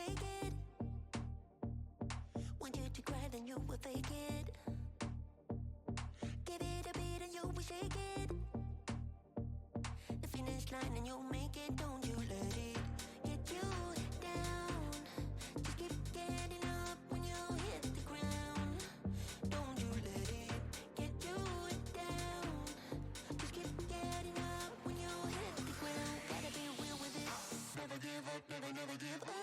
take it. Want you to cry, then you will fake it. Give it a beat and you will shake it. The finish line and you'll make it. Don't you let it get you down. Just keep getting up when you hit the ground. Don't you let it get you down. Just keep getting up when you hit the ground. Gotta be real with it. Never give up, never, never give up.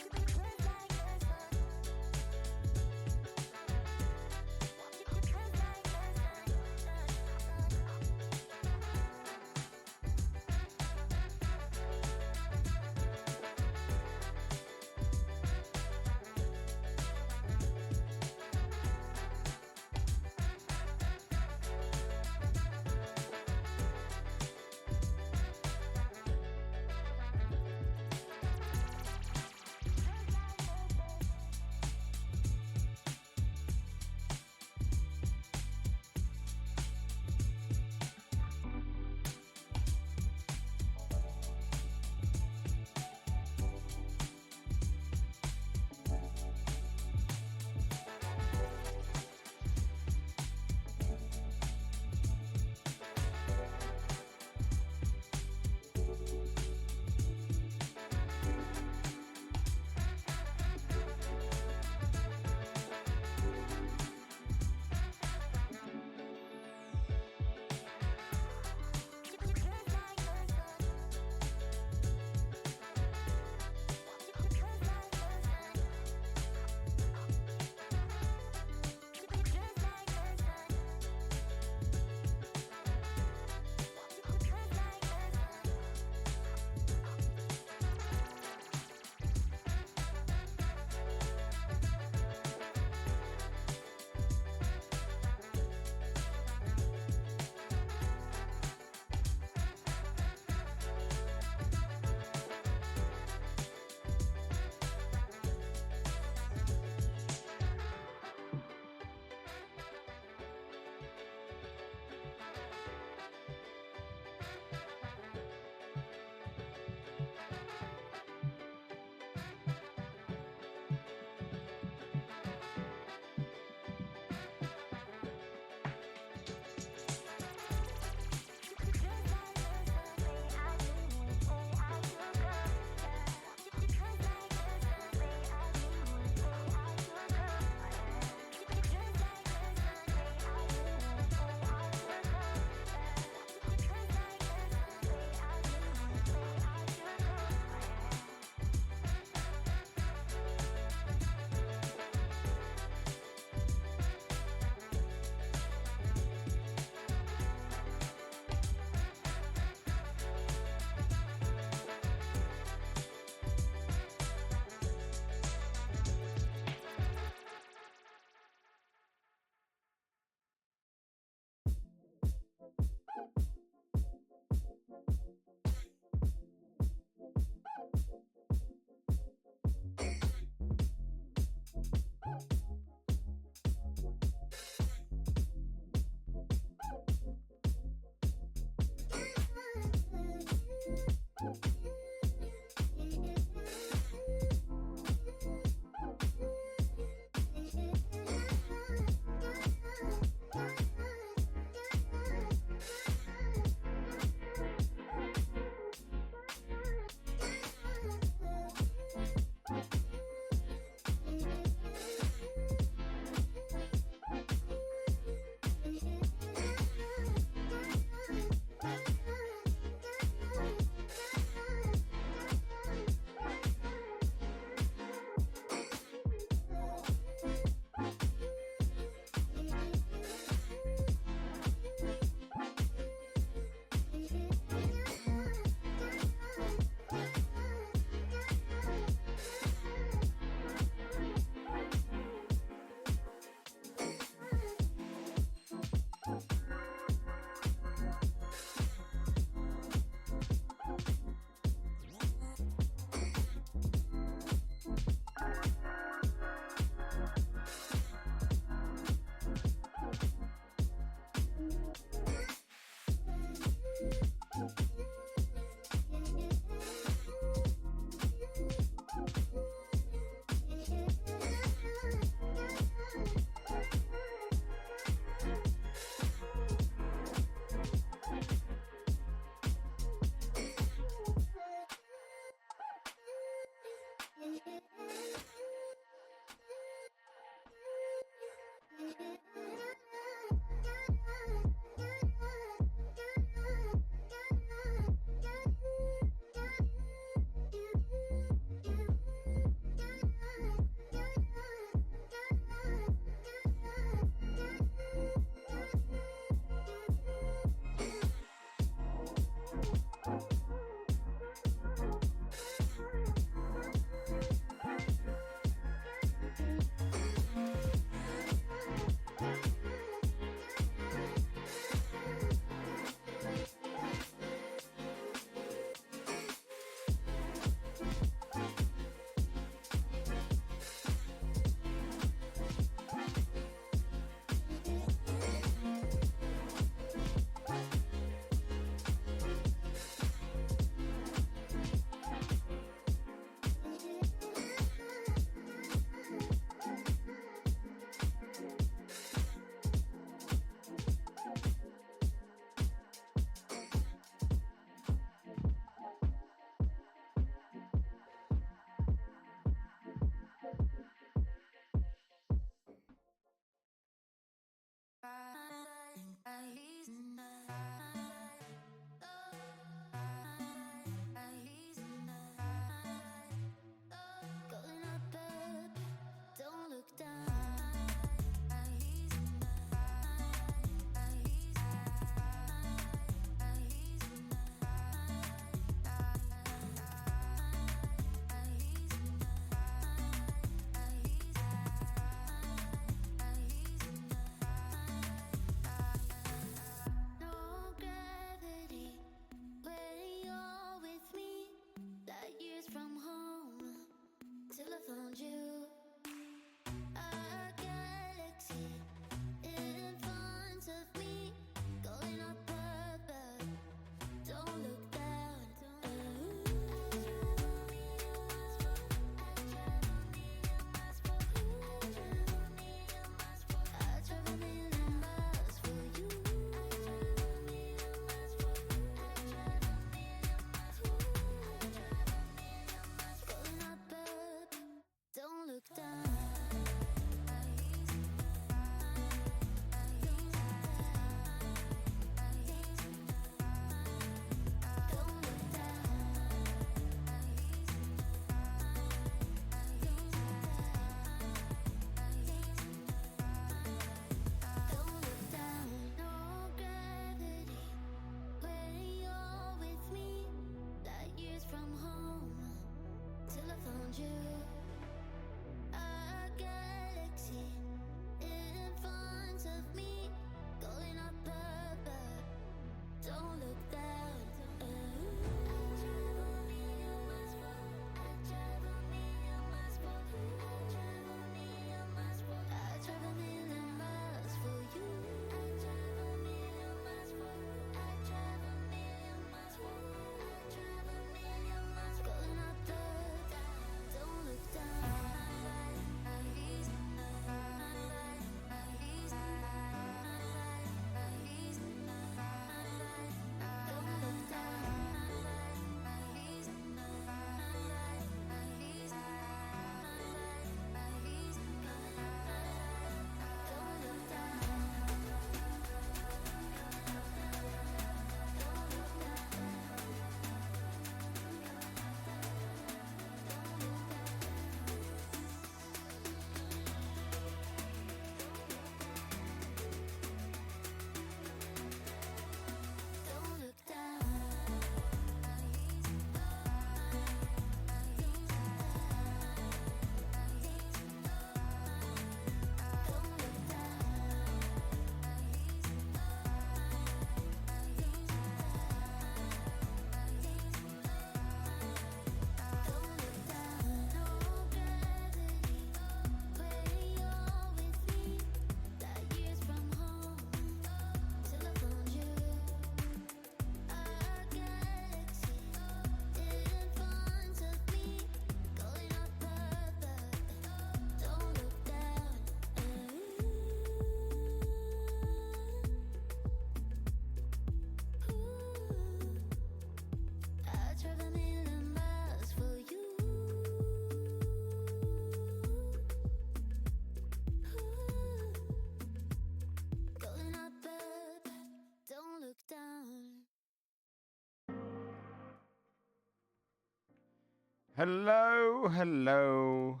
Hello, hello,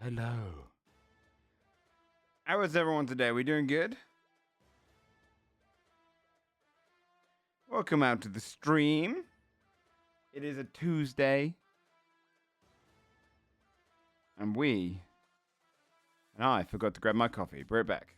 hello. How is everyone today? We doing good? Welcome out to the stream. It is a Tuesday. And I forgot to grab my coffee. Bring it back.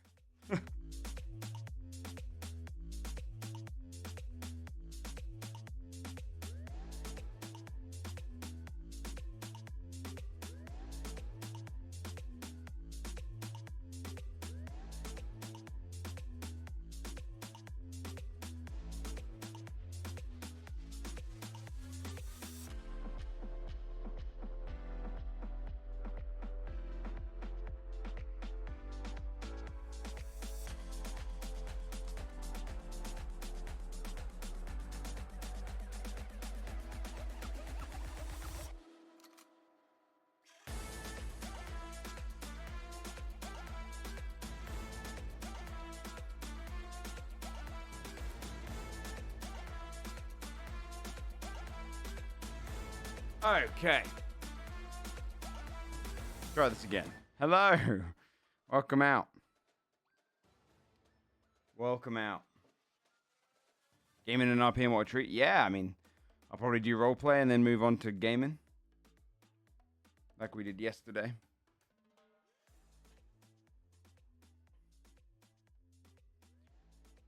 Okay. Try this again. Hello. Welcome out. Welcome out. Gaming and RPing, what a treat. Yeah, I mean, I'll probably do roleplay and then move on to gaming. Like we did yesterday.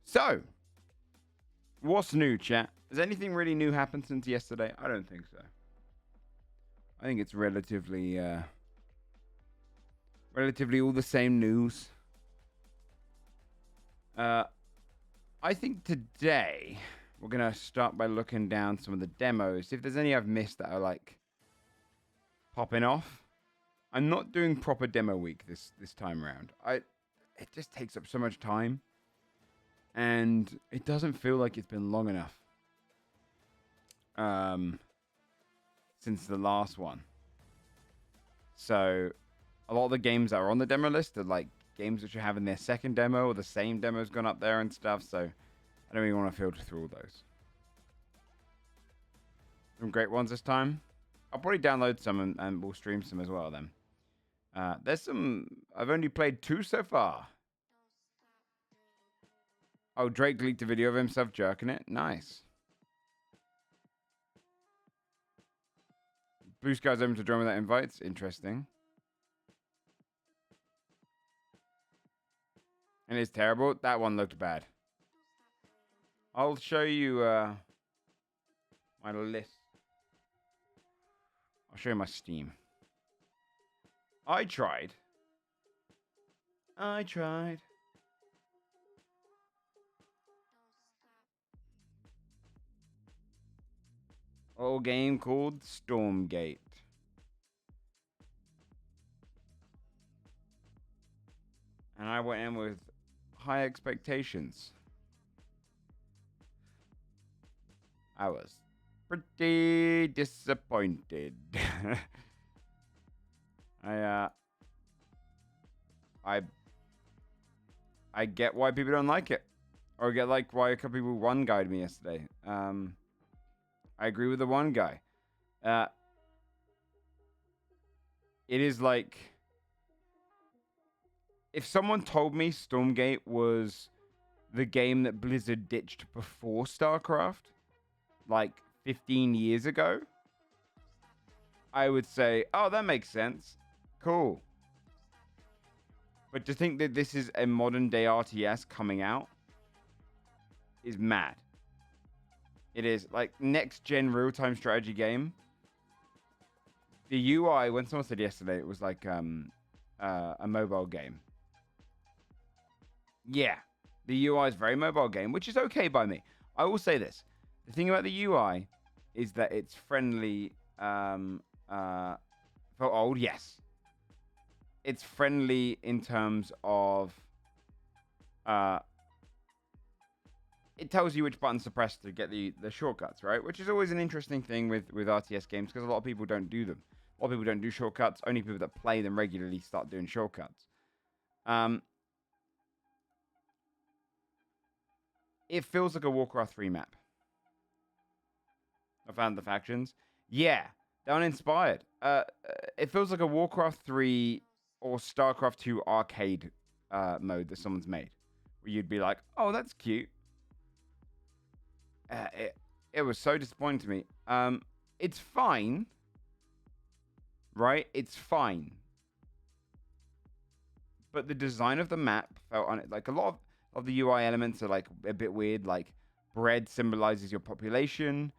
So, what's new, chat? Has anything really new happened since yesterday? I don't think so. I think it's relatively all the same news. I think today we're gonna start by looking down some of the demos. If there's any I've missed that are like popping off. I'm not doing proper demo week this time around. It just takes up so much time, and it doesn't feel like it's been long enough. Since the last one. So a lot of the games that are on the demo list are like games which are having their second demo or the same demo's gone up there and stuff. So I don't really want to filter through all those. Some great ones this time. I'll probably download some and we'll stream some as well then. There's some... I've only played 2 so far. Oh, Drake leaked a video of himself jerking it. Nice. Blue Sky's open to join without invites. Interesting. And it's terrible. That one looked bad. I'll show you my list. I'll show you my Steam. I tried. Old game called Stormgate. And I went in with high expectations. I was pretty disappointed. I get why people don't like it. Or get like why a couple people one-guyed me yesterday. I agree with the one guy. It is like... If someone told me Stormgate was the game that Blizzard ditched before StarCraft, like 15 years ago, I would say, oh, that makes sense. Cool. But to think that this is a modern day RTS coming out is mad. It is like next gen real time strategy game. The UI, when someone said yesterday, it was like a mobile game. Yeah, the UI is very mobile game, which is okay by me. I will say this: the thing about the UI is that it's friendly for old. Yes, it's friendly in terms of it tells you which buttons to press to get the shortcuts, right? Which is always an interesting thing with RTS games because a lot of people don't do them. A lot of people don't do shortcuts. Only people that play them regularly start doing shortcuts. It feels like a Warcraft 3 map. I found the factions. Yeah, They're uninspired. It feels like a Warcraft 3 or StarCraft 2 arcade mode that someone's made, where you'd be like, "Oh, that's cute." It was so disappointing to me. It's fine, right? It's fine, but the design of the map felt on it like a lot of the UI elements are like a bit weird. Like bread symbolizes your population.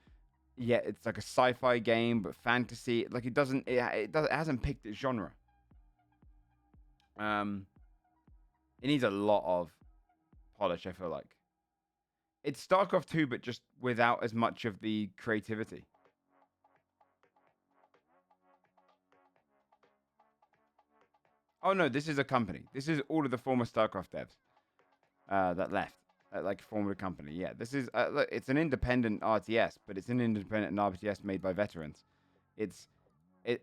Yeah, it's like a sci-fi game, but fantasy. Like it hasn't picked its genre. It needs a lot of polish, I feel like. It's StarCraft 2, but just without as much of the creativity. Oh no, this is a company. This is all of the former StarCraft devs that left. Like formed a company. Yeah, this is look, it's an independent RTS, but it's an independent RTS made by veterans.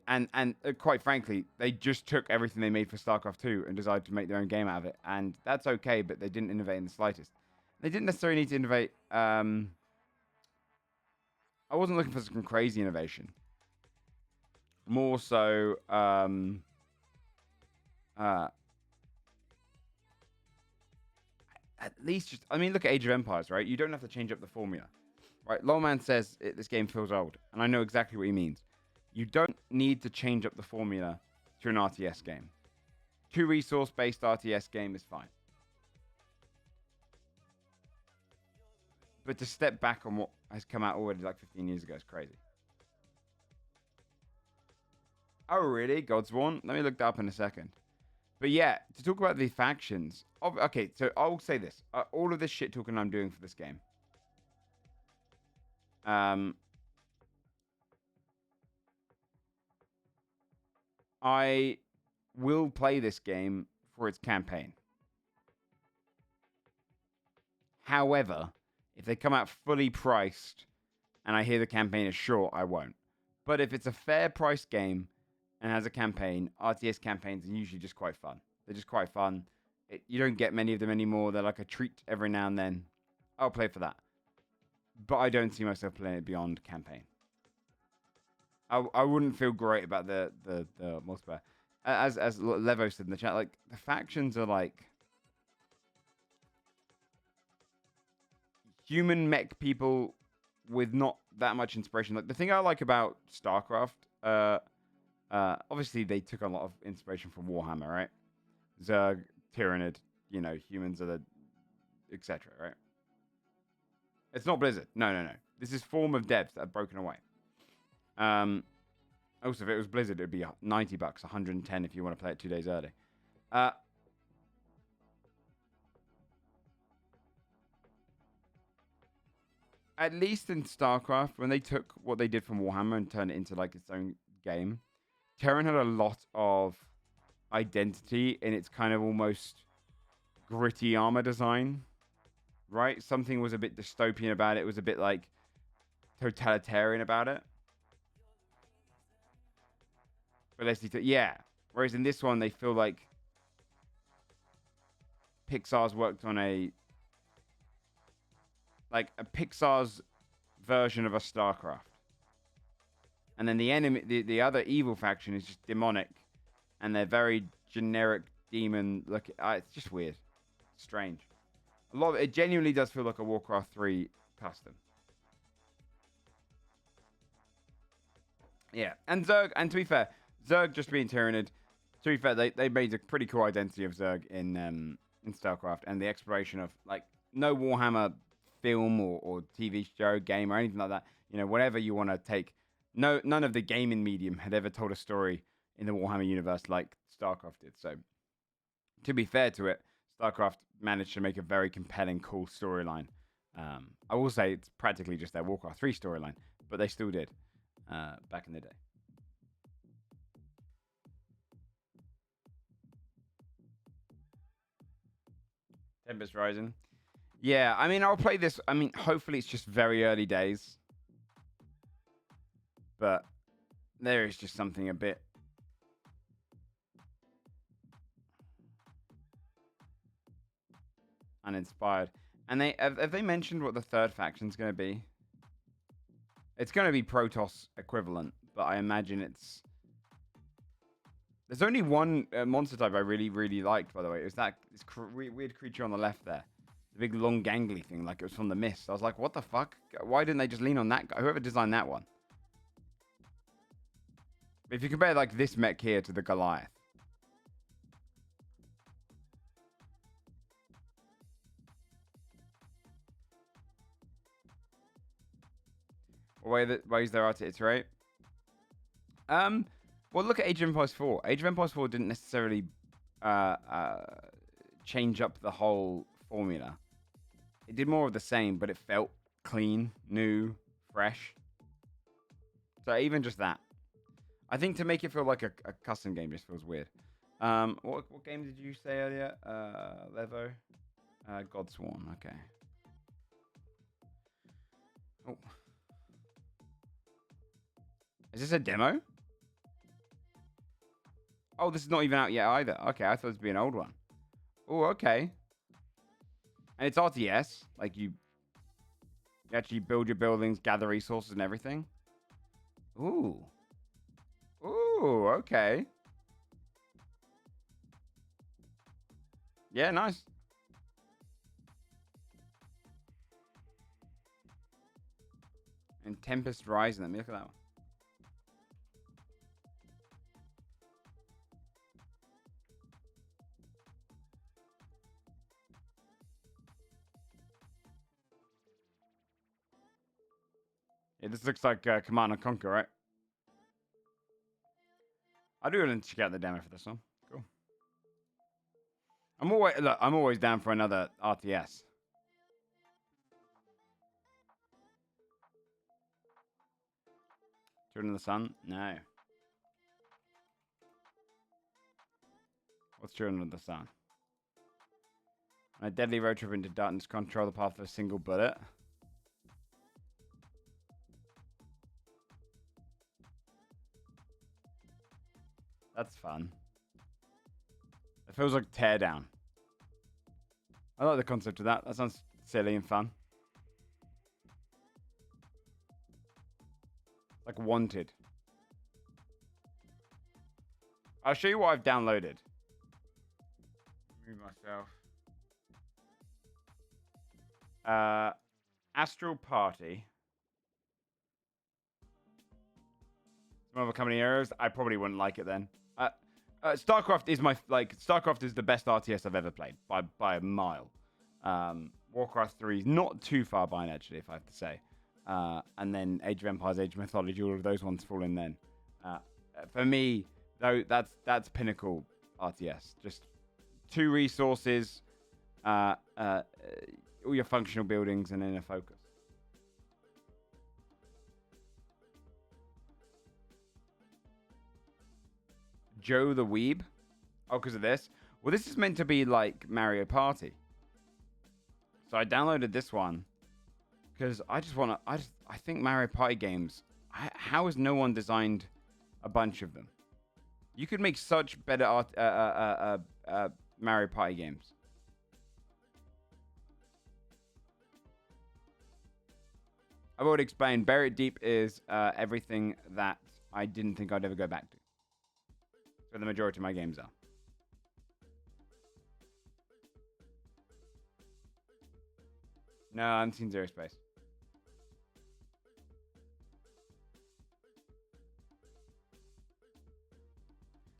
And quite frankly, they just took everything they made for StarCraft 2 and decided to make their own game out of it, and that's okay. But they didn't innovate in the slightest. They didn't necessarily need to innovate. I wasn't looking for some crazy innovation. More so, at least just, I mean, look at Age of Empires, right? You don't have to change up the formula, right? Lowman says this game feels old, and I know exactly what he means. You don't need to change up the formula to an RTS game. 2 resource-based RTS game is fine. But to step back on what has come out already like 15 years ago is crazy. Oh, really? Godsworn? Let me look that up in a second. But yeah, to talk about the factions. Okay, so I'll say this. All of this shit talking I'm doing for this game. I will play this game for its campaign. However, if they come out fully priced and I hear the campaign is short, I won't. But if it's a fair price game and has a campaign, RTS campaigns are usually just quite fun. They're just quite fun. You don't get many of them anymore. They're like a treat every now and then. I'll play for that. But I don't see myself playing it beyond campaign. I wouldn't feel great about the multiplayer. As Levo said in the chat, like the factions are like human mech people with not that much inspiration. Like the thing I like about StarCraft, obviously they took a lot of inspiration from Warhammer, right? Zerg, Tyranid, humans are the etc. Right? It's not Blizzard. No. This is form of devs that are broken away. Also, if it was Blizzard, it'd be $90, 110 if you want to play it 2 days early. At least in StarCraft, when they took what they did from Warhammer and turned it into like its own game, Terran had a lot of identity in its kind of almost gritty armor design, right? Something was a bit dystopian about it. It was a bit like totalitarian about it. But yeah. Whereas in this one, they feel like Pixar's worked on a Pixar's version of a StarCraft. And then the enemy, the other evil faction is just demonic, and they're very generic demon look. It's just weird, strange. It genuinely does feel like a Warcraft 3 custom. Yeah, and Zerg, and to be fair, Zerg just being Tyranid. To be fair, they made a pretty cool identity of Zerg in StarCraft, and the exploration of like no Warhammer film or TV show, game, or anything like that. Whatever you want to take. No, none of the gaming medium had ever told a story in the Warhammer universe like StarCraft did. So, to be fair to it, StarCraft managed to make a very compelling, cool storyline. I will say it's practically just their Warcraft 3 storyline, but they still did back in the day. Tempest Rising. Yeah, I mean, I'll play this. I mean, hopefully it's just very early days. But there is just something a bit uninspired. And have they mentioned what the third faction's going to be? It's going to be Protoss equivalent, but I imagine it's... There's only one monster type I really, really liked, by the way. It was that weird creature on the left there. The big, long, gangly thing, like it was from the mist. I was like, what the fuck? Why didn't they just lean on that guy? Whoever designed that one. If you compare, like, this mech here to the Goliath. Ways there are to iterate. Well, look at Age of Empires 4. Age of Empires 4 didn't necessarily change up the whole formula. It did more of the same, but it felt clean, new, fresh. So even just that. I think to make it feel like a custom game just feels weird. What game did you say earlier? Levo? Godsworn, okay. Oh. Is this a demo? Oh, this is not even out yet either. Okay, I thought it would be an old one. Oh, okay. And it's RTS. Like, you actually build your buildings, gather resources and everything. Ooh. Ooh, okay. Yeah, nice. And Tempest Rising. Let me look at that one. Yeah, this looks like Command and Conquer, right? I do want to check out the demo for this one. Cool. I'm always down for another RTS. Children of the Sun? No. What's Children of the Sun? A deadly road trip into darkness, control the path of a single bullet. That's fun. It feels like Teardown. I like the concept of that. That sounds silly and fun. Like Wanted. I'll show you what I've downloaded. Move myself. Astral Party. Some other company errors. I probably wouldn't like it then. StarCraft is StarCraft is the best RTS I've ever played by a mile. Warcraft 3 is not too far behind actually, if I have to say. And then Age of Empires, Age of Mythology, all of those ones fall in then. For me, though, that's pinnacle RTS. Just 2 resources, all your functional buildings, and then a focus. Joe the Weeb. Oh, because of this? Well, this is meant to be like Mario Party. So I downloaded this one because I think Mario Party games, how has no one designed a bunch of them? You could make such better Mario Party games. I've already explained. Buried Deep is everything that I didn't think I'd ever go back to. Where the majority of my games are. No, I haven't seen Zero Space.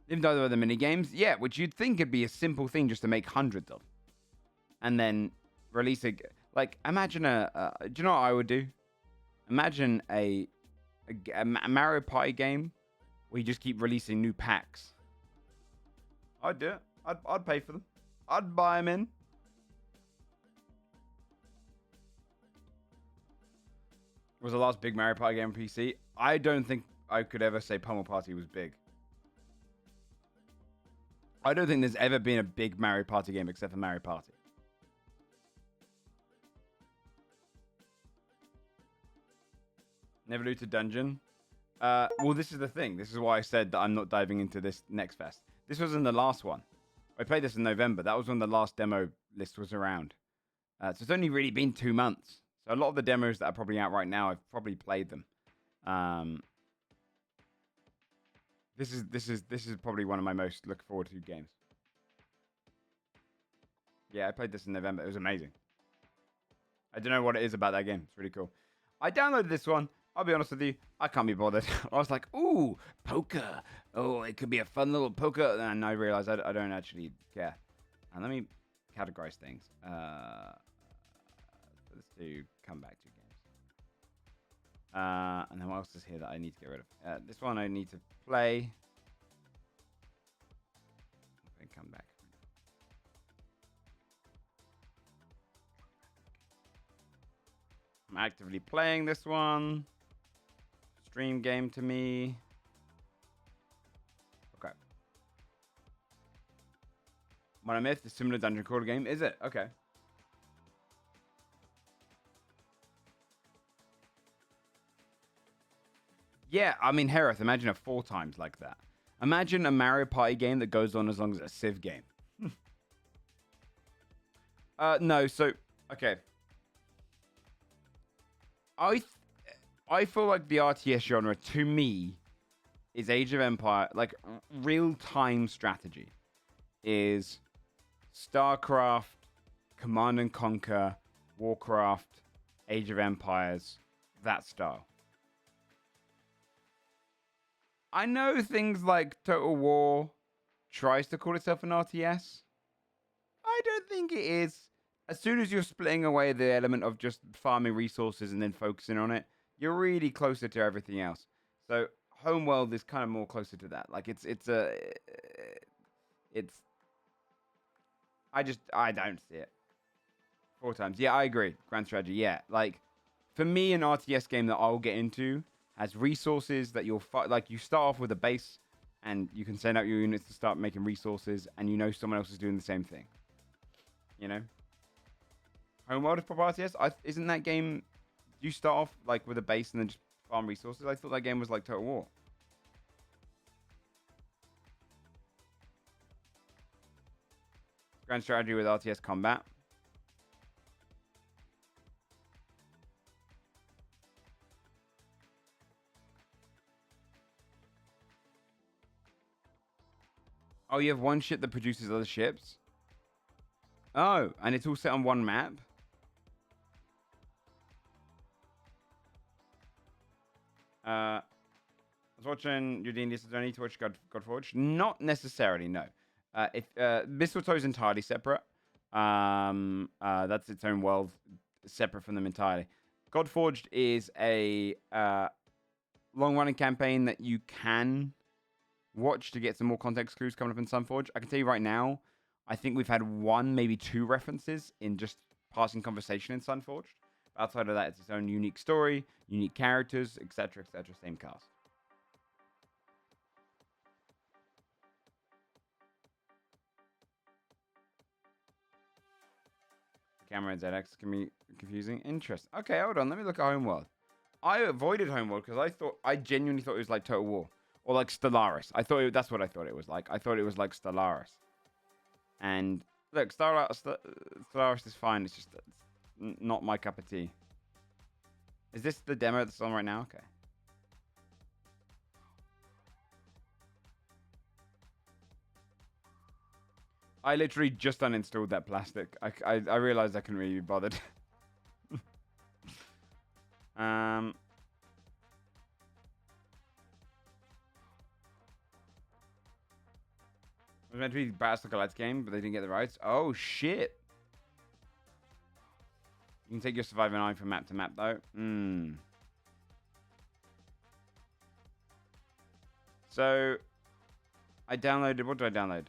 Even though there were the mini games, yeah, which you'd think would be a simple thing just to make hundreds of, and then release a like. Imagine do you know what I would do? Imagine a Mario Party game where you just keep releasing new packs. I'd do it. I'd pay for them. I'd buy them in. Was the last big Mario Party game on PC? I don't think I could ever say Pummel Party was big. I don't think there's ever been a big Mario Party game except for Mario Party. Never looted dungeon. Well, this is the thing. This is why I said that I'm not diving into this next fest. This was in the last one. I played this in November. That was when the last demo list was around. So it's only really been 2 months. So a lot of the demos that are probably out right now, I've probably played them. This is probably one of my most look forward to games. Yeah, I played this in November. It was amazing. I don't know what it is about that game. It's really cool. I downloaded this one. I'll be honest with you. I can't be bothered. I was like, ooh, poker. Oh, it could be a fun little poker. And I realized I don't actually care. And let me categorize things. Let's do come back to games. And then what else is here that I need to get rid of? This one I need to play. And come back. I'm actively playing this one. Stream game to me. Okay. What I missed is similar dungeon crawler game. Is it? Okay. Yeah, I mean, Hereth, imagine it 4 times like that. Imagine a Mario Party game that goes on as long as a Civ game. No, so, okay. I feel like the RTS genre, to me, is Age of Empire, like, real-time strategy. Is StarCraft, Command and Conquer, Warcraft, Age of Empires, that style. I know things like Total War tries to call itself an RTS. I don't think it is. As soon as you're splitting away the element of just farming resources and then focusing on it, you're really closer to everything else. So Homeworld is kind of more closer to that. Like it's I don't see it. 4 times. Yeah, I agree. Grand strategy. Yeah, like for me, an RTS game that I'll get into has resources that you'll like. You start off with a base, and you can send out your units to start making resources, and you know someone else is doing the same thing. You know. Homeworld is proper RTS. Isn't that game? You start off like with a base and then just farm resources. I thought that game was like Total War. Grand strategy with RTS combat. Oh, you have one ship that produces other ships? Oh, and it's all set on one map? I was watching your D&D, so do I need to watch Godforged? Not necessarily, no. If Mistletoe is entirely separate. That's its own world, separate from them entirely. Godforged is a long-running campaign that you can watch to get some more context clues coming up in Sunforge. I can tell you right now, I think we've had 1, maybe 2 references in just passing conversation in Sunforged. Outside of that, it's its own unique story, unique characters, etc., etc. Same cast. The camera in ZX can be confusing. Interesting. Okay, hold on. Let me look at Homeworld. I avoided Homeworld because I genuinely thought it was like Total War or like Stellaris. That's what I thought it was like. I thought it was like Stellaris. And look, Stellaris is fine. It's just not my cup of tea. Is this the demo that's on right now? Okay. I literally just uninstalled that plastic. I realized I couldn't really be bothered. It was meant to be Battlestar Galactica game, but they didn't get the rights. Oh, shit. You can take your surviving eye from map to map, though. So, I downloaded... What did I download?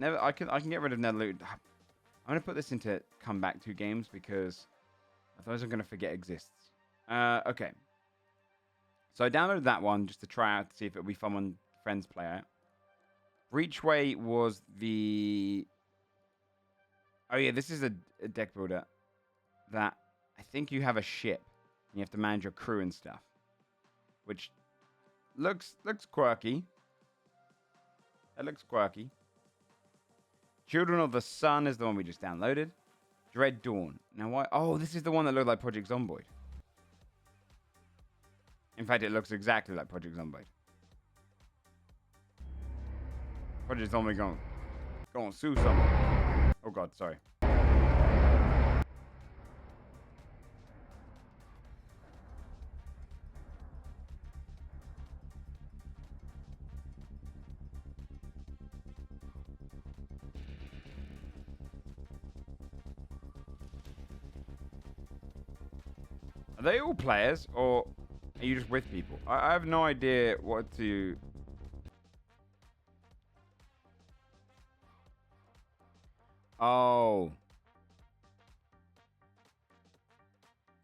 I can get rid of Netherloot. I'm going to put this into come back to games because otherwise I'm going to forget exists. Okay. So I downloaded that one just to try out to see if it would be fun when friends play out. Reachway was the... Oh yeah, this is a deck builder that I think you have a ship and you have to manage your crew and stuff, which looks quirky. That looks quirky. Children of the Sun is the one we just downloaded. Dread Dawn. Now why? Oh, this is the one that looked like Project Zomboid. In fact, it looks exactly like Project Zomboid. Project Zombie going to sue someone. Oh god, sorry. Are they all players, or are you just with people? I have no idea what to... Oh.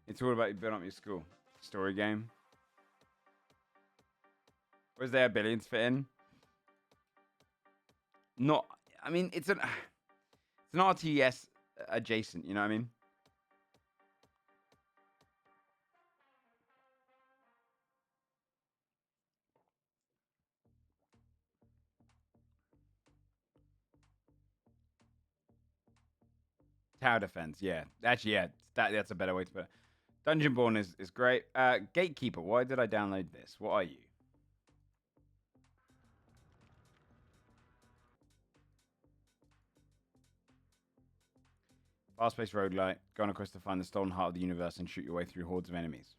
It's all about you building up your school. Story game. Where's their billions fit in? Not... I mean, it's an RTS adjacent, you know what I mean? Tower defense, yeah. Actually, yeah, that's a better way to put it. Dungeonborne is great. Gatekeeper, why did I download this? What are you? Fast-paced roguelite. Go on a quest to find the stolen heart of the universe and shoot your way through hordes of enemies.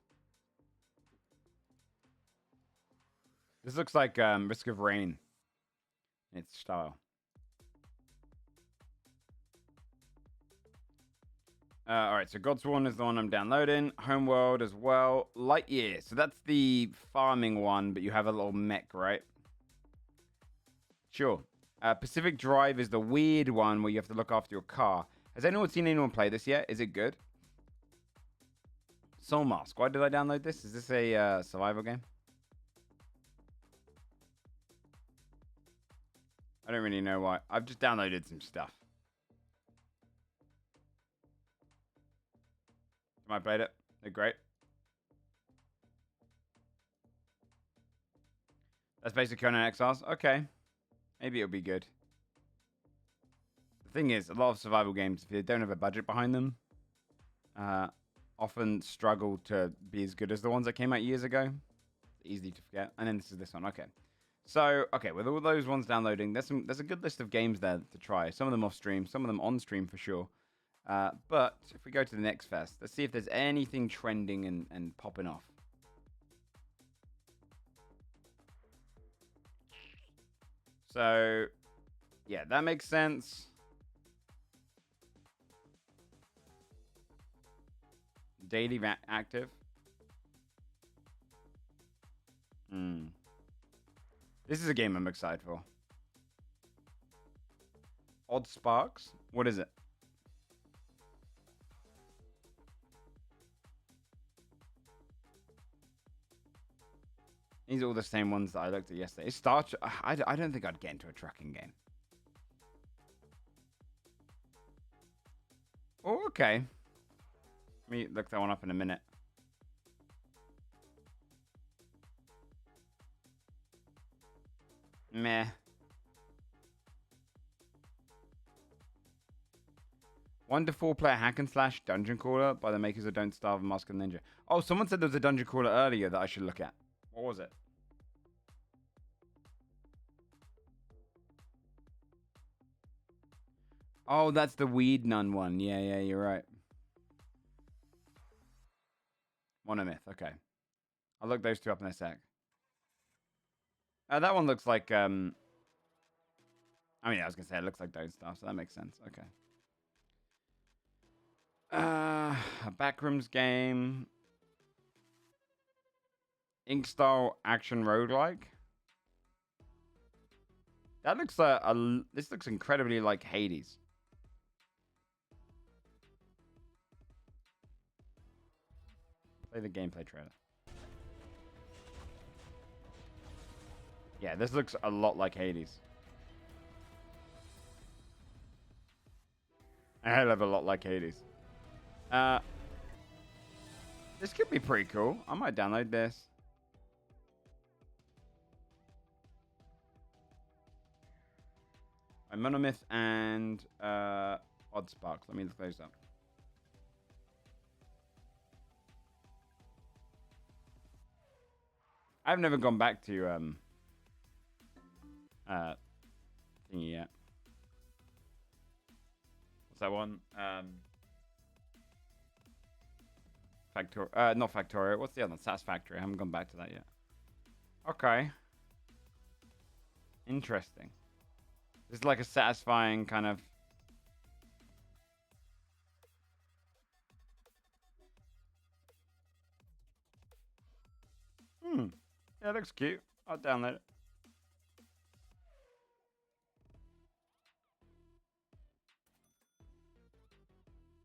This looks like Risk of Rain in its style. Alright, so Godsworn is the one I'm downloading. Homeworld as well. Lightyear. So that's the farming one, but you have a little mech, right? Sure. Pacific Drive is the weird one where you have to look after your car. Has anyone seen anyone play this yet? Is it good? Soul Mask. Why did I download this? Is this a survival game? I don't really know why. I've just downloaded some stuff. I played it. They're great. That's basically Conan Exiles. Okay. Maybe it'll be good. The thing is, a lot of survival games, if they don't have a budget behind them, often struggle to be as good as the ones that came out years ago. It's easy to forget. And then this one. Okay. So, okay, with all those ones downloading, there's a good list of games there to try. Some of them off stream, some of them on stream for sure. But if we go to the next fest, let's see if there's anything trending and popping off. So, yeah, that makes sense. Daily active. This is a game I'm excited for. Odd Sparks? What is it? These are all the same ones that I looked at yesterday. I don't think I'd get into a trucking game. Oh, okay. Let me look that one up in a minute. Meh. 1 to 4 player hack and slash dungeon crawler by the makers of Don't Starve and Mask of the Ninja. Oh, someone said there was a dungeon crawler earlier that I should look at. What was it? Oh, that's the Weed Nun one. Yeah, you're right. Monomyth, okay. I'll look those two up in a sec. That one looks like, I mean, I was going to say it looks like Don't Starve, so that makes sense. Okay. A Backrooms game. Ink style action roguelike. That looks this looks incredibly like Hades. Play the gameplay trailer. Yeah, this looks a lot like Hades. A hell of a lot like Hades. This could be pretty cool. I might download this. Monomyth and Odd Sparks. Let me look those up. I've never gone back to thingy yet. What's that one? Not Factorio. What's the other one? Satisfactory. I haven't gone back to that yet. Okay. Interesting. This is like a satisfying kind of... Yeah, it looks cute. I'll download it.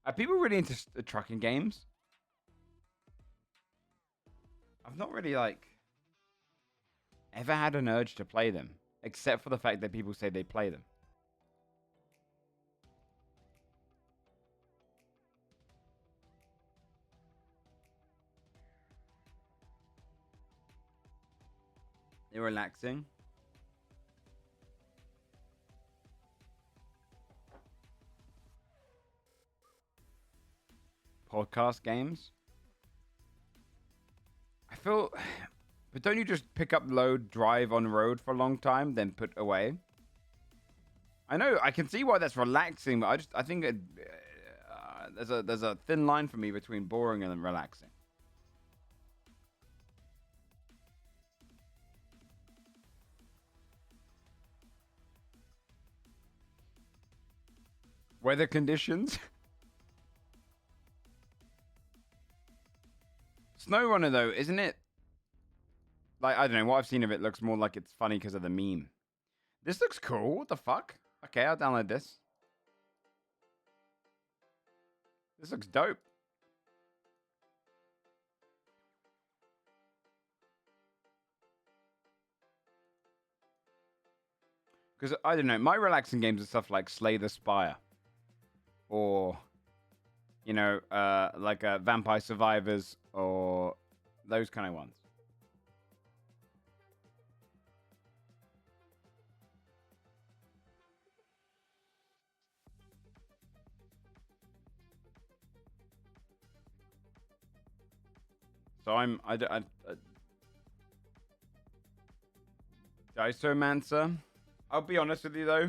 Are people really into trucking games? I've not really, like, ever had an urge to play them, except for the fact that people say they play them. They're relaxing. Podcast games. I feel, but don't you just pick up, load, drive on road for a long time, then put away? I know, I can see why that's relaxing, but I think there's a thin line for me between boring and relaxing. Weather conditions. SnowRunner, though, isn't it? Like, I don't know. What I've seen of it looks more like it's funny because of the meme. This looks cool. What the fuck? Okay, I'll download this. This looks dope. Because, I don't know, my relaxing games are stuff like Slay the Spire. Or, you know, like Vampire Survivors or those kind of ones. So Disomancer. I'll be honest with you, though.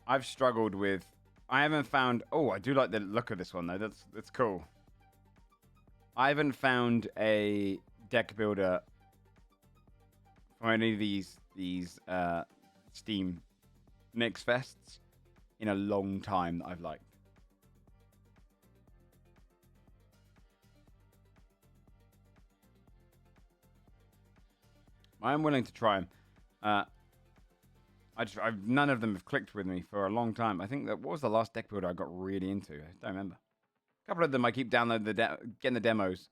I've struggled with... I haven't found... Oh, I do like the look of this one, though. That's cool. I haven't found a deck builder for any of these Steam Mix Fests in a long time that I've liked. I'm willing to try them. None of them have clicked with me for a long time. I think what was the last deck builder I got really into? I don't remember. A couple of them I keep downloading getting the demos,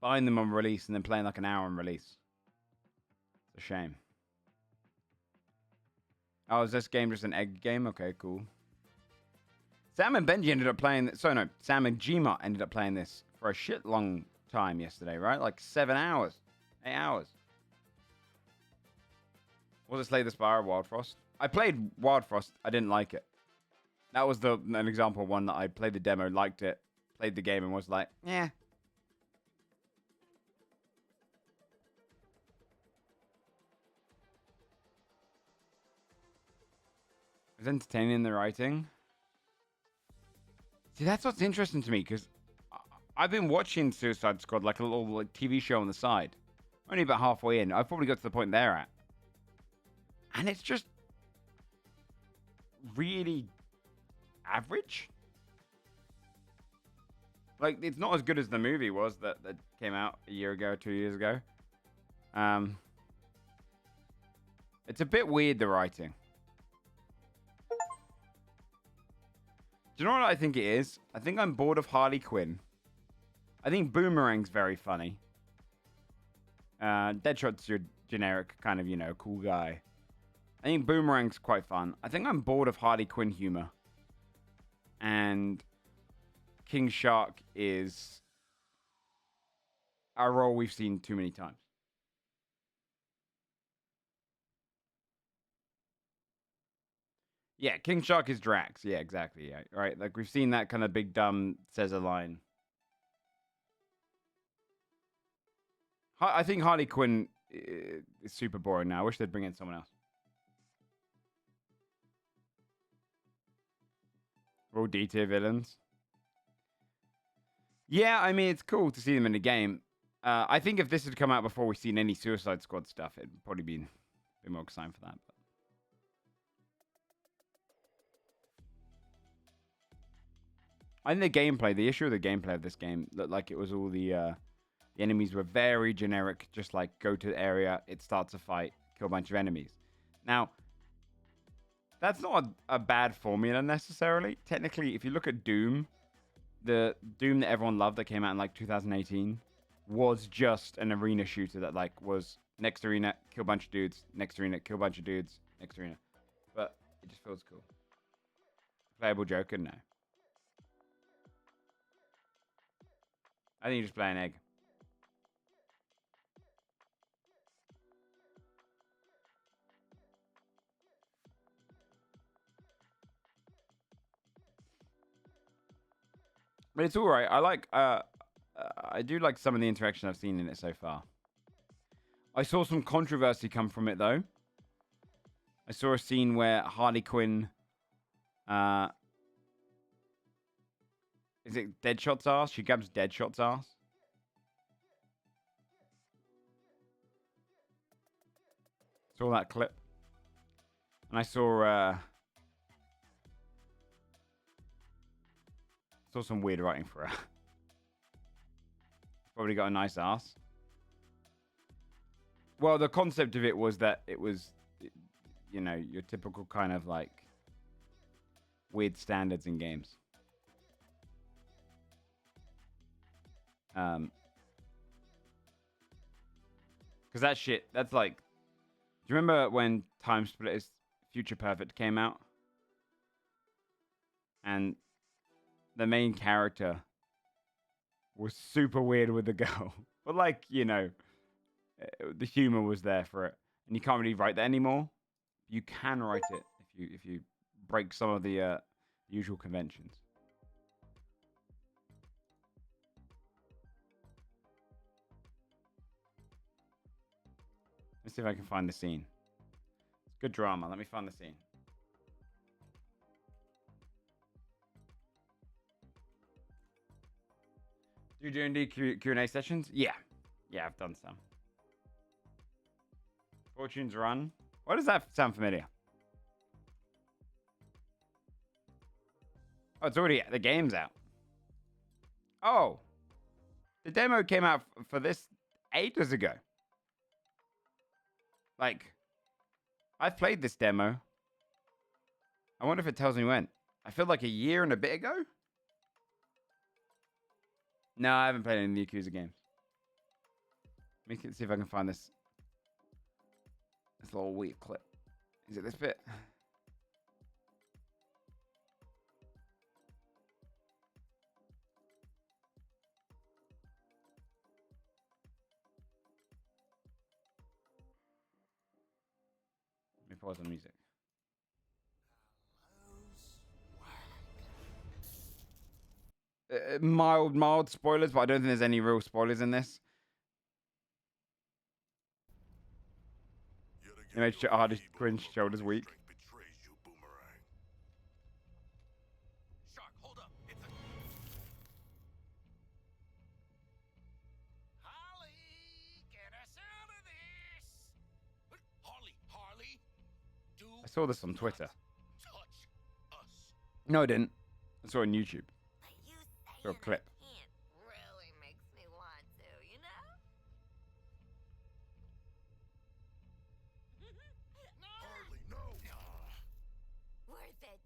buying them on release, and then playing like an hour on release. It's a shame. Oh, is this game just an egg game? Okay, cool. Sam and Benji ended up playing... Sam and Gma ended up playing this for a shit long time yesterday, right? Like 7 hours. 8 hours. Was it Slay the Spire or Wild Frost? I played Wild Frost. I didn't like it. That was an example of one that I played the demo, liked it, played the game, and was like, yeah. It was entertaining in the writing. See, that's what's interesting to me, because I've been watching Suicide Squad like a little TV show on the side. Only about halfway in. I've probably got to the point they're at. And it's just really average. Like, it's not as good as the movie was that came out a year ago, 2 years ago. It's a bit weird, the writing. Do you know what I think it is? I think I'm bored of Harley Quinn. I think Boomerang's very funny. Deadshot's your generic kind of, cool guy. I think Boomerang's quite fun. I think I'm bored of Harley Quinn humor. And King Shark is a role we've seen too many times. Yeah, King Shark is Drax. Yeah, exactly. Yeah, right. Like, we've seen that kind of big dumb says a line. I think Harley Quinn is super boring now. I wish they'd bring in someone else. All D-tier villains. Yeah, I mean, it's cool to see them in the game. I think if this had come out before we've seen any Suicide Squad stuff, it'd probably been a bit more exciting for that. But... I think the issue of the gameplay of this game looked like it was all the enemies were very generic, just like go to the area, it starts a fight, kill a bunch of enemies. Now, that's not a bad formula necessarily. Technically, if you look at Doom, the Doom that everyone loved that came out in like 2018 was just an arena shooter that like was next arena, kill a bunch of dudes, next arena, kill a bunch of dudes, next arena. But it just feels cool. Playable Joker? No. I think you just play an egg. But it's all right. I do like some of the interaction I've seen in it so far. I saw some controversy come from it though. I saw a scene where Harley Quinn, is it Deadshot's ass? She grabs Deadshot's ass. Saw that clip, and I saw some weird writing for her. Probably got a nice ass. Well, the concept of it was that it was, you know, your typical kind of like weird standards in games. Because that shit, that's like, do you remember when Time Splitters Future Perfect came out? And the main character was super weird with the girl. But like, you know, the humor was there for it. And you can't really write that anymore. You can write it if you break some of the usual conventions. Let's see if I can find the scene. It's good drama. Let me find the scene. Do you do indeed Q&A sessions? Yeah. Yeah, I've done some. Fortune's Run. Why does that sound familiar? Oh, it's already... The game's out. Oh. The demo came out for this ages ago. Like, I've played this demo. I wonder if it tells me when. I feel like a year and a bit ago? No, I haven't played any of the Yakuza games. Let me see if I can find this little weird clip. Is it this bit? Let me pause the music. Mild spoilers, but I don't think there's any real spoilers in this. Image Hardy Quinn shoulders weak. Shark, hold up. It's a... Harley, get us out of this. Harley, do I saw this on Twitter. touch us. No, I didn't. I saw it on YouTube. But you Saw a saying clip. I can't really makes me want to, you know? Harley, no. Worth it.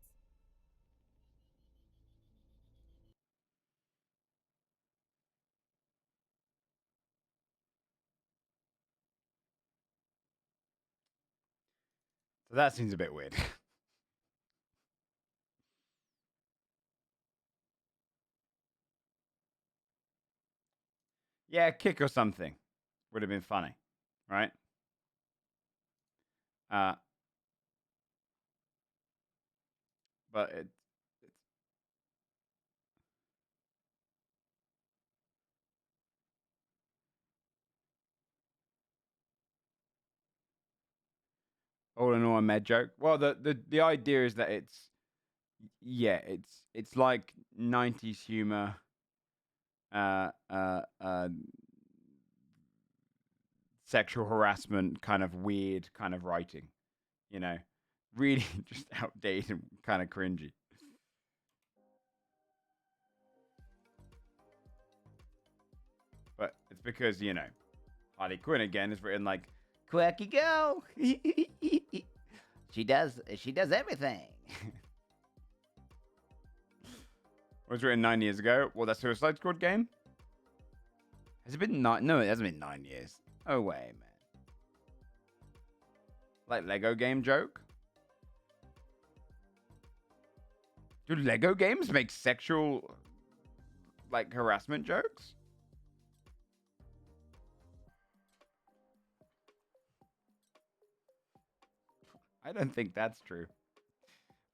So that seems a bit weird. Yeah, a kick or something would have been funny, right? But it's all in all a med joke. Well, the idea is that it's like 90s humor, sexual harassment, kind of weird kind of writing, you know, really just outdated and kind of cringy. But it's because, you know, Harley Quinn again is written like quirky girl. she does everything. Was written 9 years ago. Well, that Suicide Squad game? Has it been 9? No, it hasn't been 9 years. Oh, way, man. Like Lego game joke? Do Lego games make sexual, like, harassment jokes? I don't think that's true.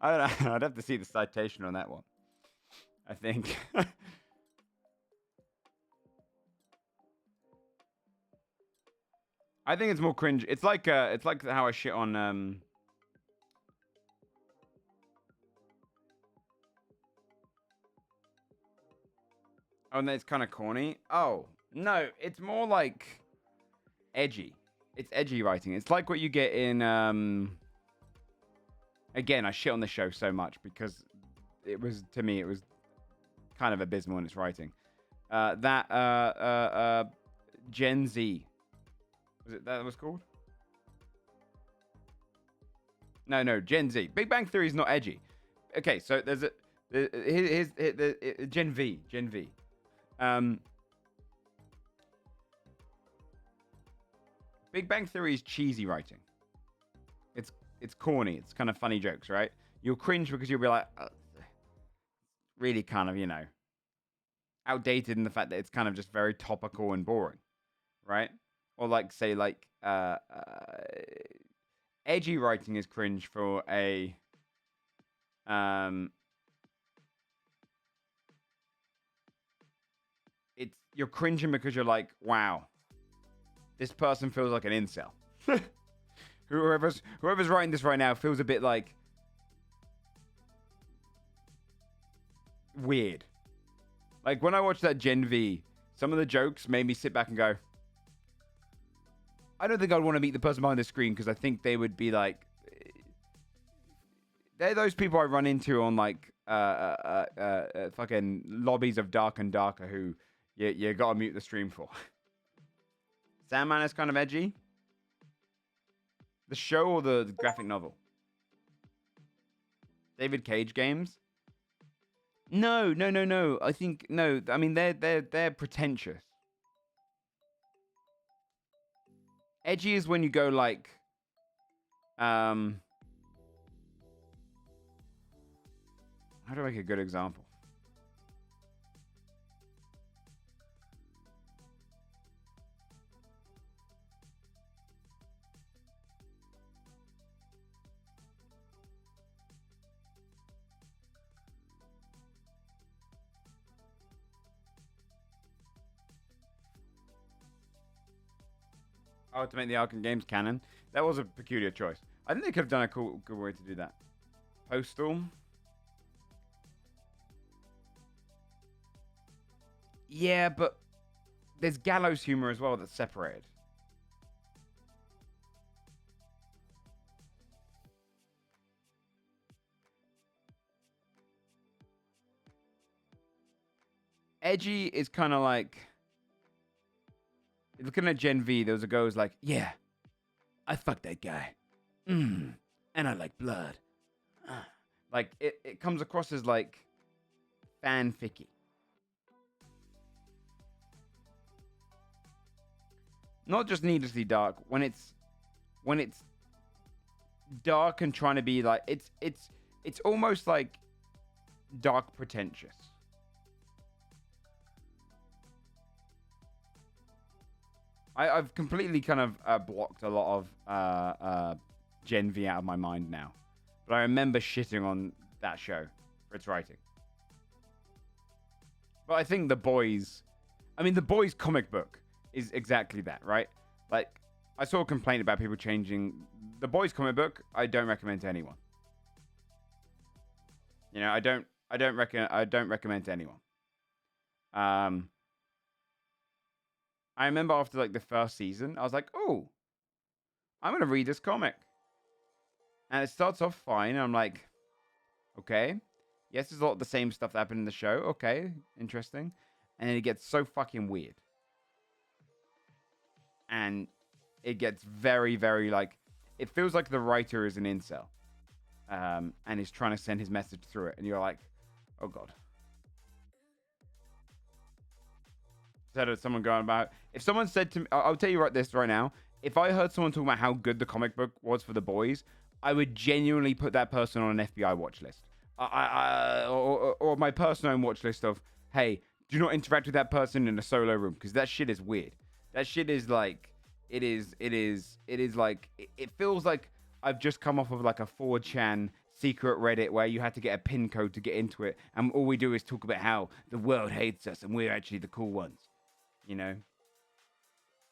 I don't know. I'd have to see the citation on that one. I think. I think it's more cringe. It's like how I shit on Oh, and it's kind of corny. Oh, no, it's more like edgy. It's edgy writing. It's like what you get in again, I shit on the show so much because it was, to me, it was kind of abysmal in its writing. Gen Z. Was it that was called? No, Gen Z. Big Bang Theory is not edgy. Okay, so there's here's Gen V. Big Bang Theory is cheesy writing. It's corny. It's kind of funny jokes, right? You'll cringe because you'll be like, really kind of, you know, outdated in the fact that it's kind of just very topical and boring, right? Or like, say, like, edgy writing is cringe for a, you're cringing because you're like, wow, this person feels like an incel. Whoever's writing this right now feels a bit like weird. Like when I watched that Gen V, some of the jokes made me sit back and go, I don't think I'd want to meet the person behind the screen because I think they would be like, they're those people I run into on like fucking lobbies of Dark and Darker who you gotta mute the stream for. Sandman is kind of edgy. The show or the graphic novel? David Cage games? No. I think no. I mean, they're pretentious. Edgy is when you go like, how do I make a good example? Oh, to make the Arkham games canon. That was a peculiar choice. I think they could have done a good way to do that. Postal. Yeah, but there's gallows humor as well that's separated. Edgy is kind of like, looking at Gen V, there was a guy who's like, yeah, I fucked that guy. And I like blood. Like, it comes across as like fanficky. Not just needlessly dark. When it's dark and trying to be like, it's almost like dark pretentious. I've completely kind of blocked a lot of Gen V out of my mind now. But I remember shitting on that show for its writing. But I think The Boys comic book is exactly that, right? Like, I saw a complaint about people changing the boys comic book. I don't recommend to anyone. You know, I don't recommend to anyone. I remember after like the first season, I was like, oh, I'm gonna read this comic. And it starts off fine. And I'm like, okay. Yes, there's a lot of the same stuff that happened in the show. Okay, interesting. And then it gets so fucking weird. And it gets very, very like, it feels like the writer is an incel. And is trying to send his message through it. And you're like, oh God. Instead of someone going about, if someone said to me, I'll tell you this right now. If I heard someone talking about how good the comic book was for the boys, I would genuinely put that person on an FBI watch list. Or my personal own watch list of, hey, do not interact with that person in a solo room, because that shit is weird. That shit is like, it feels like I've just come off of like a 4chan secret Reddit where you had to get a pin code to get into it, and all we do is talk about how the world hates us and we're actually the cool ones. You know?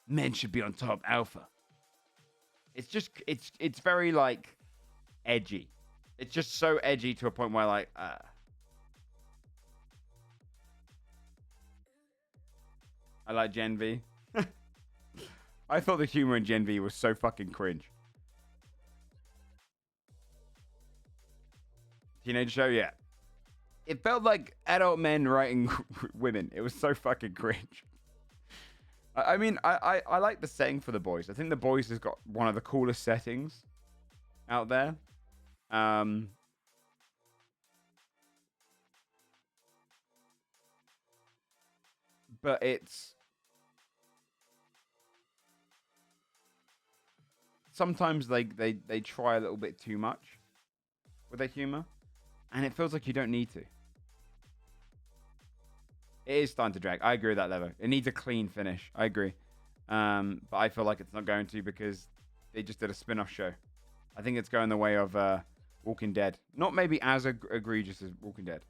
Men should be on top alpha. It's just, it's very like edgy. It's just so edgy to a point where like, I like Gen V. I thought the humor in Gen V was so fucking cringe. Teenage show, yeah. It felt like adult men writing women. It was so fucking cringe. I mean, I like the setting for The Boys. I think The Boys has got one of the coolest settings out there. But it's sometimes they try a little bit too much with their humor, and it feels like you don't need to. It is starting to drag. I agree with that level. It needs a clean finish. I agree. But I feel like it's not going to, because they just did a spin-off show. I think it's going the way of Walking Dead. Not maybe as egregious as Walking Dead.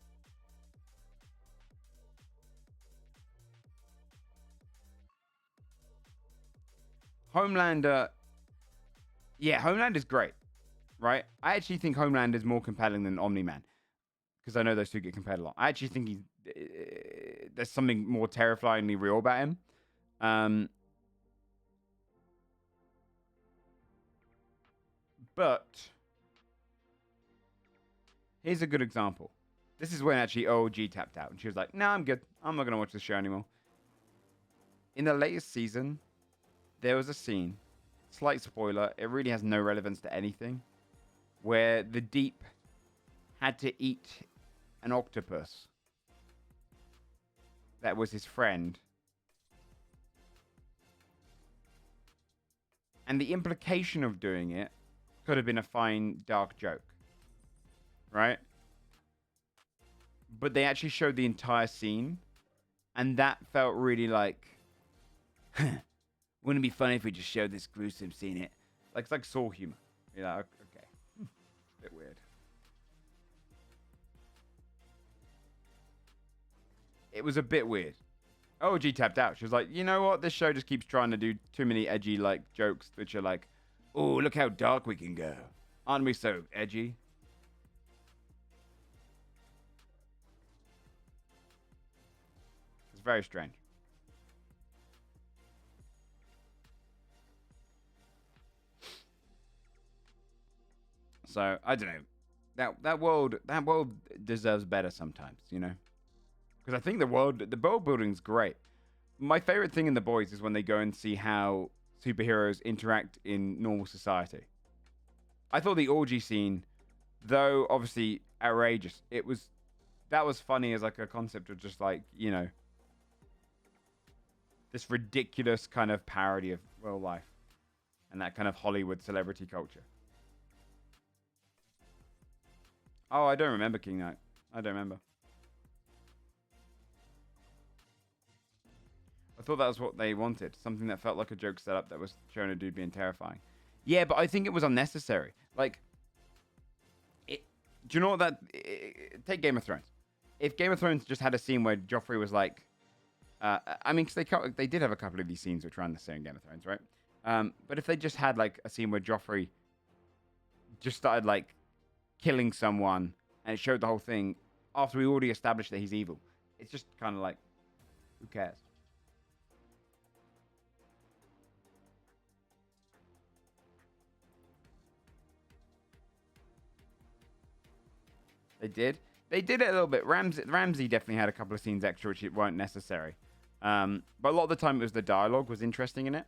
Homelander. Yeah, Homeland is great. Right? I actually think Homeland is more compelling than Omni-Man, because I know those two get compared a lot. I actually think there's something more terrifyingly real about him. But here's a good example. This is when actually OG tapped out, and she was like, "No, I'm good. I'm not gonna watch the show anymore." In the latest season, there was a scene, slight spoiler, it really has no relevance to anything, where the Deep had to eat an octopus that was his friend. And the implication of doing it could have been a fine, dark joke. Right? But they actually showed the entire scene, and that felt really like, wouldn't it be funny if we just showed this gruesome scene? It like, it's like Saw humor. You're like, okay. Bit weird. It was a bit weird. OG tapped out. She was like, you know what? This show just keeps trying to do too many edgy like jokes, which are like, oh, look how dark we can go. Aren't we so edgy? It's very strange. So I don't know. That world deserves better sometimes, you know. Because I think the world building's great. My favorite thing in The Boys is when they go and see how superheroes interact in normal society. I thought the orgy scene, though obviously outrageous, that was funny as like a concept of just like, you know, this ridiculous kind of parody of real life and that kind of Hollywood celebrity culture. Oh, I don't remember King Knight. I don't remember. I thought that was what they wanted. Something that felt like a joke setup that was showing a dude being terrifying. Yeah, but I think it was unnecessary. Like, do you know what that... take Game of Thrones. If Game of Thrones just had a scene where Joffrey was like... I mean, cause they did have a couple of these scenes which were unnecessary in Game of Thrones, right? But if they just had like a scene where Joffrey just started like killing someone and it showed the whole thing after we already established that he's evil, it's just kind of like, who cares? They did. They did it a little bit. Ramsey definitely had a couple of scenes extra which weren't necessary. But a lot of the time it was the dialogue was interesting in it.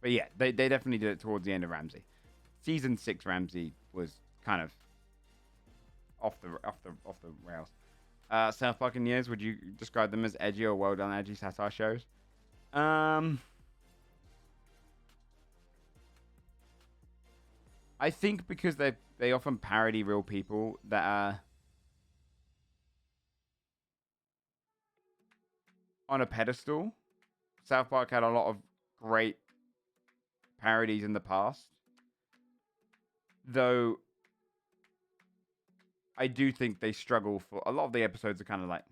But yeah, they definitely did it towards the end of Ramsey. Season 6 Ramsey was kind of off the rails. South Park in years, would you describe them as edgy or well done edgy satire shows? I think because they often parody real people that are on a pedestal. South Park had a lot of great parodies in the past. Though I do think they struggle for a lot of the episodes are kind of like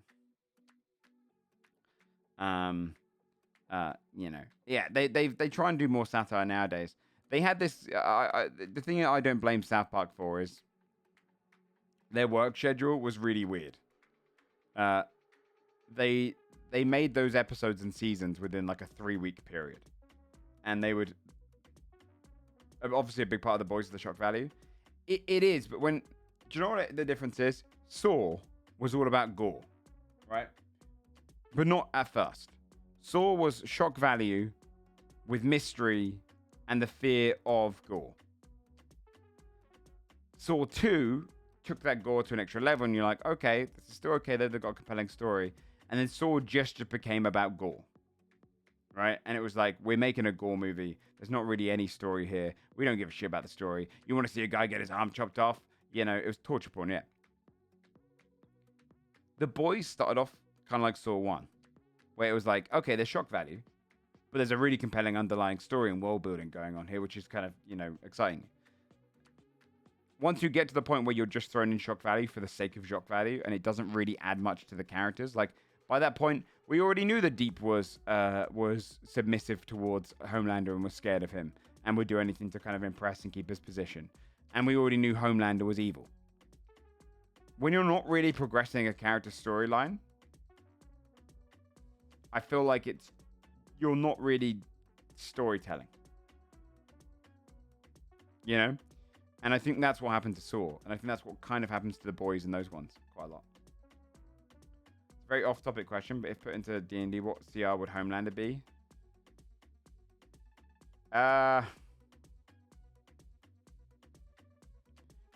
yeah, they try and do more satire nowadays. They had this the thing I don't blame South Park for is their work schedule was really weird. They made those episodes and seasons within like a 3-week period. And they would obviously a big part of the boys is the shock value. It is, but when do you know what the difference is? Saw was all about gore, right? But not at first. Saw was shock value with mystery and the fear of gore. Saw 2 took that gore to an extra level, and you're like, okay, this is still okay. They've got a compelling story. And then Saw just became about gore, right? And it was like, we're making a gore movie. There's not really any story here. We don't give a shit about the story. You want to see a guy get his arm chopped off? You know, it was torture porn, yeah. The boys started off kind of like Saw 1, where it was like, okay, there's shock value, but there's a really compelling underlying story and world building going on here, which is kind of, you know, exciting. Once you get to the point where you're just throwing in shock value for the sake of shock value, and it doesn't really add much to the characters, like, by that point, we already knew that Deep was submissive towards Homelander and was scared of him and would do anything to kind of impress and keep his position. And we already knew Homelander was evil. When you're not really progressing a character storyline, I feel like you're not really storytelling. You know? And I think that's what happened to Saw. And I think that's what kind of happens to the boys in those ones quite a lot. Very off-topic question, but if put into D&D, what CR would Homelander be?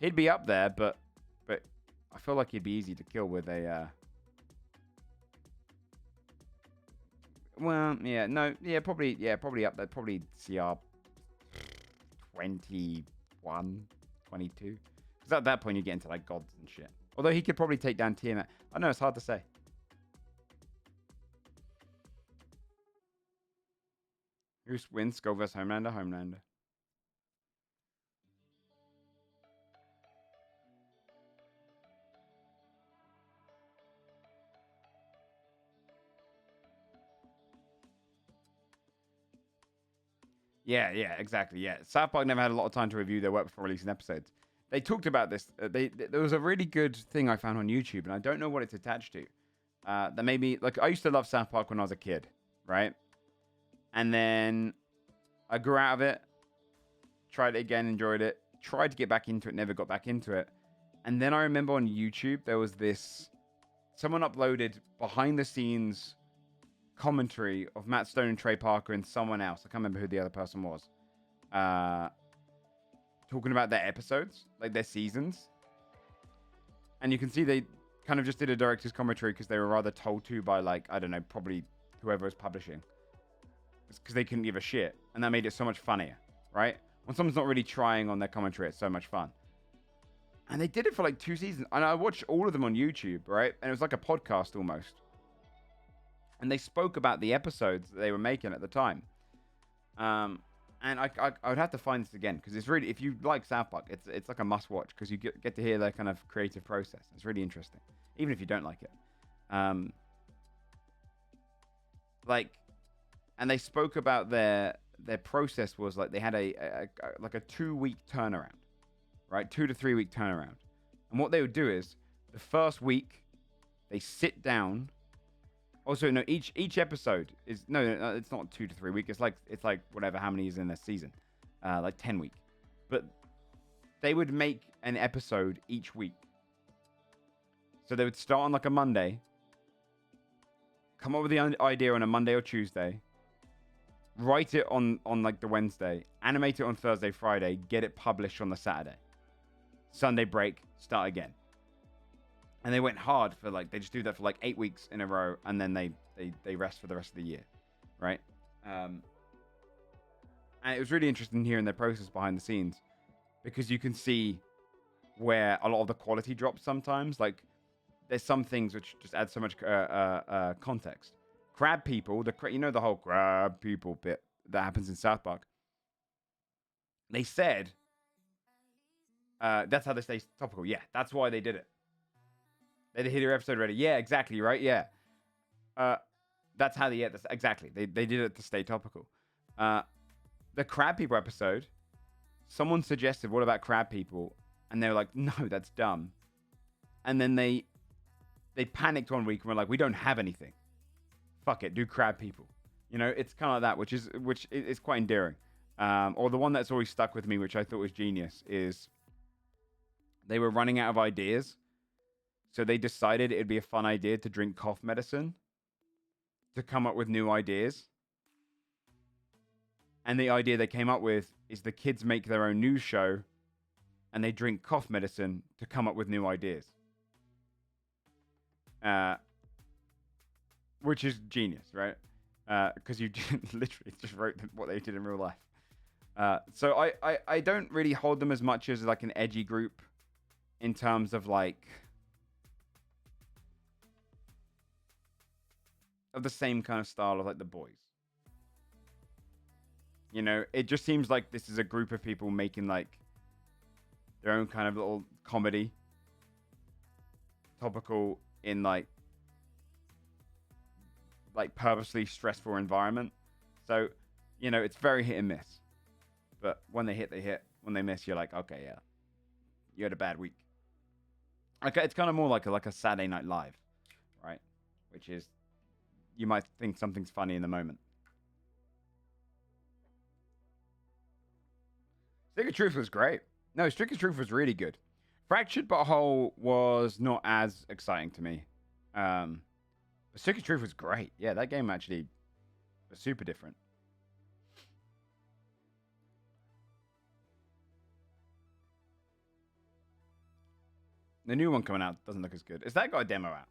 He'd be up there, but I feel like he'd be easy to kill with a. Well, yeah, no, yeah, probably up there, probably CR 21, 22. Because at that point you get into like gods and shit. Although he could probably take down Tiamat. I know it's hard to say. Who wins? Skull vs. Homelander? Homelander. Yeah, exactly. Yeah, South Park never had a lot of time to review their work before releasing episodes. They talked about this. There was a really good thing I found on YouTube, and I don't know what it's attached to. That made me like. I used to love South Park when I was a kid, right? And then I grew out of it, tried it again, enjoyed it, tried to get back into it, never got back into it. And then I remember on YouTube, there was someone uploaded behind the scenes commentary of Matt Stone and Trey Parker and someone else. I can't remember who the other person was. Talking about their episodes, like their seasons. And you can see they kind of just did a director's commentary because they were rather told to by like, I don't know, probably whoever was publishing. Because they couldn't give a shit. And that made it so much funnier, right? When someone's not really trying on their commentary, it's so much fun. And they did it for like 2 seasons. And I watched all of them on YouTube, right? And it was like a podcast almost. And they spoke about the episodes that they were making at the time. And I would have to find this again. Because it's really, if you like South Park, it's like a must watch. Because you get to hear their kind of creative process. It's really interesting. Even if you don't like it. And they spoke about their their process was like they had like a 2-week turnaround, right? 2 to 3 week turnaround. And what they would do is the first week they sit down. Also, no, each episode is no, it's not 2 to 3 week. It's like whatever how many is in their season, like 10 week. But they would make an episode each week. So they would start on like a Monday, come up with the idea on a Monday or Tuesday, write it on like the Wednesday, animate it on Thursday, Friday, get it published on the Saturday. Sunday break, start again. And they went hard for like, they just do that for like 8 weeks in a row, and then they rest for the rest of the year, right? And it was really interesting hearing their process behind the scenes, because you can see where a lot of the quality drops sometimes. Like, there's some things which just add so much context. Crab people, you know the whole crab people bit that happens in South Park. They said that's how they stay topical. Yeah, that's why they did it. They hit your episode ready. Yeah, exactly, right? Yeah. That's how they get this. Exactly. They did it to stay topical. The crab people episode, someone suggested, what about crab people? And they were like, no, that's dumb. And then they panicked 1 week and were like, we don't have anything. Fuck it, do crab people. You know, it's kind of like that, which is quite endearing. Or the one that's always stuck with me, which I thought was genius, is they were running out of ideas. So they decided it'd be a fun idea to drink cough medicine to come up with new ideas. And the idea they came up with is the kids make their own news show and they drink cough medicine to come up with new ideas. Which is genius, right? Because you literally just wrote what they did in real life. So I don't really hold them as much as like an edgy group in terms of like of the same kind of style of like the boys. You know, it just seems like this is a group of people making like their own kind of little comedy, topical in like purposely stressful environment. So, you know, it's very hit and miss. But when they hit, they hit. When they miss, you're like, okay, yeah, you had a bad week. Okay, it's kind of more like a Saturday Night Live, right? Which is, you might think something's funny in the moment. Stick of Truth was great. No, Stick of Truth was really good. Fractured Butthole was not as exciting to me. But Stick of Truth was great. Yeah, that game actually was super different. The new one coming out doesn't look as good. Has that got a demo out?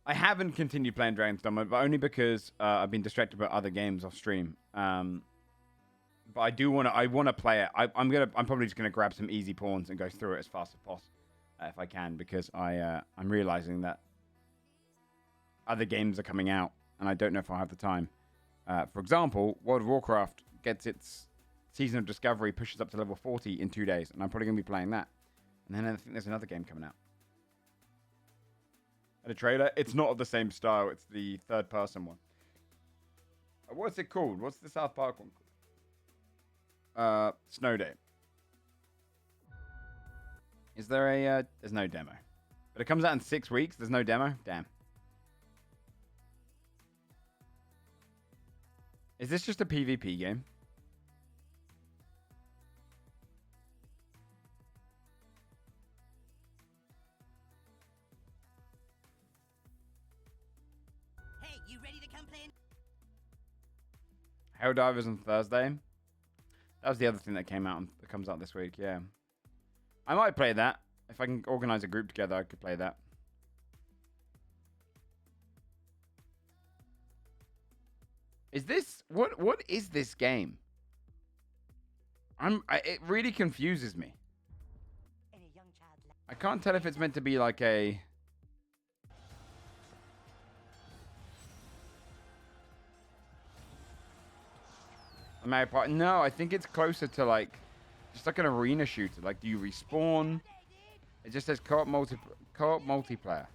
I haven't continued playing Dragon's Dogma, but only because I've been distracted by other games off stream. But I do want to. I want to play it. I'm probably just gonna grab some easy pawns and go through it as fast as possible, if I can, because I'm realizing that other games are coming out, and I don't know if I'll have the time. For example, World of Warcraft gets its Season of Discovery, pushes up to level 40 in 2 days, and I'm probably gonna be playing that. And then I think there's another game coming out. And a trailer. It's not of the same style. It's the third-person one. What's it called? What's the South Park one called? Snow Day. Is there a... there's no demo. But it comes out in 6 weeks. There's no demo? Damn. Is this just a PvP game? Hey, you ready to come play? Helldivers on Thursday. That was the other thing that came out that comes out this week, yeah. I might play that. If I can organize a group together, I could play that. Is this... What is this game? It really confuses me. I can't tell if it's meant to be like a... No, I think it's closer to like just like an arena shooter. Like, do you respawn? It just says co-op multiplayer.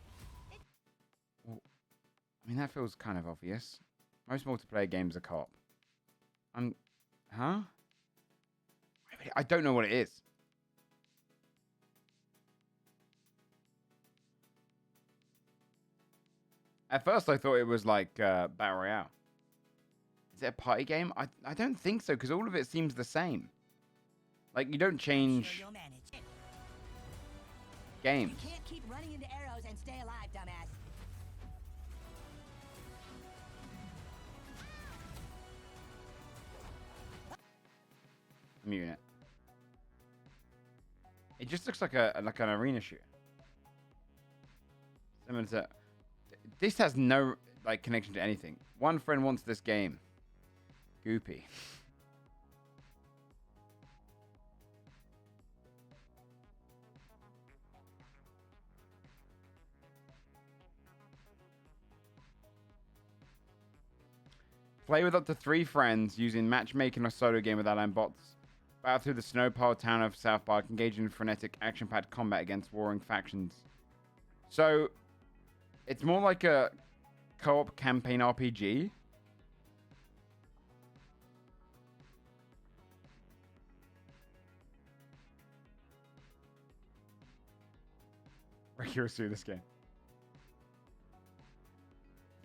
Well, I mean, that feels kind of obvious. Most multiplayer games are co-op. Huh? I don't know what it is. At first, I thought it was like Battle Royale. Is it a party game? I don't think so, because all of it seems the same. Like, you don't change Sure you'll manage. games. You can't keep running into arrows and stay alive, dumbass. I'm muting it. It just looks like an arena shooter. Someone said, this has no like connection to anything. One friend wants this game. Goopy. Play with up to 3 friends using matchmaking or solo game with allied bots. Battle through the snow-piled town of South Park, engaging in frenetic, action-packed combat against warring factions. So, it's more like a co-op campaign RPG. Ricky will sue this game.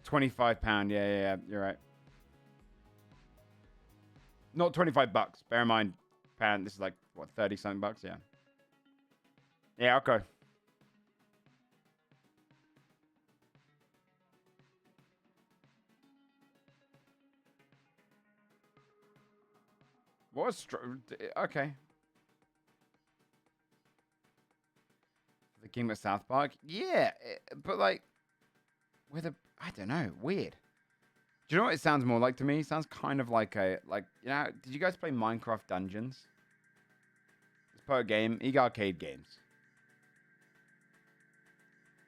£25. Yeah, you're right. Not $25. Bear in mind, pound. This is like what, 30 something bucks. Yeah. Yeah. Okay. Okay. The King of South Park. Yeah, but like with a, I don't know, weird. Do you know what it sounds more like to me? It sounds kind of like you know, did you guys play Minecraft Dungeons? It's part of a game. Eagle Arcade games.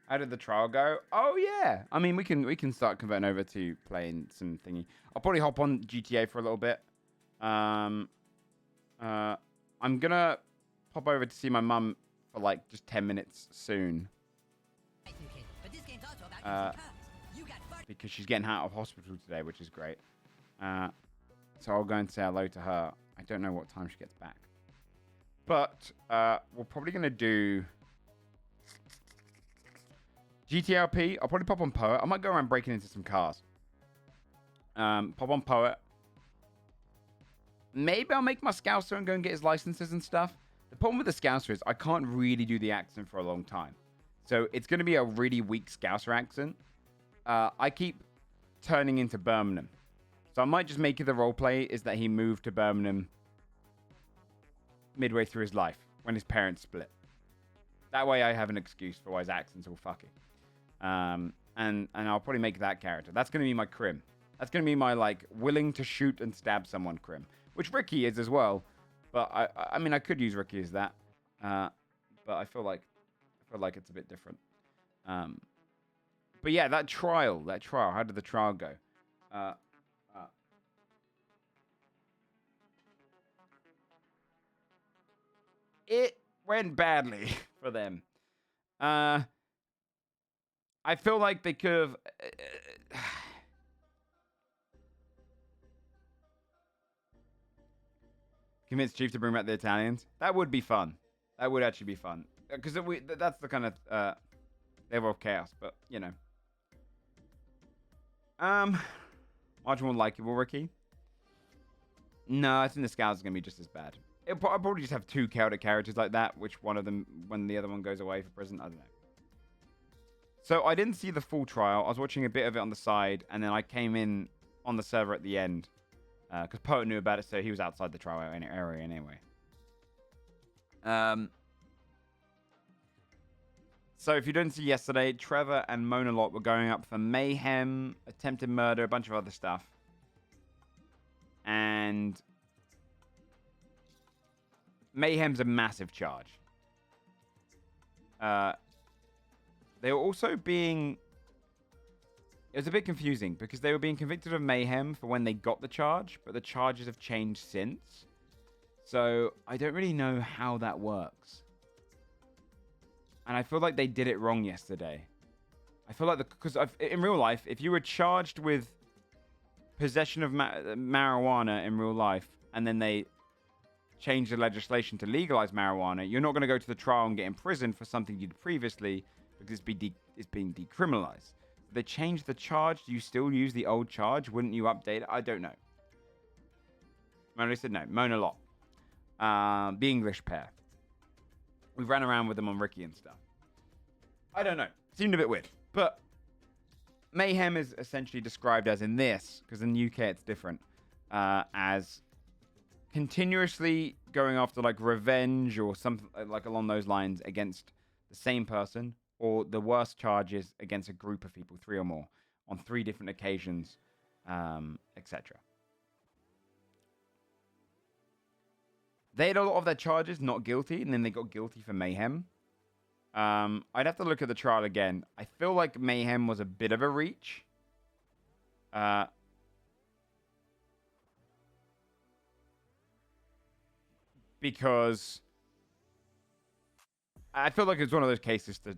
How did the trial go? Oh yeah. I mean, we can start converting over to playing some thingy. I'll probably hop on GTA for a little bit. I'm gonna pop over to see my mum for like just 10 minutes soon. But this game's also about you got Because she's getting out of hospital today, which is great. So I'll go and say hello to her. I don't know what time she gets back. But we're probably going to do GTARP. I'll probably pop on Poet. I might go around breaking into some cars. Pop on Poet. Maybe I'll make my Scouser and go and get his licenses and stuff. The problem with the Scouser is I can't really do the accent for a long time. So it's going to be a really weak Scouser accent. I keep turning into Birmingham. So I might just make it the roleplay is that he moved to Birmingham midway through his life when his parents split. That way I have an excuse for why his accent's all fucky. And I'll probably make that character. That's going to be my crim. That's going to be my, like, willing to shoot and stab someone crim. Which Ricky is as well. But, I mean, I could use Ricky as that. But I feel like it's a bit different. But yeah, that trial. How did the trial go? It went badly for them. I feel like they could have... convinced Chief to bring back the Italians. That would be fun. That would actually be fun. Because that's the kind of level of chaos. But, you know. Much more likable, Ricky. No, I think the Scouts is going to be just as bad. I'll probably just have 2 chaotic characters like that. Which one of them, when the other one goes away for prison, I don't know. So I didn't see the full trial. I was watching a bit of it on the side. And then I came in on the server at the end. Because Poet knew about it, so he was outside the trial area anyway. So if you didn't see yesterday, Trevor and Mona Lot were going up for mayhem, attempted murder, a bunch of other stuff. And mayhem's a massive charge. They were also being... It was a bit confusing because they were being convicted of mayhem for when they got the charge, but the charges have changed since. So I don't really know how that works. And I feel like they did it wrong yesterday. I feel like because in real life, if you were charged with possession of marijuana in real life, and then they change the legislation to legalize marijuana, you're not going to go to the trial and get imprisoned for something you did previously because it's being decriminalized. If they change the charge, do you still use the old charge? Wouldn't you update it? I don't know. Mona said no. Mona lot. The English pair. We ran around with them on Ricky and stuff. I don't know. Seemed a bit weird. But mayhem is essentially described as in this, because in the UK it's different, as continuously going after like revenge or something like along those lines against the same person, or the worst charges against a group of people, 3 or more, on 3 different occasions, etc. They had a lot of their charges not guilty, and then they got guilty for mayhem. I'd have to look at the trial again. I feel like mayhem was a bit of a reach. Because I feel like it's one of those cases to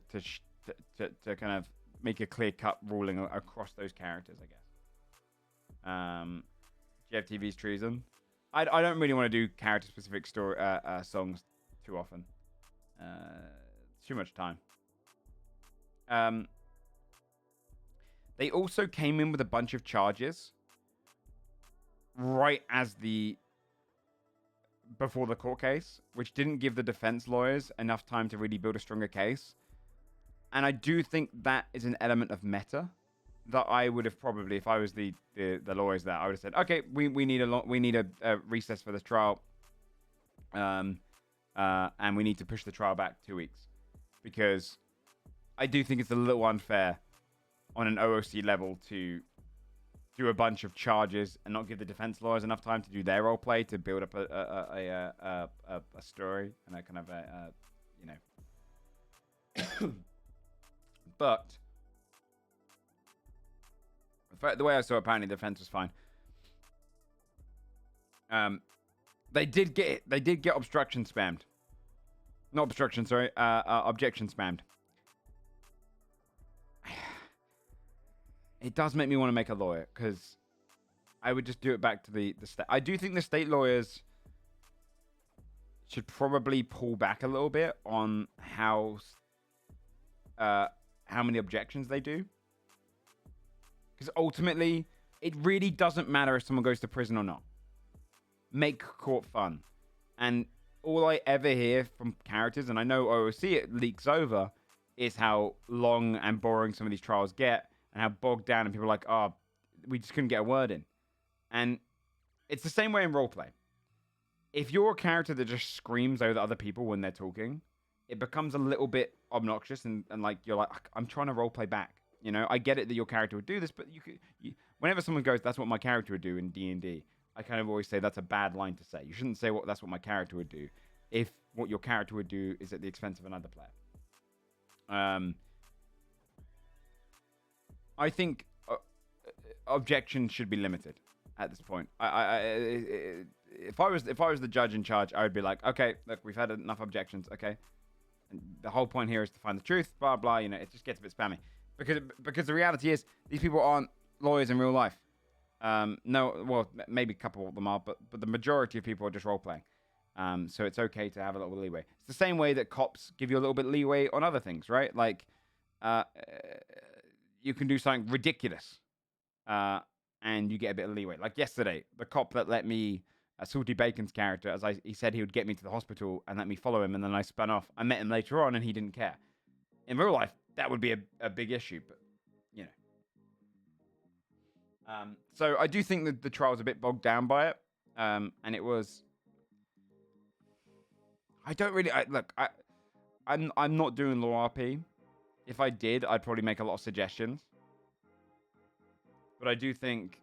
kind of make a clear-cut ruling across those characters, I guess. GFTV's treason. I don't really want to do character-specific story songs too often. It's too much time. They also came in with a bunch of charges right as before the court case, which didn't give the defense lawyers enough time to really build a stronger case. And I do think that is an element of meta that I would have probably, if I was the lawyers there, I would have said, okay, we need a recess for this trial, and we need to push the trial back 2 weeks, because I do think it's a little unfair on an OOC level to do a bunch of charges and not give the defense lawyers enough time to do their role play to build up a story and a kind of But the way I saw it, apparently the defense was fine. They did get obstruction spammed. Not obstruction, sorry. Objection spammed. It does make me want to make a lawyer, because I would just do it back to the state. I do think the state lawyers should probably pull back a little bit on how many objections they do. Because ultimately, it really doesn't matter if someone goes to prison or not. Make court fun. And all I ever hear from characters, and I know OOC it leaks over, is how long and boring some of these trials get, and how bogged down, and people are like, oh, we just couldn't get a word in. And it's the same way in roleplay. If you're a character that just screams over other people when they're talking, it becomes a little bit obnoxious, and like, you're like, I'm trying to roleplay back. You know, I get it that your character would do this, but whenever someone goes, that's what my character would do in D&D, I kind of always say that's a bad line to say. You shouldn't say that's what my character would do if what your character would do is at the expense of another player. I think objections should be limited at this point. If I was the judge in charge, I would be like, okay, look, we've had enough objections, okay? And the whole point here is to find the truth, blah blah. You know, it just gets a bit spammy because the reality is these people aren't lawyers in real life. No, well, maybe a couple of them are, but the majority of people are just role playing. So it's okay to have a little leeway. It's the same way that cops give you a little bit of leeway on other things, right? Like, you can do something ridiculous, and you get a bit of leeway. Like yesterday, the cop that let me, Salty Bacon's character, he said he would get me to the hospital and let me follow him, and then I spun off. I met him later on, and he didn't care. In real life, that would be a big issue, but, you know. So I do think that the trial was a bit bogged down by it, and it was... I don't really... I'm not doing law RP. If I did, I'd probably make a lot of suggestions. But I do think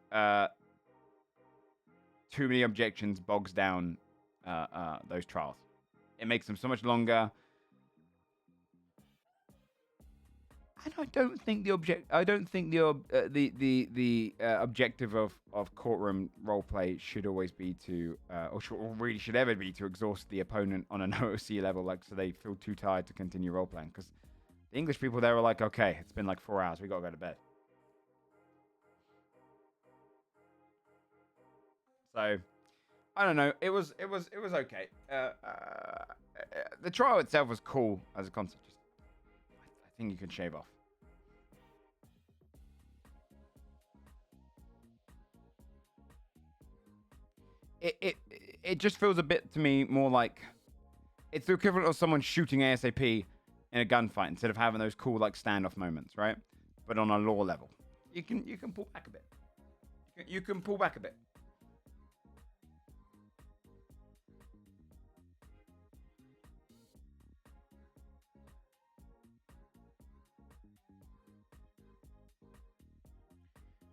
too many objections bogs down those trials. It makes them so much longer. And I don't think the objective of courtroom roleplay should always be to, should ever be to exhaust the opponent on an OOC level, like so they feel too tired to continue roleplaying. Because the English people there were like, okay, it's been like 4 hours, we gotta go to bed. So I don't know. It was okay. The trial itself was cool as a concept. Just, I think you could shave off. It just feels a bit to me more like it's the equivalent of someone shooting ASAP in a gunfight instead of having those cool like standoff moments, right? But on a lore level, you can pull back a bit. You can pull back a bit.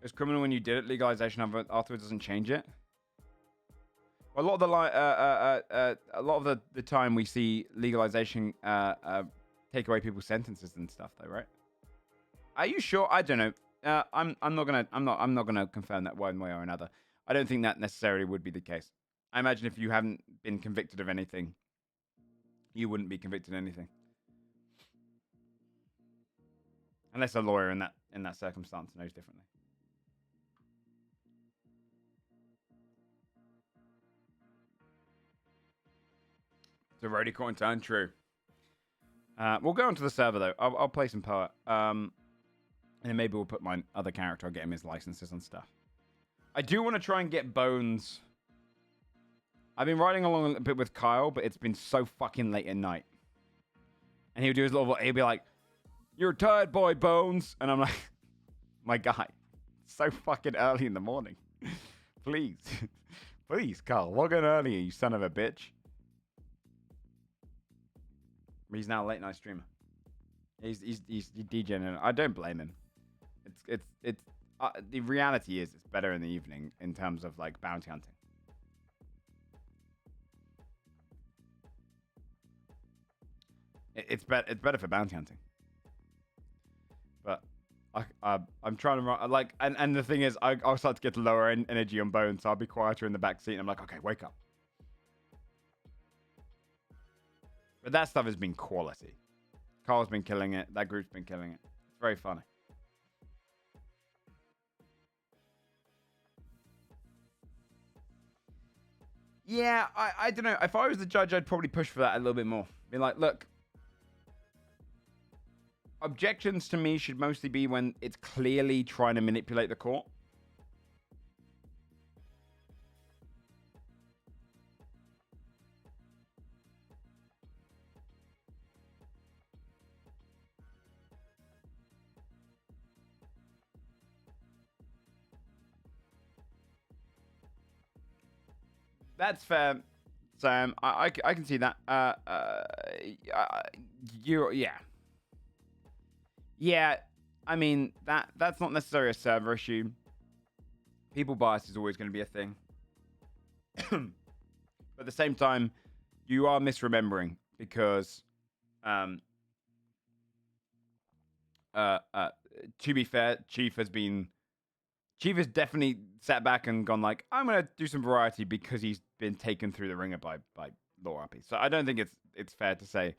It's criminal when you did it. Legalization afterwards doesn't change it. A lot of the time we see legalization take away people's sentences and stuff, though, right? Are you sure? I don't know. I'm not gonna confirm that one way or another. I don't think that necessarily would be the case. I imagine if you haven't been convicted of anything, you wouldn't be convicted of anything, unless a lawyer in that circumstance knows differently. So Rody Quarantine, true. We'll go onto the server though. I'll play some Poet. And then maybe we'll put my other character. I'll get him his licenses and stuff. I do want to try and get Bones. I've been riding along a bit with Kyle, but it's been so fucking late at night. And he'll do his little. He'll be like, "You're a tired boy, Bones," and I'm like, "My guy, it's so fucking early in the morning. Please, please, Kyle, log in earlier, you son of a bitch." He's now a late night streamer. He's DJing. I don't blame him. It's the reality is it's better in the evening in terms of like bounty hunting. It's better for bounty hunting. But I'm trying to run like and the thing is I'll start to get lower energy on Bones, so I'll be quieter in the back seat. And I'm like, okay, wake up. But that stuff has been quality. Carl's been killing it. That group's been killing it. It's very funny. Yeah, I don't know. If I was the judge, I'd probably push for that a little bit more. Be like, look, objections to me should mostly be when it's clearly trying to manipulate the court. That's fair, Sam. I can see that. Yeah. I mean that's not necessarily a server issue. People bias is always going to be a thing. But at the same time, you are misremembering because, to be fair, Chief has definitely sat back and gone like, I'm gonna do some variety because he's been taken through the ringer by Law RP. So I don't think it's fair to say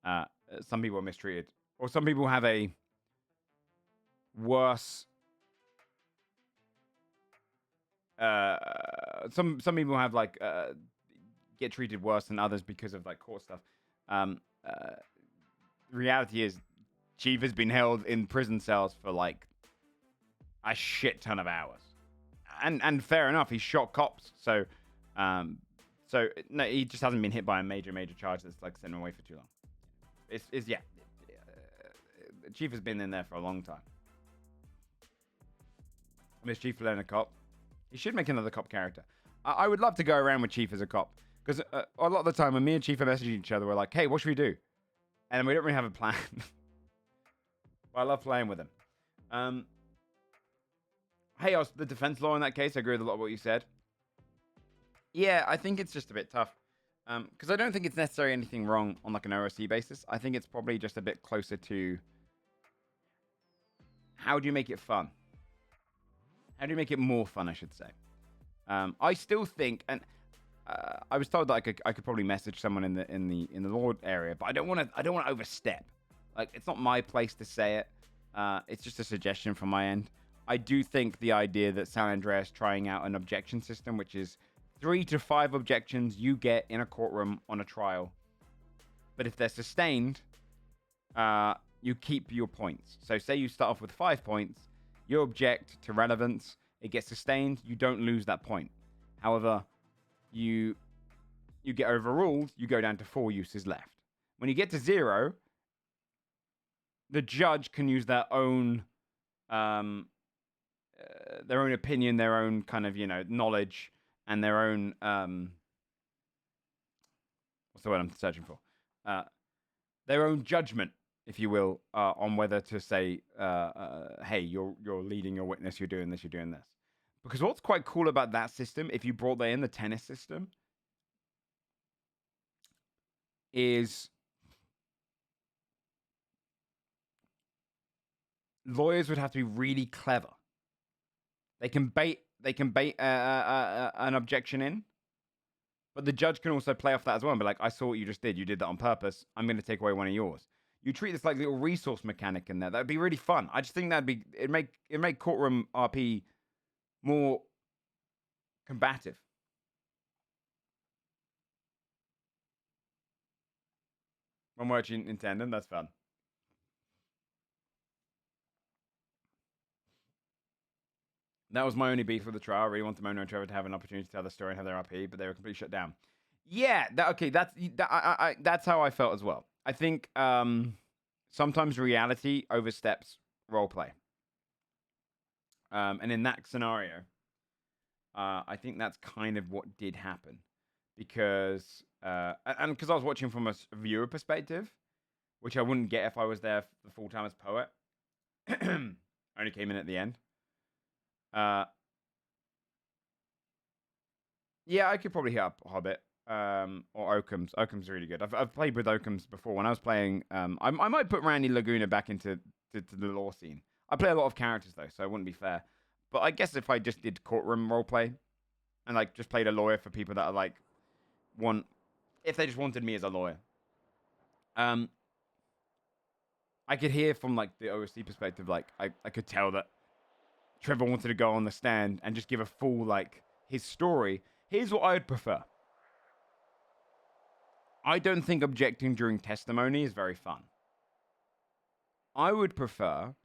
some people are mistreated or some people have a worse. Some people have like get treated worse than others because of like court stuff. The reality is, Chief has been held in prison cells for like a shit ton of hours, and fair enough, he shot cops, so no, he just hasn't been hit by a major charge that's like sent him away for too long. It's yeah, Chief has been in there for a long time. I miss Chief playing a cop. He should make another cop character. I would love to go around with Chief as a cop because a lot of the time when me and Chief are messaging each other, we're like, hey, what should we do? And we don't really have a plan. But I love playing with him. Hey, the defense law in that case, I agree with a lot of what you said. Yeah, I think it's just a bit tough. Because I don't think it's necessarily anything wrong on like an OSC basis. I think it's probably just a bit closer to how do you make it fun? How do you make it more fun, I should say? I still think, and I was told that I could probably message someone in the law area, but I don't want to overstep. Like, it's not my place to say it. It's just a suggestion from my end. I do think the idea that San Andreas trying out an objection system, which is 3 to 5 objections you get in a courtroom on a trial, but if they're sustained, you keep your points. So say you start off with 5 points, you object to relevance, it gets sustained, you don't lose that point. However, you get overruled, you go down to 4 uses left. When you get to 0, the judge can use their own opinion, their own kind of, knowledge, and their own what's the word I'm searching for? Their own judgment, if you will, on whether to say, hey, you're leading your witness, you're doing this, you're doing this. Because what's quite cool about that system, if you brought that in, the tennis system, is lawyers would have to be really clever. They can bait an objection in, but the judge can also play off that as well and be like, I saw what you just did. You did that on purpose. I'm going to take away one of yours. You treat this like a little resource mechanic in there. That'd be really fun. I just think it'd make courtroom RP more combative. One more in tandem. That's fun. That was my only beef with the trial. I really wanted Mona and Trevor to have an opportunity to tell the story and have their RP, but they were completely shut down. Yeah, that's how I felt as well. I think sometimes reality oversteps roleplay. And in that scenario, I think that's kind of what did happen. Because I was watching from a viewer perspective, which I wouldn't get if I was there the full time as poet. Only came in at the end. Yeah, I could probably hit up Hobbit or Oakham's. Oakham's really good. I've played with Oakham's before. When I was playing, I might put Randy Laguna back into the law scene. I play a lot of characters though, so it wouldn't be fair. But I guess if I just did courtroom roleplay and like just played a lawyer for people that are like if they just wanted me as a lawyer, I could hear from like the OSC perspective, like I could tell that Trevor wanted to go on the stand and just give a full, like, his story. Here's what I would prefer. I don't think objecting during testimony is very fun. I would prefer,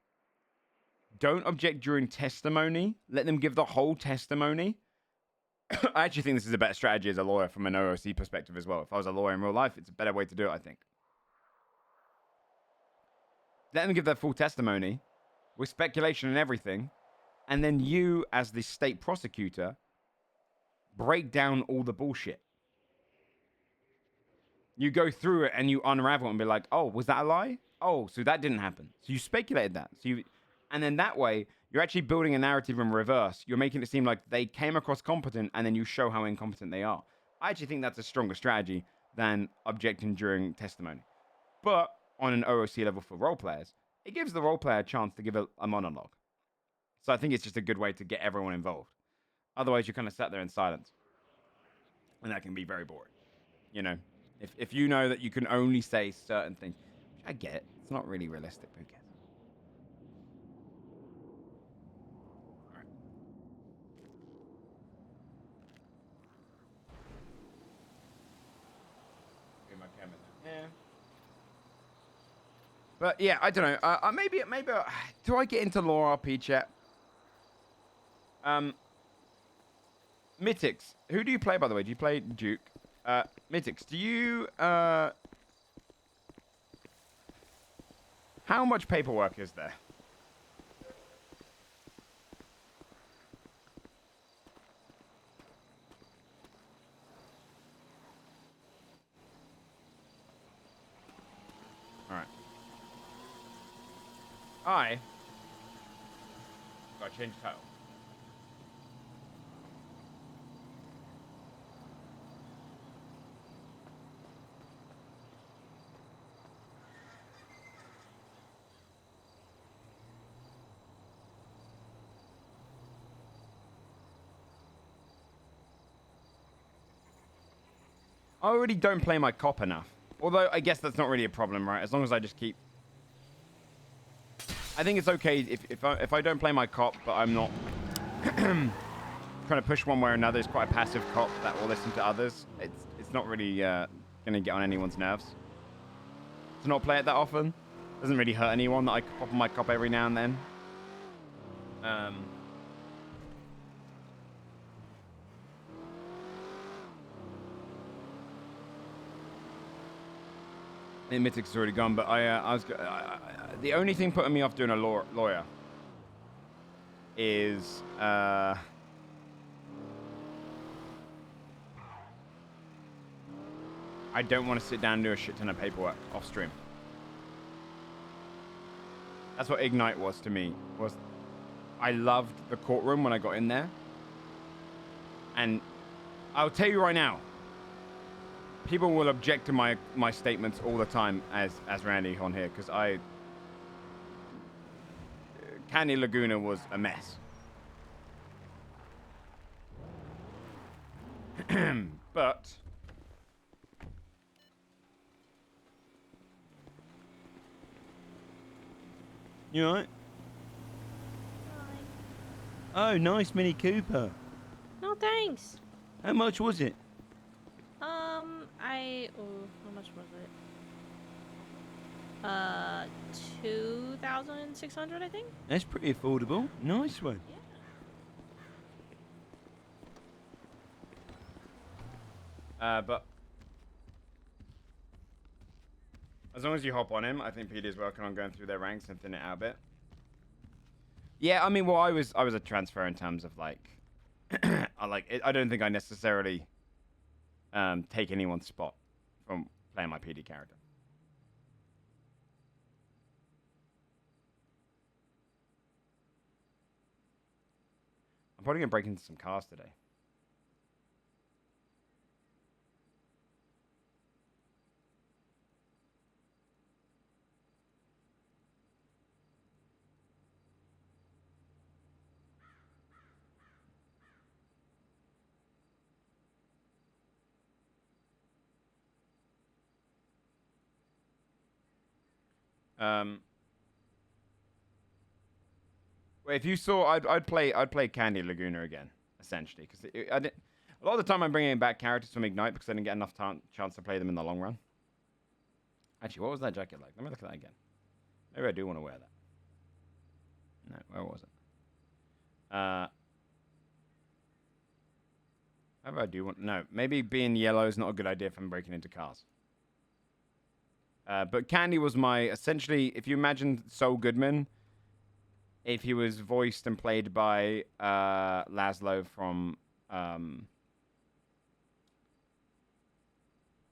don't object during testimony. Let them give the whole testimony. I actually think this is a better strategy as a lawyer from an OOC perspective as well. If I was a lawyer in real life, it's a better way to do it, I think. Let them give their full testimony with speculation and everything. And then you, as the state prosecutor, break down all the bullshit. You go through it and you unravel and be like, oh, was that a lie? Oh, so that didn't happen. So you speculated that. And then that way, you're actually building a narrative in reverse. You're making it seem like they came across competent, and then you show how incompetent they are. I actually think that's a stronger strategy than objecting during testimony. But on an OOC level for role players, it gives the role player a chance to give a monologue. So I think it's just a good way to get everyone involved. Otherwise, you kind of sat there in silence. And that can be very boring. You know, if you know that you can only say certain things. I get it. It's not really realistic, but who cares? All right. Get my camera down here. But yeah, I don't know. Maybe. Do I get into lore RP chat? Mythics. Who do you play, by the way? Do you play Duke? Mythics, do you... How much paperwork is there? Alright. Gotta change title. I already don't play my cop enough. Although, I guess that's not really a problem, right? As long as I just keep... I think it's okay if I don't play my cop, but I'm not trying to push one way or another. It's quite a passive cop that will listen to others. It's not really gonna get on anyone's nerves. To not play it that often doesn't really hurt anyone that I pop on my cop every now and then. Mythic's already gone, but the only thing putting me off doing a lawyer is I don't want to sit down and do a shit ton of paperwork off stream. That's what Ignite was to me. I loved the courtroom when I got in there, and I'll tell you right now, people will object to my statements all the time as Randy on here, because Candy Laguna was a mess. But you alright? Oh, nice Mini Cooper. No thanks. How much was it? How much was it? 2,600, I think. That's pretty affordable. Nice one. Yeah. But as long as you hop on him, I think PD's working on going through their ranks and thin it out a bit. Yeah, I mean, well, I was a transfer in terms of like, I don't think I necessarily take anyone's spot from playing my PD character. I'm probably gonna break into some cars today. If you saw, I'd play Candy Laguna again, essentially, because I didn't. A lot of the time, I'm bringing back characters from Ignite because I didn't get enough chance to play them in the long run. Actually, what was that jacket like? Let me look at that again. Maybe I do want to wear that. No, where was it? How about I do want? No, maybe being yellow is not a good idea if I'm breaking into cars. But Candy was my essentially. If you imagine Saul Goodman, if he was voiced and played by Laszlo from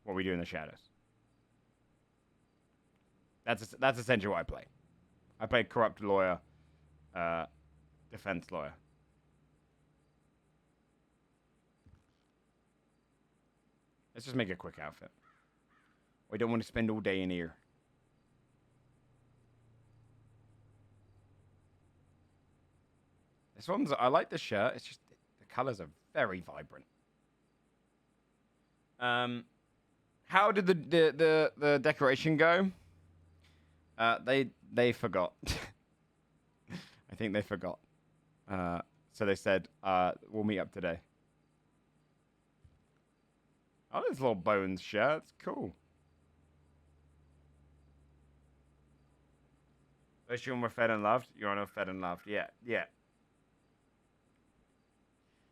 What We Do in the Shadows. That's essentially what I play. I play corrupt lawyer, defense lawyer. Let's just make a quick outfit. We don't want to spend all day in here. This one's, I like the shirt. It's just, the colors are very vibrant. How did the decoration go? They forgot. I think they forgot. So they said, we'll meet up today. Oh, this little Bones shirt. It's cool. Those you were fed and loved? You're on a fed and loved. Yeah, yeah.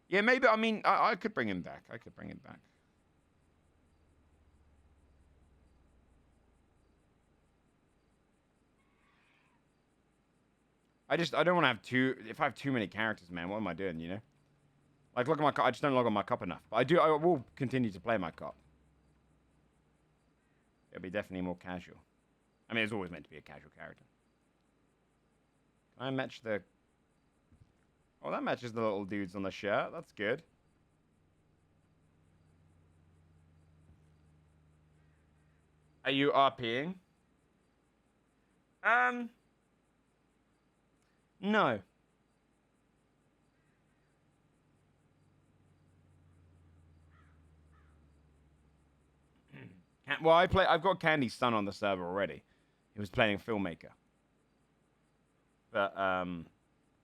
Yeah, maybe, I mean, I could bring him back. I could bring him back. I don't want to have if I have too many characters, man, what am I doing, you know? Like, look at my cop. I just don't log on my cop enough. But I will continue to play my cop. It'll be definitely more casual. I mean, it's always meant to be a casual character. Can I match the... Oh, that matches the little dudes on the shirt. That's good. Are you RPing? No. Well, I've got Candy's son on the server already. He was playing Filmmaker. But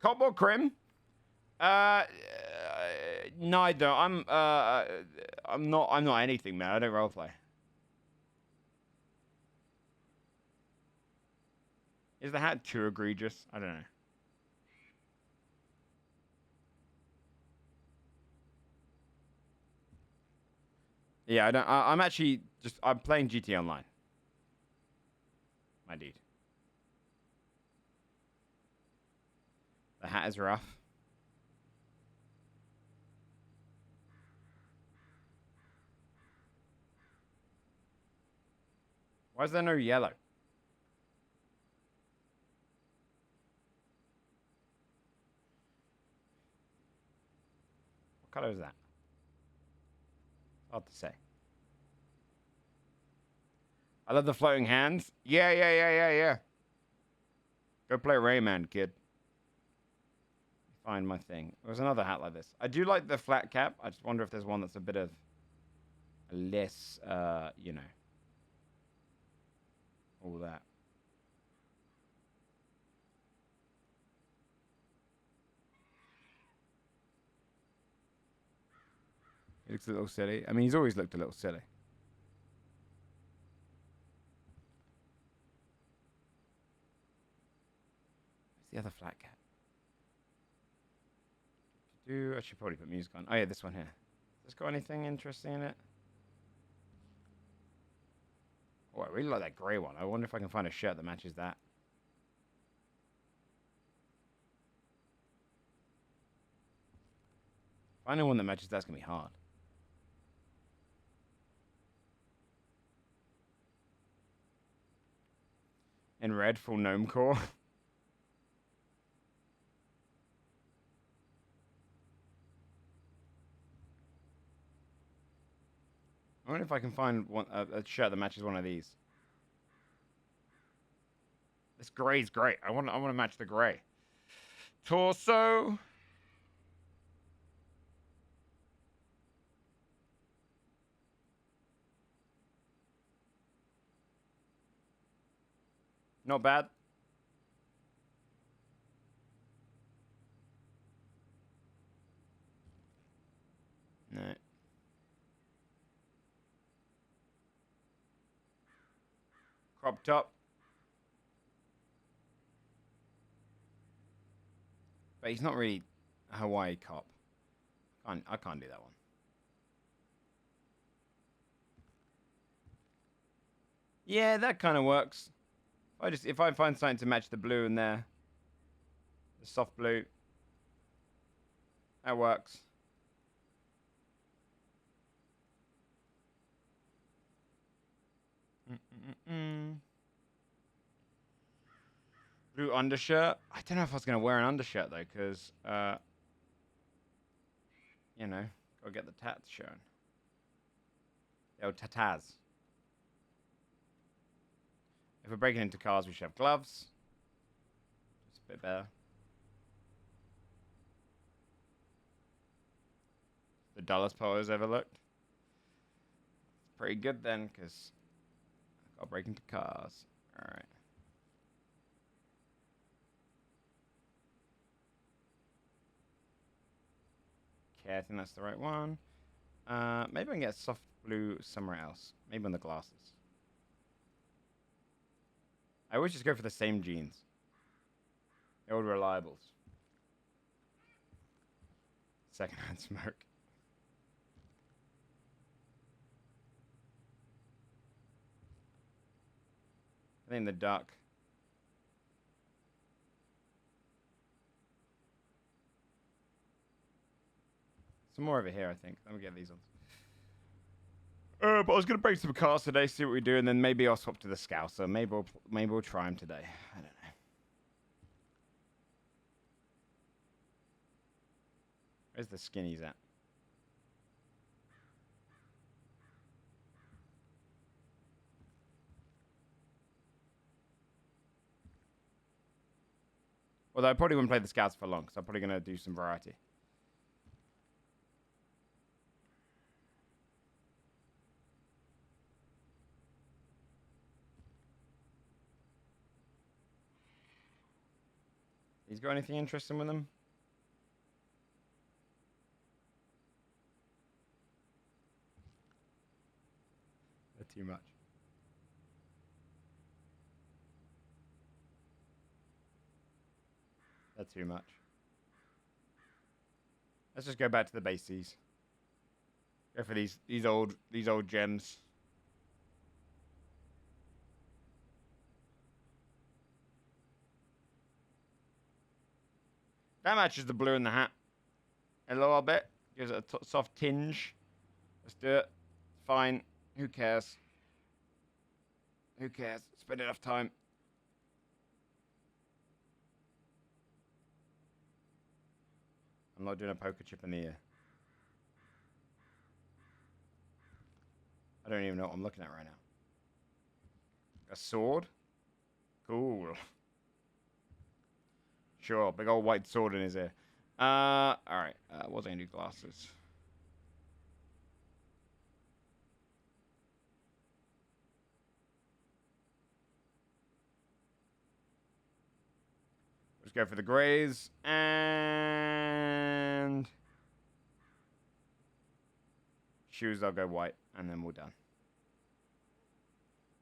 Cop or Crim? No, I don't. I'm not anything, man. I don't roleplay. Is the hat too egregious? I don't know. Yeah, I don't. I'm actually just. I'm playing GT Online. My dude. The hat is rough. Why is there no yellow? What color is that? Hard to say. I love the floating hands. Yeah. Go play Rayman, kid. Find my thing. There's another hat like this. I do like the flat cap. I just wonder if there's one that's a bit of less, you know, all that. He looks a little silly. I mean, he's always looked a little silly. Where's the other flat cap? I should probably put music on. Oh yeah, this one here. Has this got anything interesting in it? Oh, I really like that grey one. I wonder if I can find a shirt that matches that. Finding one that matches that's gonna be hard. In red, full gnome core. I wonder if I can find one a shirt that matches one of these. This gray's great. I want to match the gray. Torso. Not bad. No. Crop top. But he's not really a Hawaii cop. I can't do that one. Yeah, that kind of works. If I find something to match the blue in there, the soft blue, that works. Blue undershirt. I don't know if I was gonna wear an undershirt though, because you know, gotta get the tats shown. Oh, tataz. If we're breaking into cars, we should have gloves. Just a bit better. The dullest polo's ever looked. It's pretty good then, because I'll break into cars. Alright. Okay, I think that's the right one. Maybe I can get soft blue somewhere else. Maybe on the glasses. I always just go for the same jeans. The old reliables. Secondhand smoke. I think the duck. Some more over here, I think. Let me get these ones. But I was gonna break some cars today, see what we do, and then maybe I'll swap to the Scouser. Maybe we'll try him today. I don't know. Where's the skinnies at? Although I probably wouldn't play the Scouts for long, because I'm probably gonna do some variety. These got anything interesting with them? They're too much. They're too much. Let's just go back to the bases. Go for these old gems. That matches the blue in the hat a little bit. Gives it a soft tinge. Let's do it. Fine. Who cares? Who cares? Spend enough time. I'm not doing a poker chip in the ear. I don't even know what I'm looking at right now. A sword? Cool. Sure, big old white sword in his ear. Alright. What's I gonna do? Glasses. Let's go for the grays. And... shoes, I'll go white. And then we're done.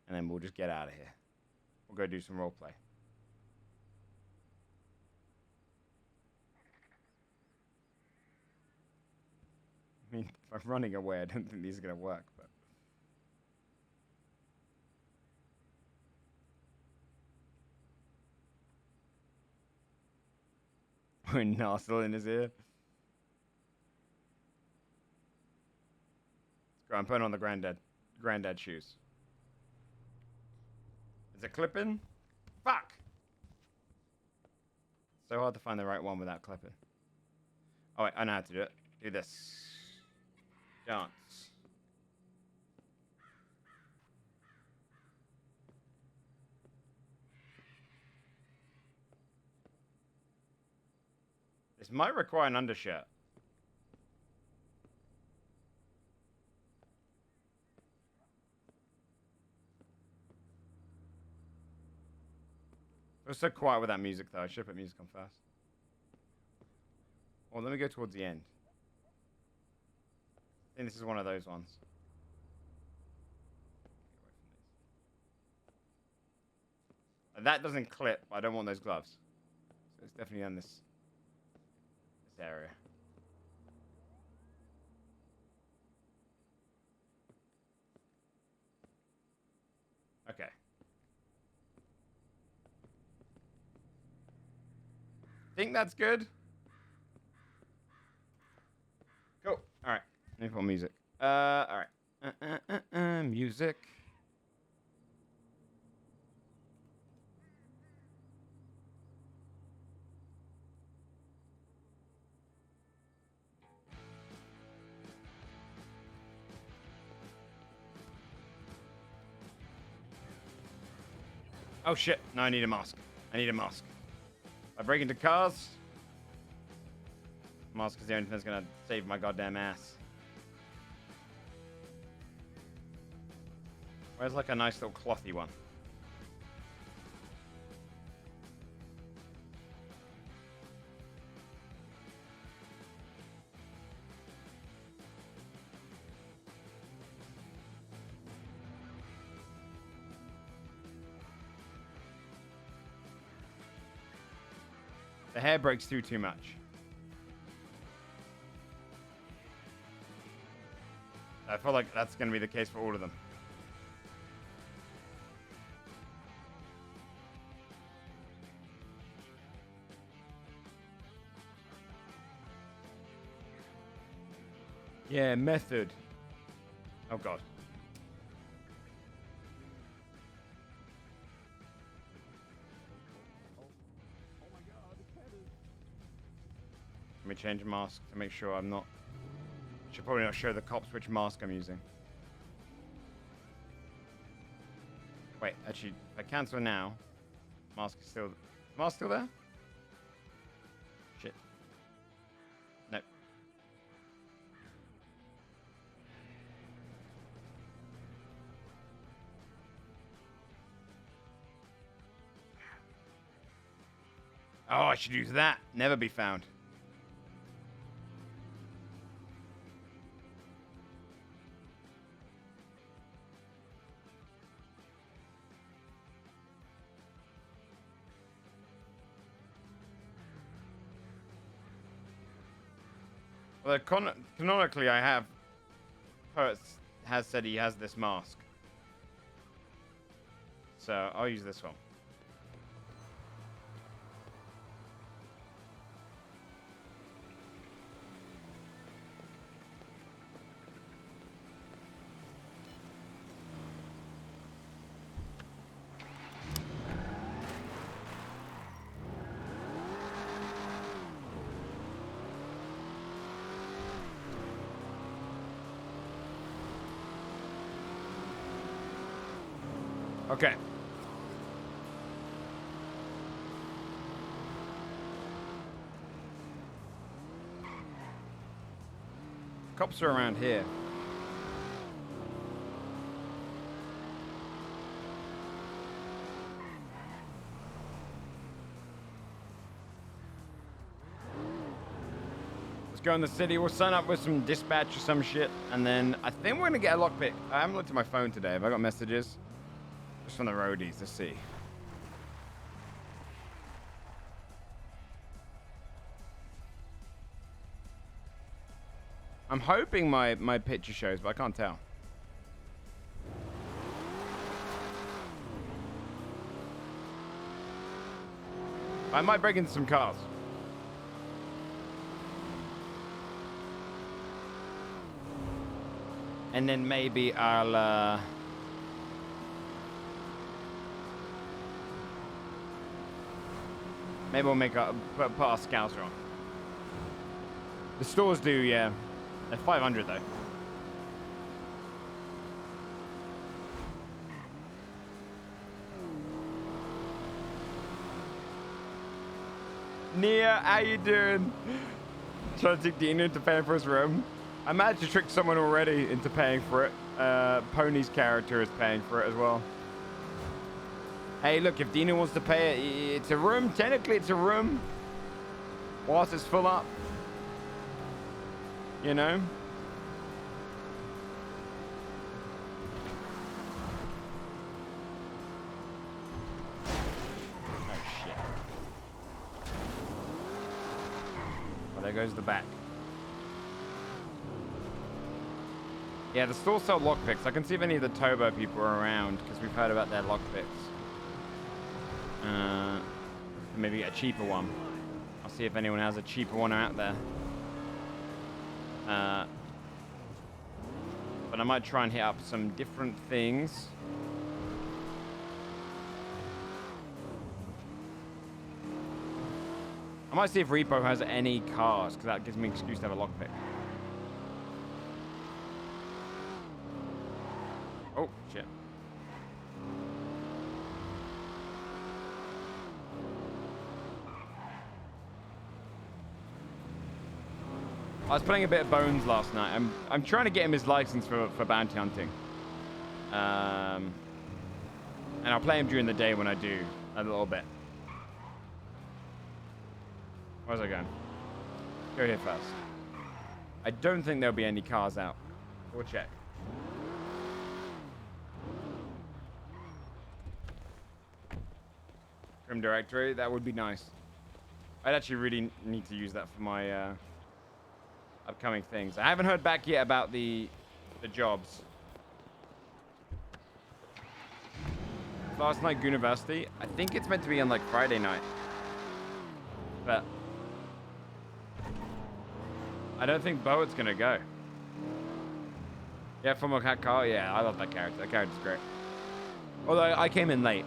And then we'll just get out of here. We'll go do some roleplay. I mean, if I'm running away, I don't think these are going to work, but... Putting Narsil in his ear. Go, I'm putting on the granddad shoes. Is it clipping? Fuck! So hard to find the right one without clipping. Oh wait, I know how to do it. Do this. Dance. This might require an undershirt. It was so quiet with that music, though. I should put music on first. Well, let me go towards the end. I think this is one of those ones. That doesn't clip. I don't want those gloves. So it's definitely on this area. Okay. Think that's good? Cool. Alright. Let me put music. Alright. Music. Oh shit. No, I need a mask. I need a mask. I break into cars. Mask is the only thing that's gonna save my goddamn ass. Where's like a nice little clothy one? The hair breaks through too much. I feel like that's going to be the case for all of them. Yeah, method. Oh god. Let me change mask to make sure I'm not... Should probably not show the cops which mask I'm using. Wait, actually, if I cancel now, mask is still... Mask still there? Shit. No. Oh, I should use that. Never be found. Well, canonically, I have. Poet has said he has this mask. So I'll use this one. Okay. Cops are around here. Let's go in the city. We'll sign up with some dispatch or some shit. And then I think we're going to get a lockpick. I haven't looked at my phone today. Have I got messages? Just from the roadies to see. I'm hoping my picture shows, but I can't tell. I might break into some cars. And then maybe I'll maybe we'll put our scouser on. The stores do, yeah. They're 500 though. Nia, how you doing? Trying to take Dina into paying for his room. I managed to trick someone already into paying for it. Pony's character is paying for it as well. Hey, look, if Dina wants to pay it, it's a room. Technically, it's a room. Whilst it's full up. You know? Oh, shit. Well, there goes the back. Yeah, the stores sell lockpicks. I can see if any of the Tobo people are around, because we've heard about their lockpicks. Maybe get a cheaper one. I'll see if anyone has a cheaper one out there. But I might try and hit up some different things. I might see if Repo has any cars, because that gives me an excuse to have a lockpick. Oh, shit. I was playing a bit of Bones last night. I'm trying to get him his license for bounty hunting. And I'll play him during the day when I do a little bit. Where's I going? Go here first. I don't think there'll be any cars out. We'll check. Grim directory, that would be nice. I'd actually really need to use that for my upcoming things. I haven't heard back yet about the jobs. Last night, University. I think it's meant to be on like Friday night. But I don't think Boat's gonna go. Yeah, from a cat car. Yeah, I love that character. That character's great. Although I came in late.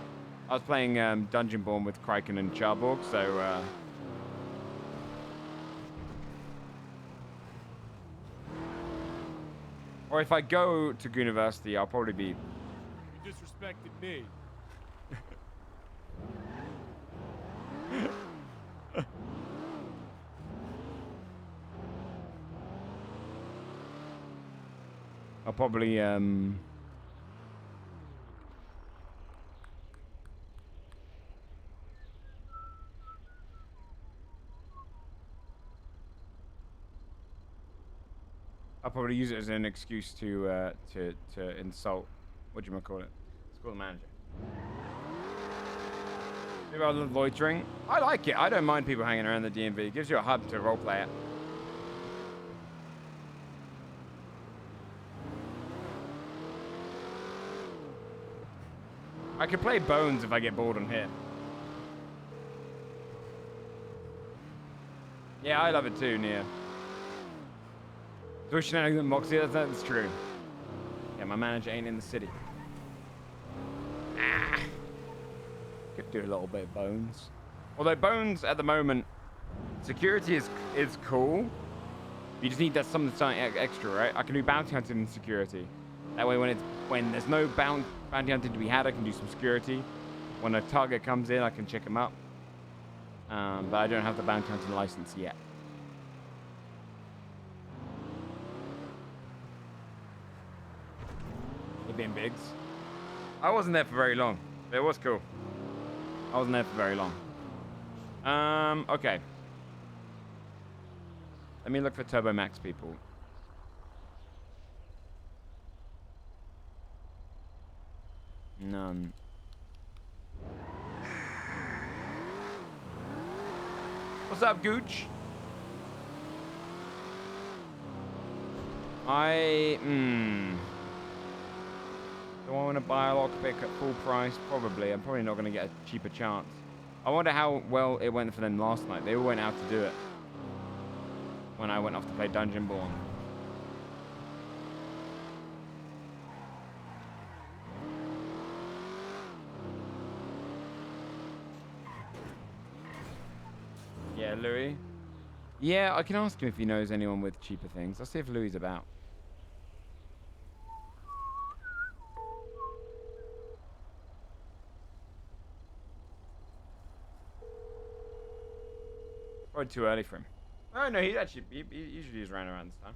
I was playing Dungeonborne with Kraken and Charborg, so or if I go to University, I'll probably be. You disrespected me. I'll probably I'll probably use it as an excuse to insult. What do you call it? School manager. Maybe I love loitering. I like it. I don't mind people hanging around the DMV. It gives you a hub to roleplay it. I could play Bones if I get bored on here. Yeah, I love it too, Nia. So shenanigans Moxie, that's true. Yeah, my manager ain't in the city. Ah. Could do a little bit of Bones. Although Bones, at the moment, security is cool. You just need that something extra, right? I can do bounty hunting and security. That way when there's no bounty hunting to be had, I can do some security. When a target comes in, I can check him up. But I don't have the bounty hunting license yet. It being Biggs. I wasn't there for very long. But it was cool. I wasn't there for very long. Okay. Let me look for Turbo Max people. None. What's up, Gooch? Do I want to buy a lockpick at full price? Probably. I'm probably not going to get a cheaper chance. I wonder how well it went for them last night. They all went out to do it. When I went off to play Dungeonborne. Yeah, Louis. Yeah, I can ask him if he knows anyone with cheaper things. I'll see if Louis is about. Probably too early for him. Oh no, he usually is around this time.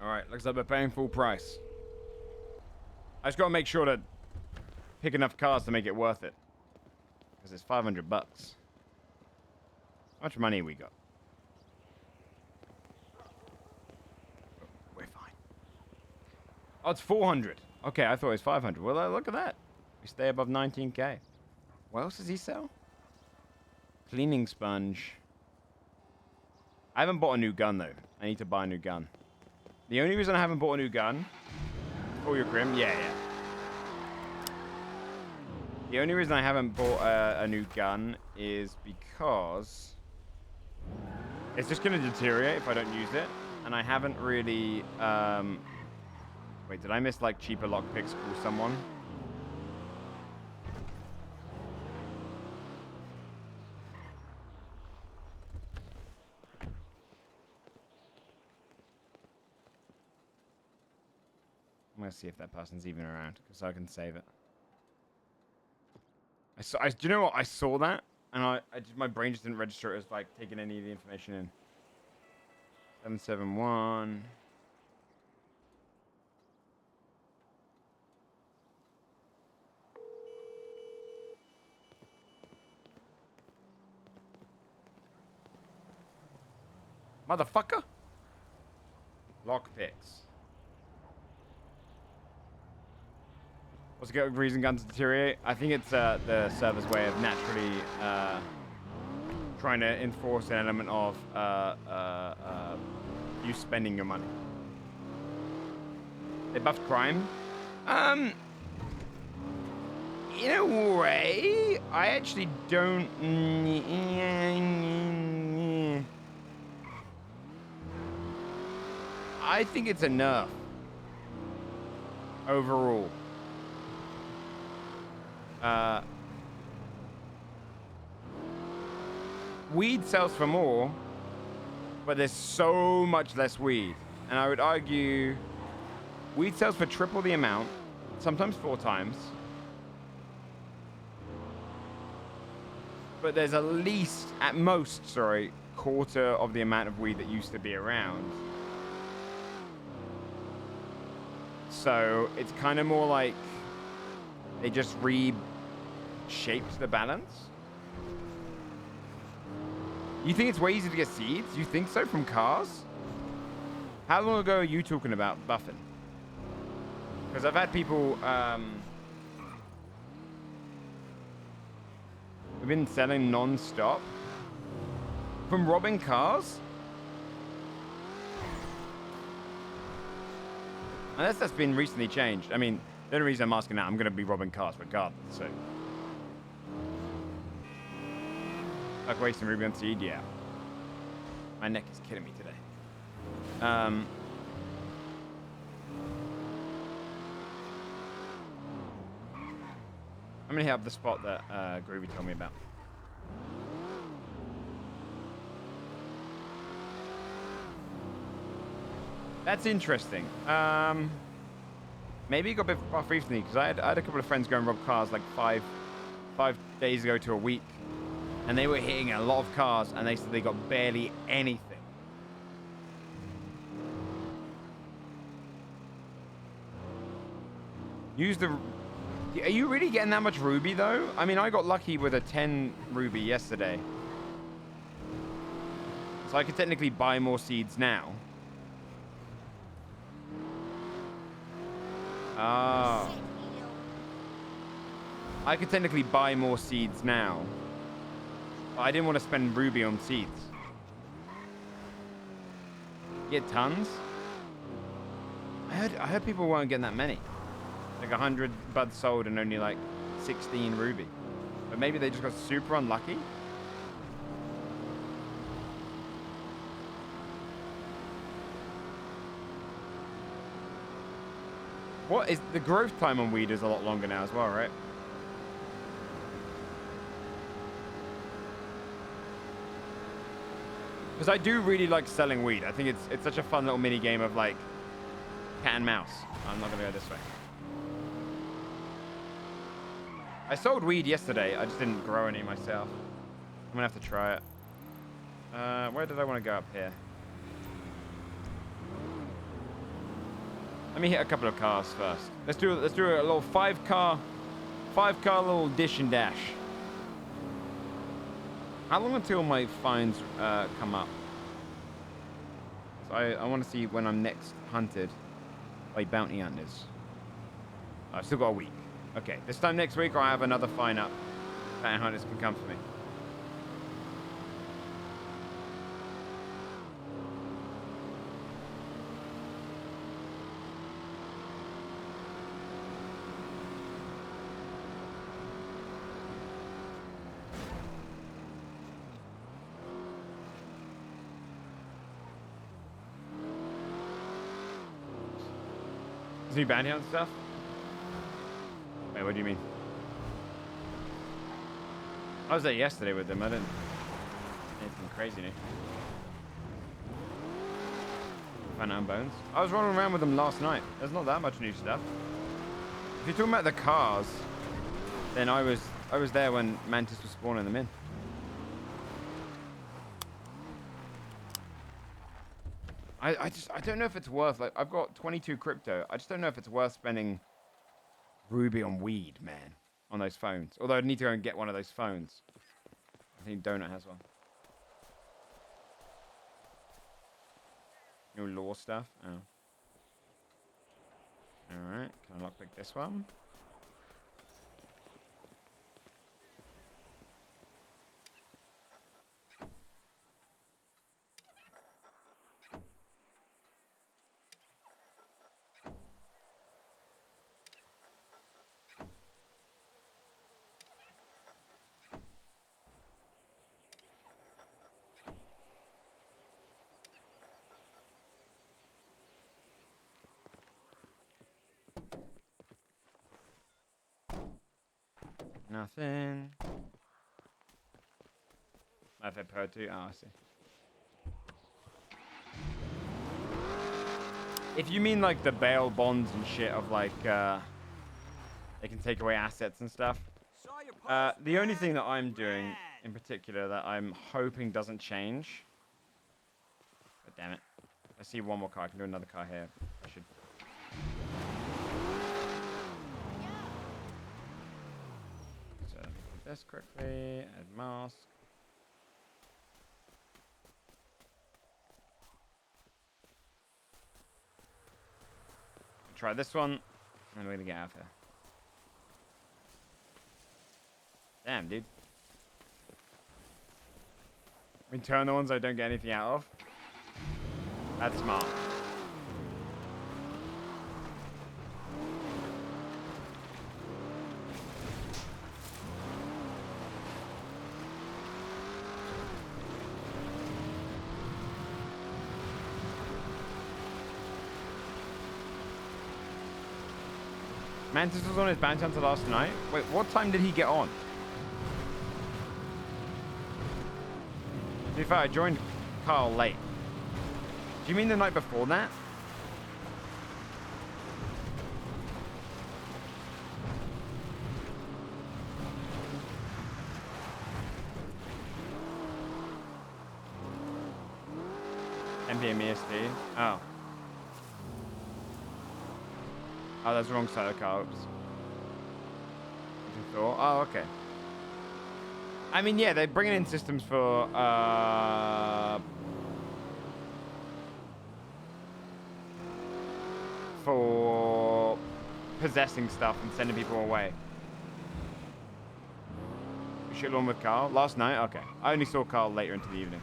Alright, looks like we're paying full price. I just gotta make sure to pick enough cars to make it worth it. Because it's 500 bucks. How much money we got? We're fine. Oh, it's 400. Okay, I thought it was 500. Well, look at that. We stay above 19k. What else does he sell? Cleaning sponge. I haven't bought a new gun, though. I need to buy a new gun. The only reason I haven't bought a new gun... For your Grim? Yeah. The only reason I haven't bought a new gun is because... It's just going to deteriorate if I don't use it. And I haven't really... Wait, did I miss, like, cheaper lockpicks for someone? I'm going to see if that person's even around, because I can save it. Do you know what? I saw that, and my brain just didn't register it as, like, taking any of the information in. 771... Motherfucker! Lockpicks. What's a good reason guns deteriorate? I think it's the server's way of naturally trying to enforce an element of you spending your money. They buffed crime. In a way, I actually don't. I think it's enough overall. Weed sells for more, but there's so much less weed. And I would argue weed sells for triple the amount, sometimes 4 times. But there's at least, at most, sorry, quarter of the amount of weed that used to be around. So it's kind of more like They just reshaped the balance. You think it's way easier to get seeds? You think so from cars? How long ago are you talking about buffing? Because I've had people, we've been selling non-stop. From robbing cars? Unless that's been recently changed. I mean, the only reason I'm asking that, I'm going to be robbing cars regardless, so. Like wasting ruby on seed, yeah. My neck is killing me today. I'm going to hit up the spot that Groovy told me about. That's interesting. Maybe it got a bit off recently because I had a couple of friends go and rob cars like five days ago to a week, and they were hitting a lot of cars, and they said they got barely anything. Are you really getting that much ruby though? I mean, I got lucky with a 10 ruby yesterday, so I could technically buy more seeds now. Oh. I could technically buy more seeds now. But I didn't want to spend ruby on seeds. You get tons? I heard people weren't getting that many. Like 100 buds sold and only like 16 ruby. But maybe they just got super unlucky. What is the growth time on weed is a lot longer now as well, right? Because I do really like selling weed. I think it's such a fun little mini game of like cat and mouse. I'm not gonna go this way. I sold weed yesterday. I just didn't grow any myself. I'm gonna have to try it. Where did I want to go up here? Let me hit a couple of cars first. Let's do a little five car little dish and dash. How long until my fines come up? So I want to see when I'm next hunted by bounty hunters. I've still got a week. Okay, this time next week I'll have another fine up. Bounty hunters can come for me. New bounty hunt stuff? Wait, what do you mean? I was there yesterday with them. I didn't anything crazy new. Found out bones. I was running around with them last night. There's not that much new stuff. If you're talking about the cars, then I was there when Mantis was spawning them in. I don't know if it's worth, like, I've got 22 crypto. I just don't know if it's worth spending ruby on weed, man, on those phones. Although I'd need to go and get one of those phones. I think Donut has one. No law stuff. Oh. Alright, can I lockpick this one? Nothing. I've had per 2. Oh, I see. If you mean like the bail bonds and shit of like, they can take away assets and stuff. The only thing that I'm doing in particular that I'm hoping doesn't change. But damn it. I see one more car. I can do another car here. I should. this quickly. Add mask. Try this one, and we're gonna get out of here. Damn, dude. We turn the ones I don't get anything out of. That's smart. Mantis was on his bounty hunter last night. Wait, what time did he get on? To be fair, I joined Carl late. Do you mean the night before that? NPM ESD. Oh. Oh, that's the wrong side of carbs. Oh, okay. I mean, yeah, they're bringing in systems for possessing stuff and sending people away. You should along with Carl last night. Okay, I only saw Carl later into the evening.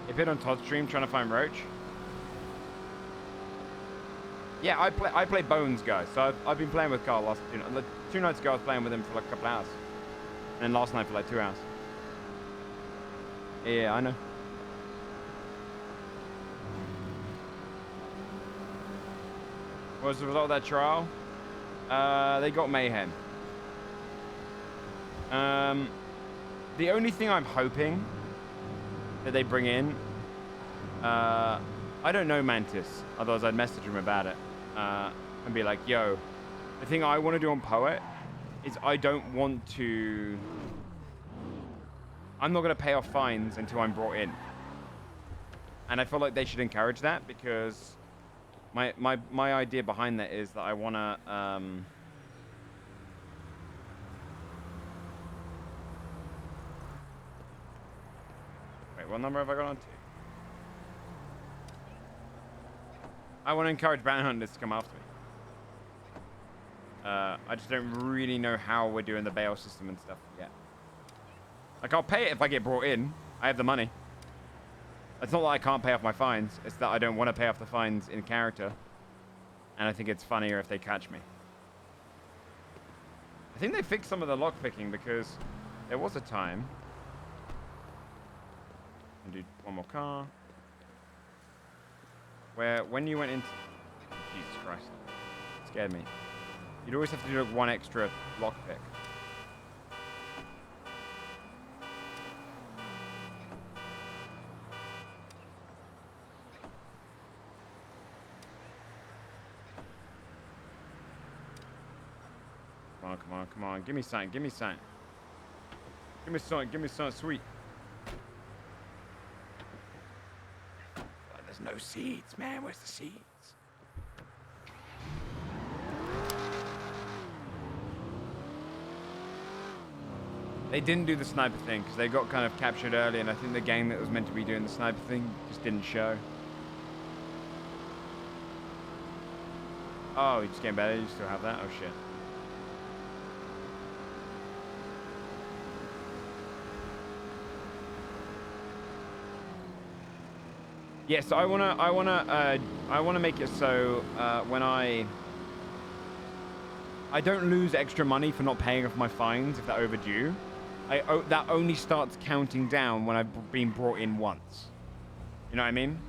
You've hit on Todd's stream trying to find Roach. Yeah, I play Bones, guys. So I've been playing with Carl last two nights ago. I was playing with him for like a couple hours, and then last night for like 2 hours. Yeah, I know. What was the result of that trial? They got mayhem. The only thing I'm hoping that they bring in, I don't know Mantis, otherwise I'd message him about it and be like, yo, the thing I want to do on Poet is I'm not going to pay off fines until I'm brought in. And I feel like they should encourage that, because my idea behind that is that I want to wait, what number have I got on to? I want to encourage bounty hunters to come after me. I just don't really know how we're doing the bail system and stuff yet. Like, I'll pay it if I get brought in. I have the money. It's not that I can't pay off my fines. It's that I don't want to pay off the fines in character. And I think it's funnier if they catch me. I think they fixed some of the lockpicking, because there was a time. And do one more car. Where when you went into... Jesus Christ. It scared me. You'd always have to do like one extra lockpick. Come on, come on, come on. Give me something, give me something. Give me something sweet. There's no seeds, man. Where's the seeds? They didn't do the sniper thing because they got kind of captured early, and I think the gang that was meant to be doing the sniper thing just didn't show. Oh, you just getting better? You still have that? Oh, shit. Yeah, so I wanna make it so when I don't lose extra money for not paying off my fines if they're overdue. That only starts counting down when I've been brought in once. You know what I mean?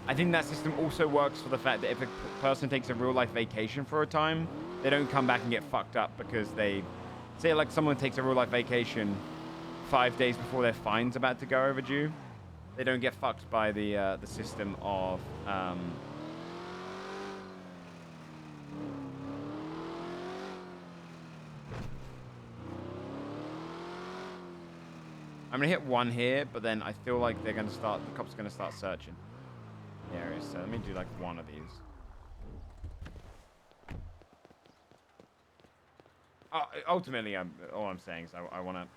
I think that system also works for the fact that if a person takes a real life vacation for a time, they don't come back and get fucked up because they say, like, someone takes a real life vacation 5 days before their fine's about to go overdue. They don't get fucked by the system of I'm gonna hit one here, but then I feel like the cops are gonna start searching the area. So let me do like one of these. Ultimately, all I'm saying is I wanna.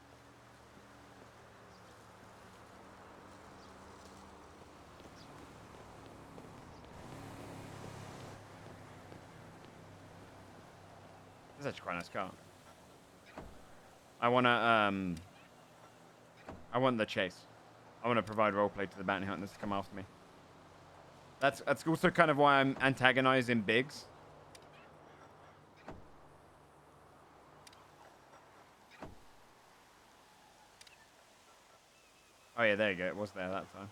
This is actually quite a nice car. I want the chase. I want to provide roleplay to the bounty hunters to come after me. That's also kind of why I'm antagonizing Biggs. Oh yeah, there you go. It was there that time.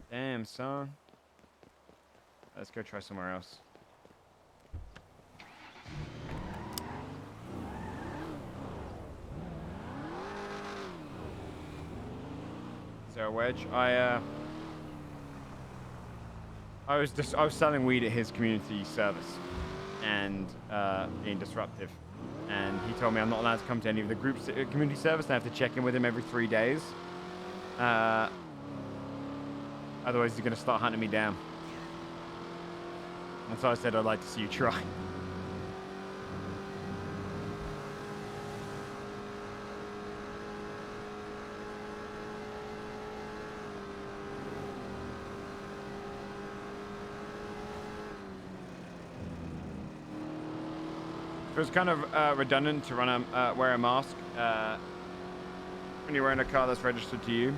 Damn, son. Let's go try somewhere else. Is there a wedge? I was selling weed at his community service and being disruptive. And he told me I'm not allowed to come to any of the groups community service. I have to check in with him every 3 days. Otherwise, he's going to start hunting me down. And so I said I'd like to see you try. It was kind of redundant to wear a mask when you're wearing a car that's registered to you.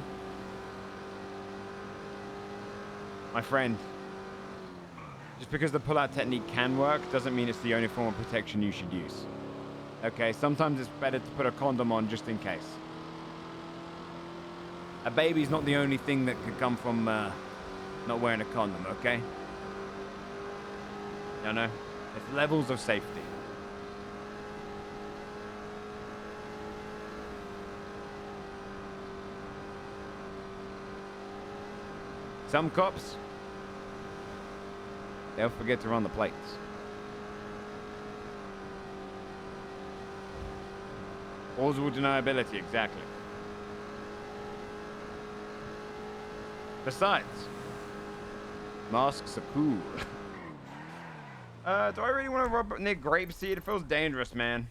My friend, just because the pull-out technique can work doesn't mean it's the only form of protection you should use. Okay, sometimes it's better to put a condom on just in case. A baby's not the only thing that could come from not wearing a condom, okay? You know? It's levels of safety. Some cops, they'll forget to run the plates. Plausible deniability, exactly. Besides, masks are cool. Do I really want to rub near grapeseed? It feels dangerous, man.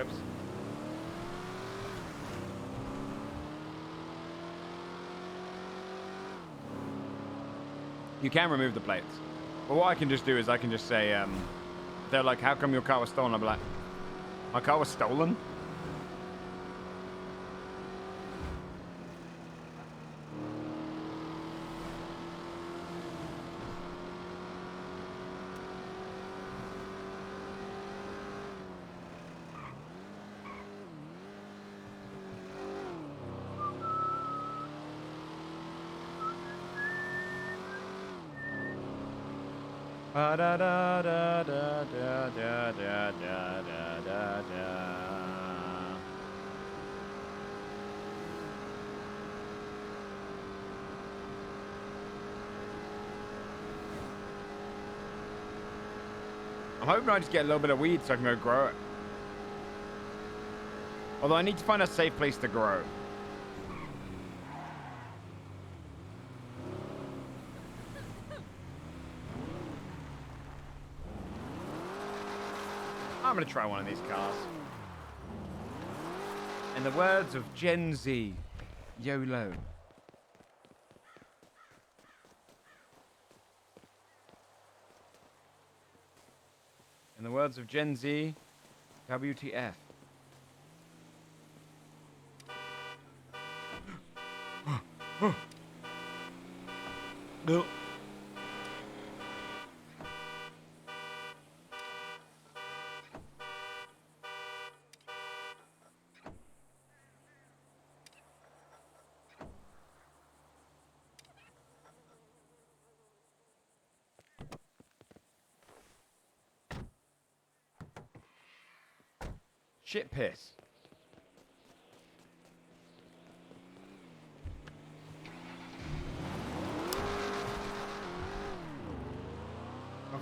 Oops. You can remove the plates. But what I can just do is I can just say, they're like, how come your car was stolen? I'll be like, my car was stolen? Da da da da da da da da da da da. I'm hoping I just get a little bit of weed so I can go grow it. Although I need to find a safe place to grow. I'm gonna try one of these cars. In the words of Gen Z, YOLO. In the words of Gen Z, WTF. No. Shit piss.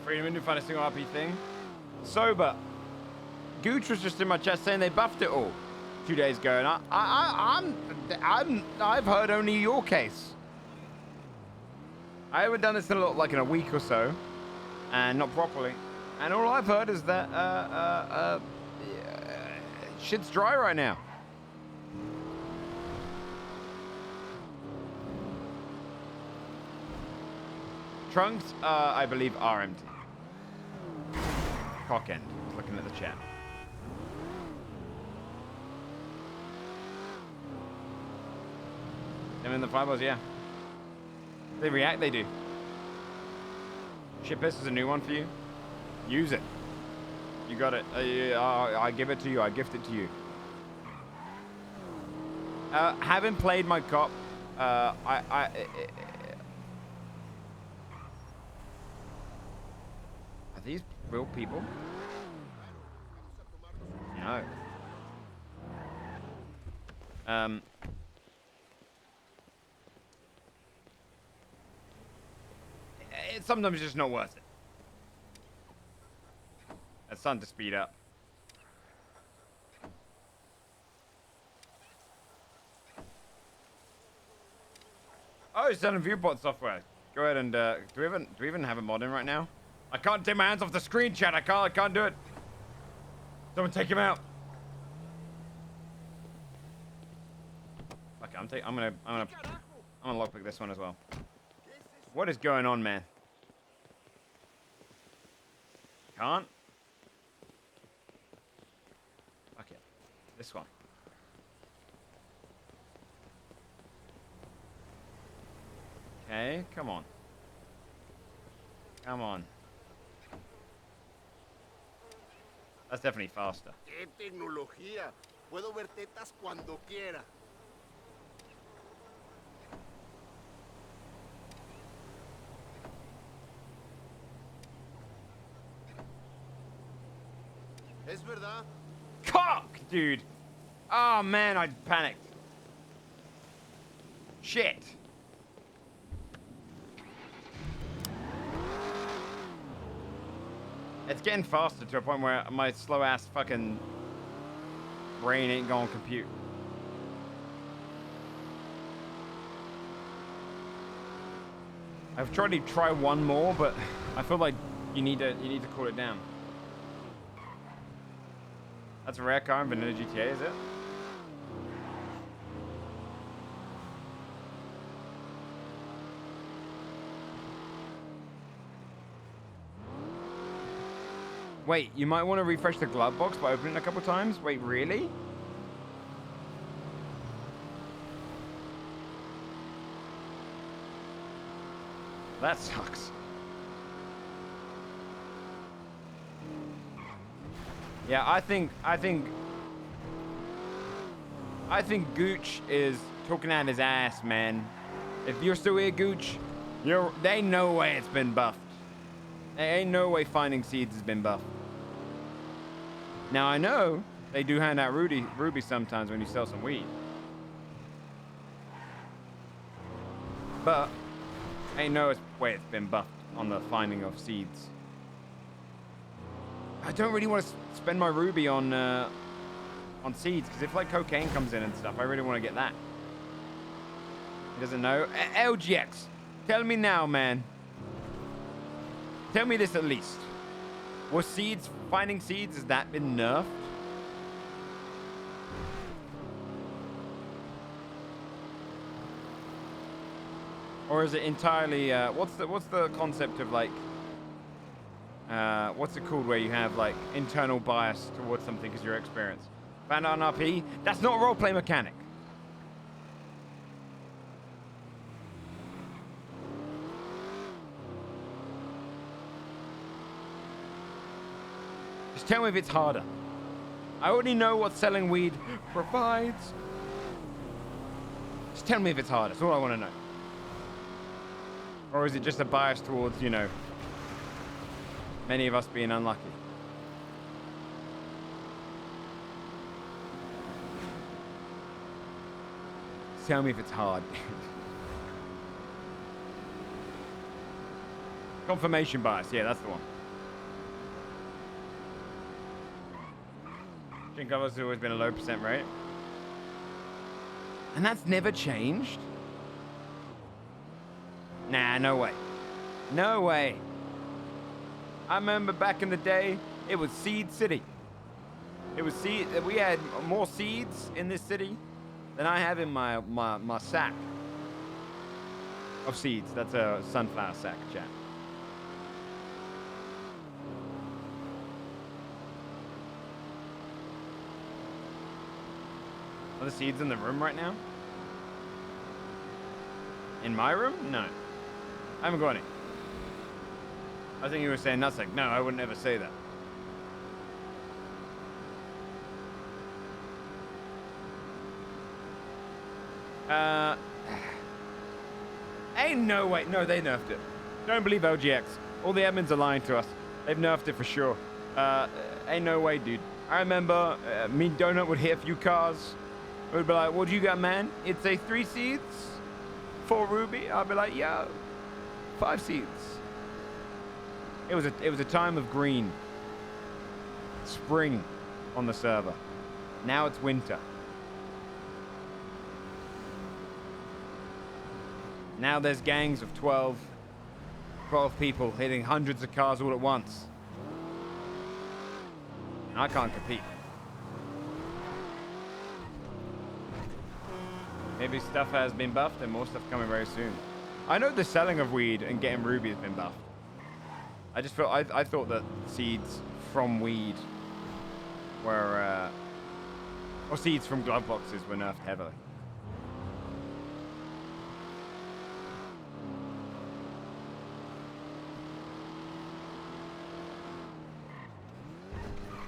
freedom and find a single RP thing. Sober. Gooch was just in my chat saying they buffed it all 2 days ago, and I've heard only your case. I haven't done this in in a week or so, and not properly. And all I've heard is that shit's dry right now. Trunks, I believe, are empty. Cock end. Looking at the chat. Them in the fireballs, yeah. They react, they do. Shit piss is a new one for you. Use it. You got it. I give it to you. I gift it to you. Having played my cop, are these real people? No. It's sometimes just not worth it. It's time to speed up. Oh, it's done in viewport software. Go ahead and do we even have a mod in right now? I can't take my hands off the screen, chat. I can't do it. Someone take him out. Okay, I'm gonna lockpick this one as well. What is going on, man? Can't. Okay, this one. Okay, come on. Come on. That's definitely faster. ¡Qué tecnología! Puedo ver tetas cuando quiera. ¿Es verdad? Cock, dude. Oh, man, I panicked. Shit. It's getting faster to a point where my slow-ass fucking brain ain't gonna compute. I've tried to try one more, but I feel like you need to cool it down. That's a rare car in vanilla GTA, is it? Wait, you might want to refresh the glove box by opening it a couple times? Wait, really? That sucks. Yeah, I think Gooch is talking out his ass, man. If you're still here, Gooch, there ain't no way it's been buffed. There ain't no way finding seeds has been buffed. Now I know they do hand out ruby sometimes when you sell some weed, but ain't no way it's been buffed on the finding of seeds. I don't really want to spend my ruby on seeds, because if like cocaine comes in and stuff, I really want to get that. He doesn't know. LGX, tell me now, man. Tell me this at least. Was finding seeds, has that been nerfed? Or is it entirely, what's the concept of like, what's it called where you have like internal bias towards something because your experience? Found out an RP? That's not a roleplay mechanic. Just tell me if it's harder. I already know what selling weed provides. Just tell me if it's harder. That's all I want to know. Or is it just a bias towards, you know, many of us being unlucky? Tell me if it's hard. Confirmation bias. Yeah, that's the one. Drink alcohol has always been a low percent rate. And that's never changed? Nah, no way. No way. I remember back in the day, it was Seed City. It was seed. We had more seeds in this city than I have in my sack of seeds. That's a sunflower sack, chat. Are the seeds in the room right now? In my room? No. I haven't got any. I think you were saying nothing. No, I wouldn't ever say that. Ain't no way. No, they nerfed it. Don't believe LGX. All the admins are lying to us. They've nerfed it for sure. Ain't no way, dude. I remember me Donut would hit a few cars. It would be like, what do you got, man? It'd say 3 seeds, 4 ruby. I'd be like, yo, 5 seeds. It was a time of green. Spring on the server. Now it's winter. Now there's gangs of 12 people hitting hundreds of cars all at once. And I can't compete. Maybe stuff has been buffed and more stuff coming very soon. I know the selling of weed and getting ruby has been buffed. I just felt I thought that seeds from weed were or seeds from glove boxes were nerfed heavily.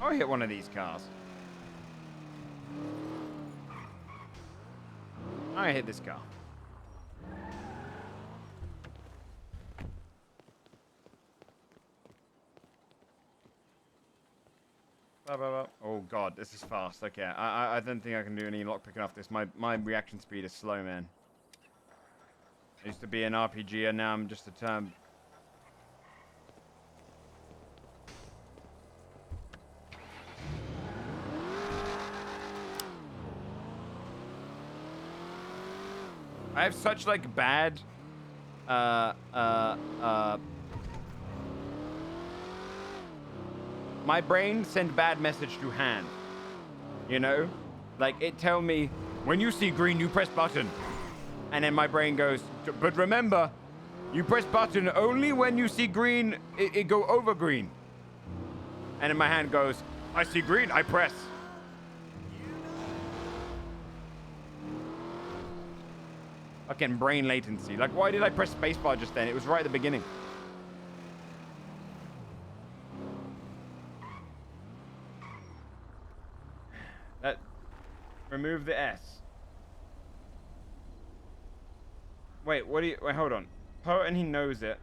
I hit one of these cars. I hit this car. Oh god, this is fast. Okay, I don't think I can do any lockpicking off this. My reaction speed is slow, man. I used to be an RPG, and now I'm just a term. I have such like bad my brain send bad message to hand. You know? Like it tell me when you see green you press button. And then my brain goes, but remember, you press button only when you see green, it go over green. And then my hand goes, I see green, I press. Fucking brain latency. Like, why did I press spacebar just then? It was right at the beginning. Remove the S. Wait, what do you... Wait, hold on. Poet and he knows it.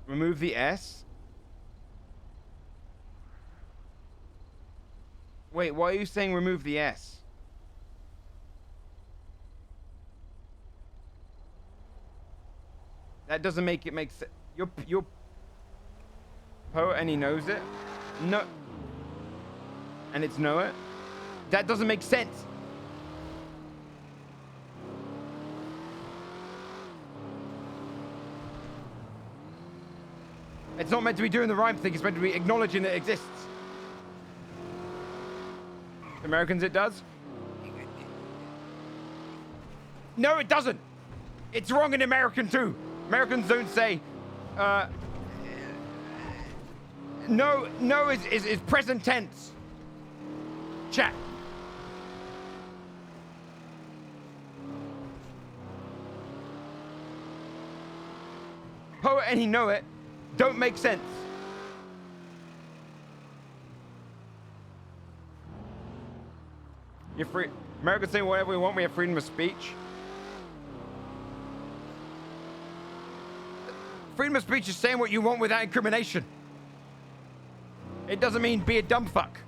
Remove the S? Wait, why are you saying remove the S? That doesn't make it make sense. You're Poet and he knows it? No. And it's know it? That doesn't make sense. It's not meant to be doing the rhyme thing. It's meant to be acknowledging that it exists. Americans, it does? No, it doesn't. It's wrong in American too. Americans don't say, no is present tense. Chat. Poet and he know it don't make sense. You're free. Americans say whatever we want. We have freedom of speech. Freedom of speech is saying what you want without incrimination. It doesn't mean be a dumb fuck.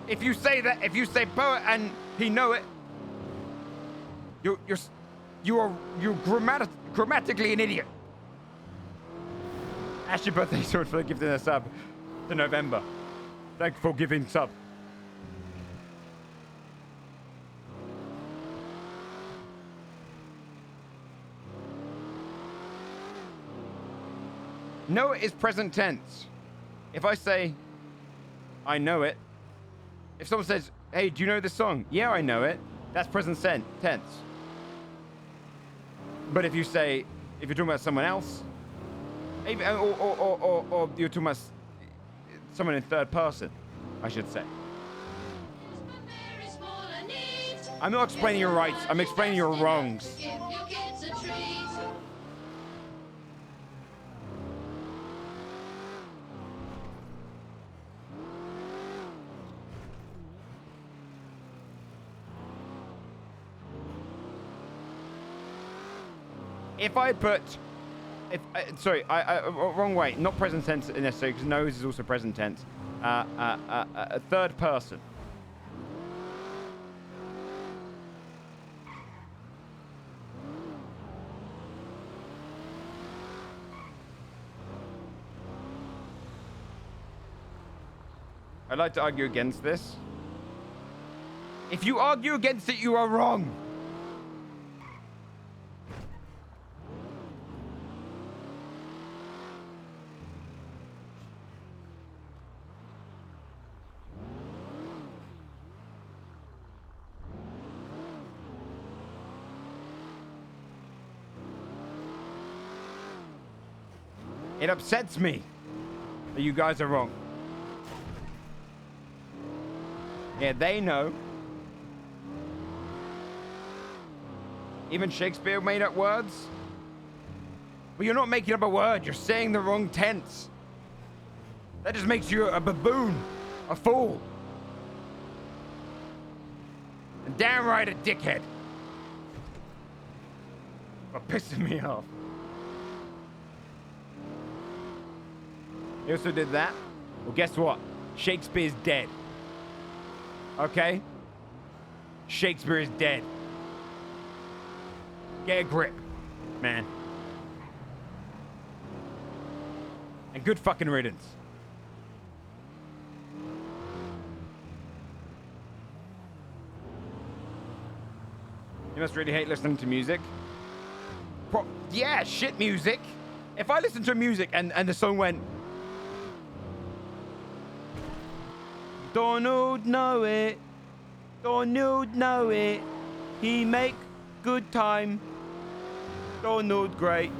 If you say that, if you say poet and he know it, you're grammatically an idiot. Happy birthday, Sword, for gifting a sub to November. Thank you for giving sub. Know it is present tense. If I say, I know it. If someone says, hey, do you know this song? Yeah, I know it. That's present tense. But if you say, if you're talking about someone else, or you're talking about someone in third person, I should say. I'm not explaining your rights. I'm explaining your wrongs. If I put, sorry, wrong way, not present tense necessarily, because knows is also present tense. A third person. I'd like to argue against this. If you argue against it, you are wrong. It upsets me that you guys are wrong. Yeah, they know. Even Shakespeare made up words. But you're not making up a word. You're saying the wrong tense. That just makes you a baboon, a fool, and downright a dickhead for pissing me off. He also did that. Well, guess what? Shakespeare's dead. Okay? Shakespeare is dead. Get a grip, man. And good fucking riddance. You must really hate listening to music. Yeah, shit music. If I listen to music and the song went, Donald know it, Donald know it, he make good time, Donald great.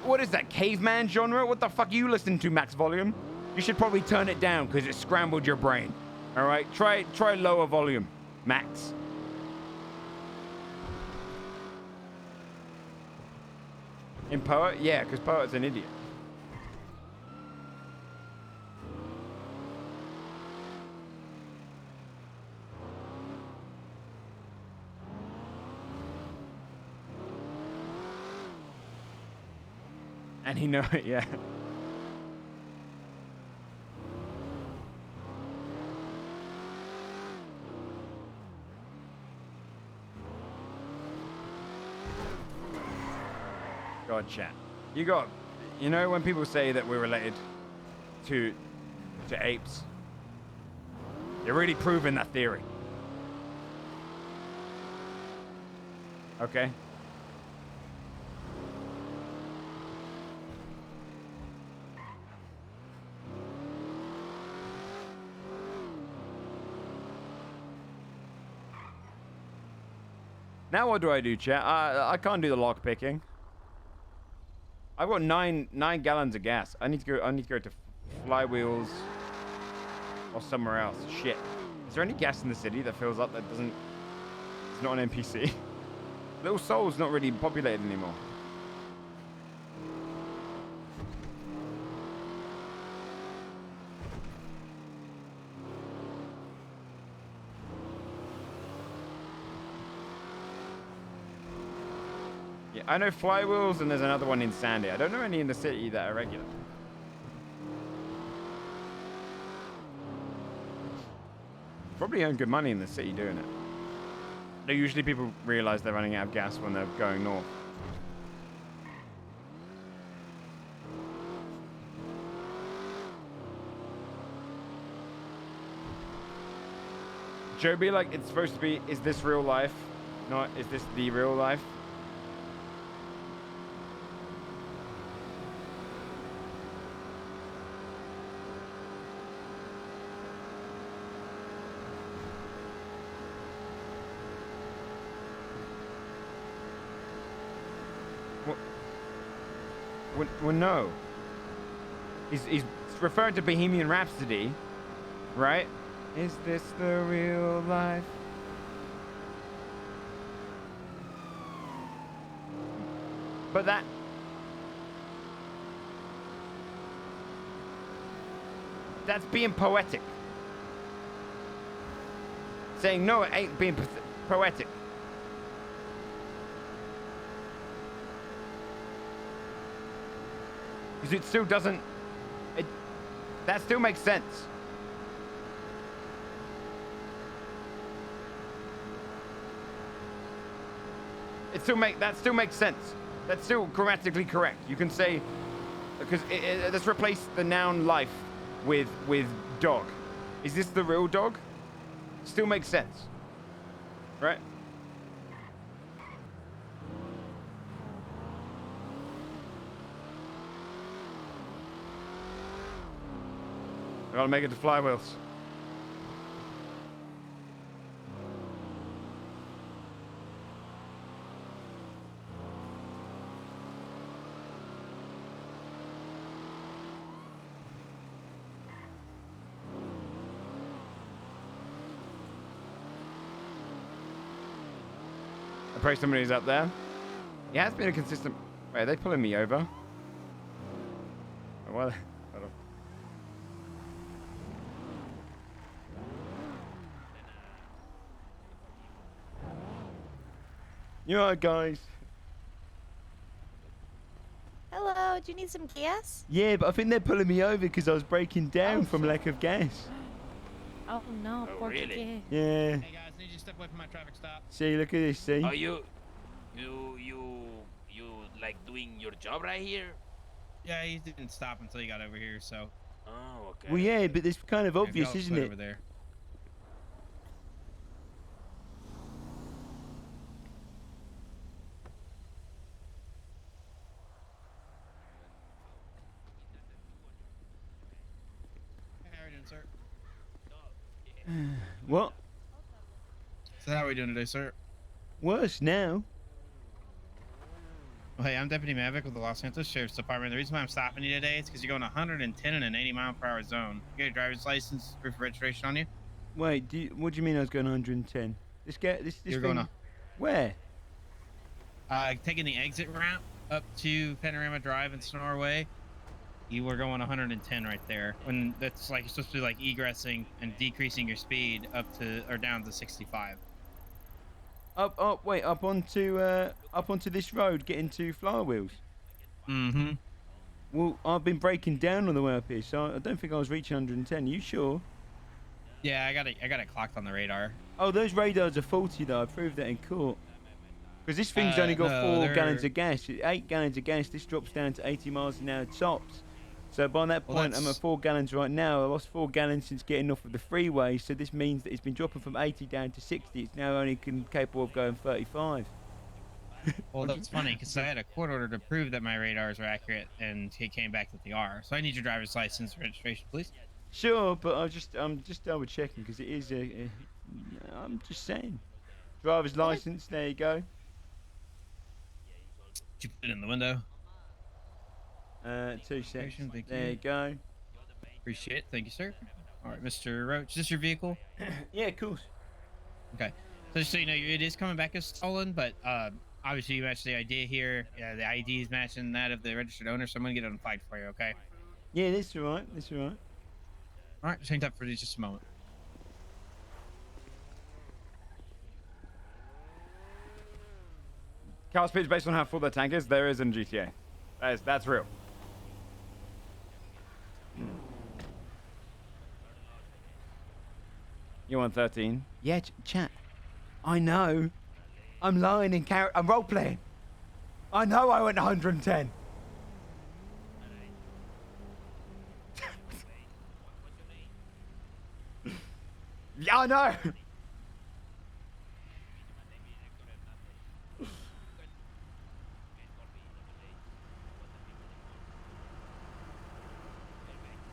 What is that, caveman genre? What the fuck are you listening to, max volume? You should probably turn it down because it scrambled your brain. All right, try lower volume, max. In Poet? Yeah, because Poet's an idiot. And he know it, yeah. God, chat. You know when people say that we're related to apes, you're really proving that theory. Okay? Now what do I do, chat? I can't do the lock picking. I've got nine gallons of gas. I need to go to Flywheels or somewhere else. Shit. Is there any gas in the city that fills up that doesn't? It's not an NPC. Little Soul's not really populated anymore. I know Flywheels and there's another one in Sandy. I don't know any in the city that are regular. Probably earn good money in the city doing it. Though usually people realize they're running out of gas when they're going north. Joby, like, it's supposed to be, is this real life? Not, is this the real life? Well, no. He's referring to Bohemian Rhapsody, right? Is this the real life? But that's being poetic. Saying no, it ain't being poetic. Because it still doesn't... that still makes sense. That still makes sense. That's still grammatically correct. You can say... because let's replace the noun life with dog. Is this the real dog? Still makes sense. Right? I gotta make it to flywheels. I pray somebody's up there. Yeah, it's been a consistent... wait, are they pulling me over? Oh, well, hold on. You alright, guys? Hello, do you need some gas? Yeah, but I think they're pulling me over because I was breaking down from lack of gas. Oh no, poor kid. Yeah. Hey guys, need you to step away from my traffic stop. See, look at this, see? Are you like doing your job right here? Yeah, he didn't stop until he got over here, so. Oh, okay. Well, yeah, but it's kind of obvious, Maybe I'll isn't put it? Over there. Hey, how are you doing, sir? What? So how are we doing today, sir? Worse now. Well, hey, I'm Deputy Mavic with the Los Santos Sheriff's Department. The reason why I'm stopping you today is because you're going 110 in an 80-mile-per-hour zone. You got your driver's license, proof of registration on you? Wait, what do you mean I was going 110? This You're thing... going Where? Taking the exit ramp up to Panorama Drive and Snorway. You were going 110 right there. When that's like you're supposed to be like egressing and decreasing your speed up to or down to 65. Wait, up onto this road, getting to flywheels. Mm-hmm. Well, I've been breaking down on the way up here, so I don't think I was reaching 110. You sure? Yeah, I got it clocked on the radar. Oh, those radars are faulty though. I proved that in court. Because this thing's only got no, 4 gallons of gas. 8 gallons of gas. This drops down to 80 miles an hour tops. So by that point, I'm at 4 gallons right now. I lost 4 gallons since getting off of the freeway. So this means that it's been dropping from 80 down to 60. It's now only capable of going 35. Well, that's funny because I had a court order to prove that my radars were accurate, and he came back that they are. So I need your driver's license and registration, please. Sure, but I'm just double checking because it is I'm just saying. Driver's license. There you go. Did you put it in the window? 2 seconds. Thank There you go. Appreciate it. Thank you, sir. All right, Mr. Roach, is this your vehicle? Yeah, of course. Okay. So just so you know, it is coming back as stolen, but obviously you match the ID here. Yeah, the ID is matching that of the registered owner, so I'm gonna get it on flag for you. Okay. Yeah, that's all right. That's all right. All right, just hang tight for just a moment. Car speed based on how full the tank is, there is in GTA. That's real. You want 13? Yeah, chat. I know. I'm lying in character. I'm role playing. I know I went 110. Yeah, I know.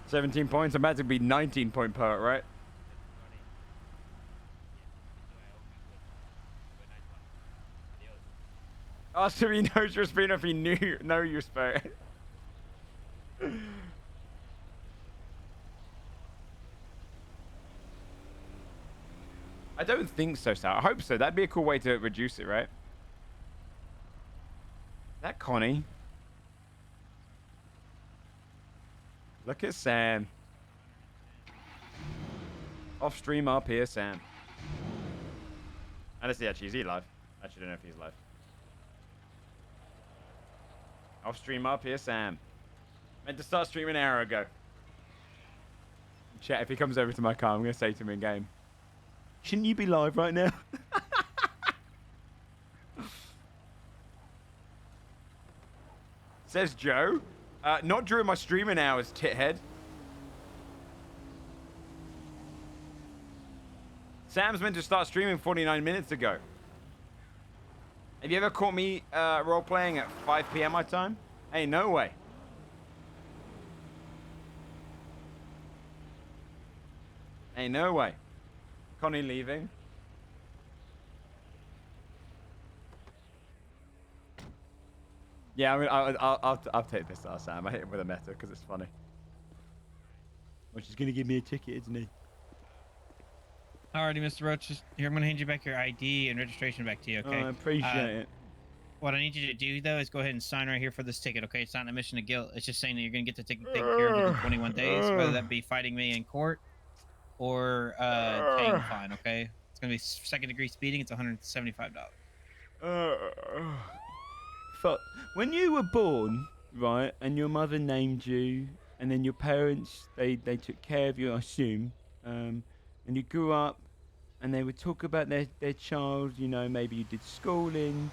17 points. I'm about to be 19-point poet, right? Ask if he knows your speed, if he know your speed. I don't think so, Sal. I hope so. That'd be a cool way to reduce it, right? Is that Connie? Look at Sam. Off stream up here, Sam. I don't see actually. Is he live? Actually, don't know if he's live. Off stream up here, Sam. Meant to start streaming an hour ago. Chat, if he comes over to my car, I'm going to say to him in game, shouldn't you be live right now? Says Joe. Not during my streaming hours, tithead. Sam's meant to start streaming 49 minutes ago. Have you ever caught me role-playing at 5 p.m. my time? Hey, no way. Hey, no way. Connie leaving. Yeah, I mean, I'll take this, Sam. I hit him with a meta because it's funny. Well, she's gonna give me a ticket, isn't he? Alrighty, Mr. Roach. Here, I'm gonna hand you back your ID and registration back to you. Okay. I appreciate it. What I need you to do though is go ahead and sign right here for this ticket. Okay, it's not an admission of guilt. It's just saying that you're gonna get the ticket taken care of within 21 days, whether that be fighting me in court or paying a fine. Okay. It's gonna be second-degree speeding. It's $175. Fuck. When you were born, right, and your mother named you, and then your parents, they took care of you, I assume, and you grew up, and they would talk about their child, you know, maybe you did schooling,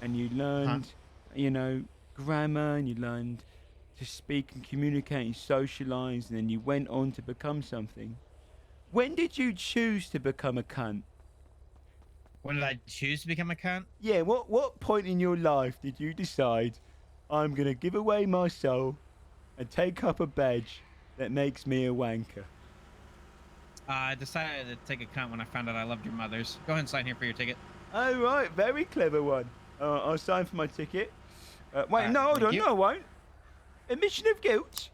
and you learned, you know, grammar, and you learned to speak and communicate and socialise, and then you went on to become something. When did you choose to become a cunt? When did I choose to become a cunt? Yeah, what point in your life did you decide, I'm going to give away my soul and take up a badge that makes me a wanker? I decided to take a cunt when I found out I loved your mothers. Go ahead and sign here for your ticket. Oh, right, very clever one. I'll sign for my ticket. Wait, no, hold on, no, I won't. Admission of guilt?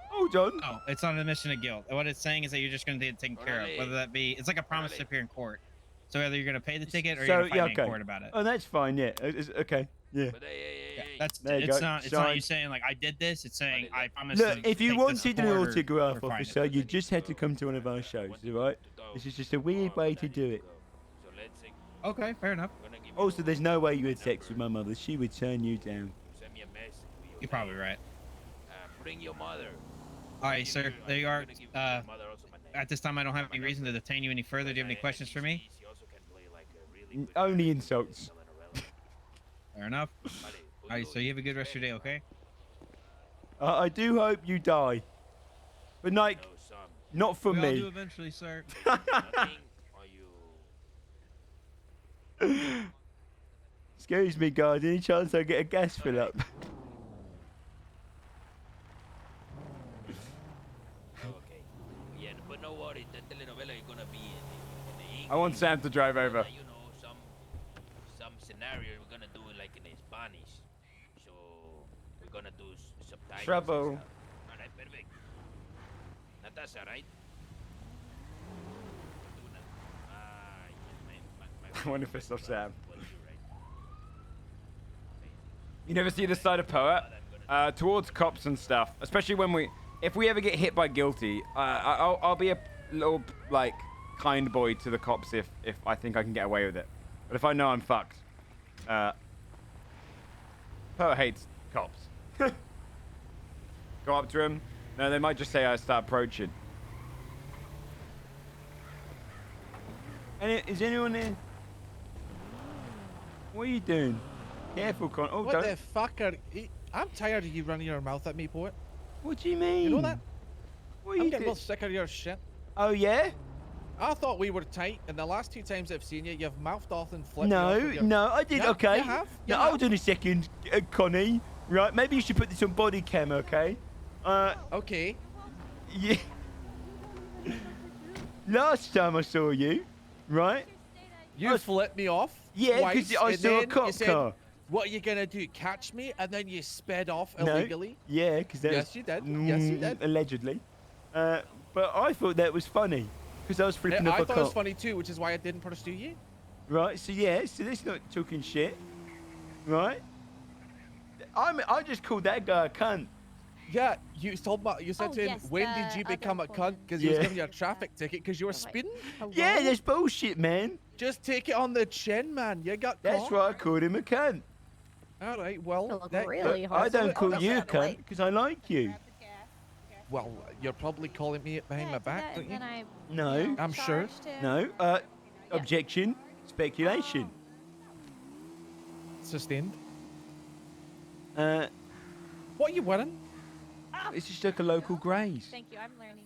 Hold on. Oh, it's not an admission of guilt. What it's saying is that you're just going to get it taken care of, whether that be, it's like a promise to appear in court. So either you're going to pay the ticket or you're going to fight me in court about it. Oh, that's fine, yeah. Okay, yeah. That's, there you it's go. not you saying, like, I did this. It's saying, I promise Look, to if you take wanted this an to court autograph, or fine officer, it. you just had to come to one of our shows, alright? This is just a weird way to do it. Okay, fair enough. Also, there's no way you had sex with my mother. She would turn you down. You're probably right. Bring your mother. All right, sir. There you are. At this time, I don't have any reason to detain you any further. Do you have any questions for me? Only insults. Fair enough. All right, so you have a good rest of your day, okay? I do hope you die. But, like, not for We all do me. eventually, sir. Excuse me, guys. Any chance I get a gas fill up? Okay. Yeah, but no worry. The telenovela is gonna be in the English. I want Sam to drive over. You know, some scenario we're gonna do it like in Spanish. So we're gonna do subtitles. Trouble. Alright, perfect. Natasha, right? I wonder if it's off Sam. You never see this side of Poet? Towards cops and stuff, especially when if we ever get hit by guilty, I'll be a little, like, kind boy to the cops if I think I can get away with it. But if I know I'm fucked, Poet hates cops. Go up to him. No, they might just say I start approaching. Is anyone there? What are you doing? Careful, Con. Oh, What don't. the fuck are you? I'm tired of you running your mouth at me, poet. What do you mean? You know that? What are I'm you getting doing? real sick of your shit. Oh, yeah? I thought we were tight, and the last two times I've seen you, you've mouthed off and flipped me No, off with your... no, I did. Yeah, Okay. you have, you Now, hold on a second, Connie. Right, maybe you should put this on body cam, okay? Okay. Yeah. Last time I saw you, right? You flipped me off. Yeah, twice, because I and saw a then you cop said, car. "What are you gonna do? Catch me?" And then you sped off No. illegally. Yeah, because that Yes, was, you did. Yes, you did. Allegedly. But I thought that was funny because I was flipping off I a thought it was cop. funny too, which is why I didn't pursue you. Right. So yeah. So that's not talking shit. Right. I just called that guy a cunt. Yeah, you told me. You said Oh, to him, yes, "When did the you become a other cunt?" woman. Because he was Yeah. giving you a traffic ticket because you were Wait. spinning. Yeah, Hello? that's bullshit, man. Just take it on the chin, man. You got That's caught. why I called him a cunt. All right. Well, Look that- really But I hard. don't Oh, call that's you a not cunt right. because I like you. well, you're probably calling me it behind Yeah, my I did back, that, don't and you? then I, No. you know, I'm sure. charged him. No. Objection. Speculation. Sustained. Uh, What are you wearing? it's just like a local graze. Thank you. I'm learning.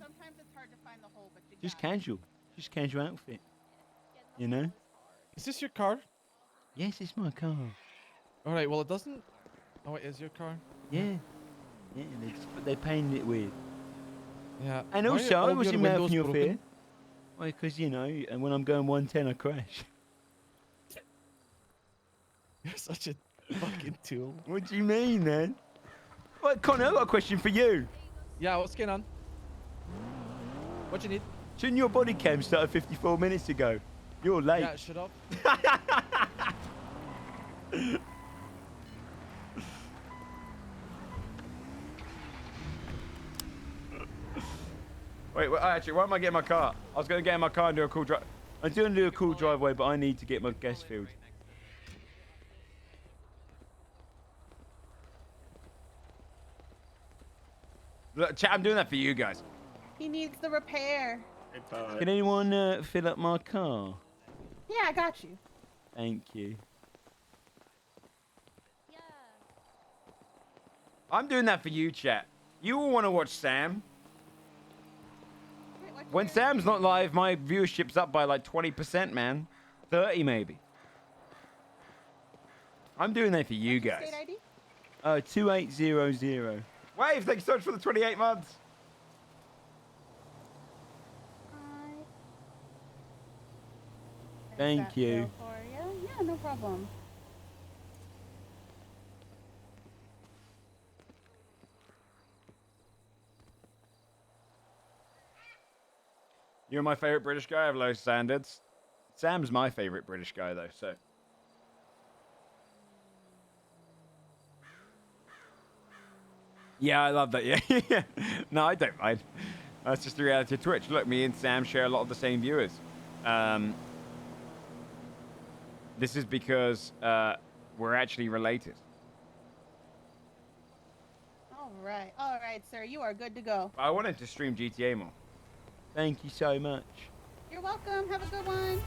Just casual. Just casual outfit. You know? Is this your car? Yes, it's my car. All right. Well, it doesn't. Oh, it is your car. Yeah. Yeah, but they painted it weird. Yeah. And Why are also, I all wasn't your mouthing windows you off here. broken? Why, because, you know, and when I'm going 110, I crash. You're such a fucking tool. What do you mean, man? Right, Connor, I've got a question for you. Yeah. What's going on? What you need? Shouldn't your body cam started 54 minutes ago? You're late. Yeah. Shut up. Wait, actually, why am I getting my car? I was going to get in my car and do a cool drive. I'm doing do a cool driveway, but I need to get my gas filled. Look, chat, I'm doing that for you guys. He needs the repair. Can anyone fill up my car? Yeah, I got you. Thank you. I'm doing that for you, chat. You all want to watch Sam. Wait, what's When your- Sam's not live, my viewership's up by like 20%, man. 30 maybe. I'm doing that for you what's your guys. State ID? 2800. Wave, thank you so much for the 28 months. There's Thank that you. bill for you. Yeah, no problem. You're my favorite British guy. I have low standards. Sam's my favorite British guy, though, so. Yeah, I love that. Yeah. No, I don't mind. That's just the reality of Twitch. Look, me and Sam share a lot of the same viewers. This is because we're actually related. All right, sir. You are good to go. I wanted to stream GTA more. Thank you so much. You're welcome. Have a good one.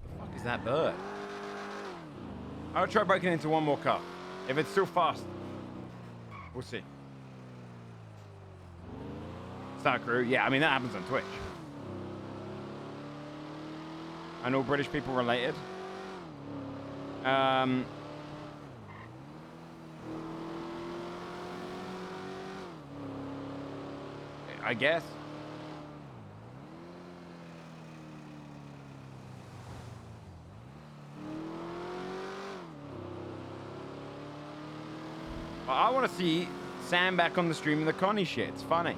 The fuck is that bird? I'll try breaking into one more car. If it's still fast, we'll see. Star Crew, yeah, I mean that happens on Twitch. And all British people related. I guess. I want to see Sam back on the stream of the Connie shit. It's funny.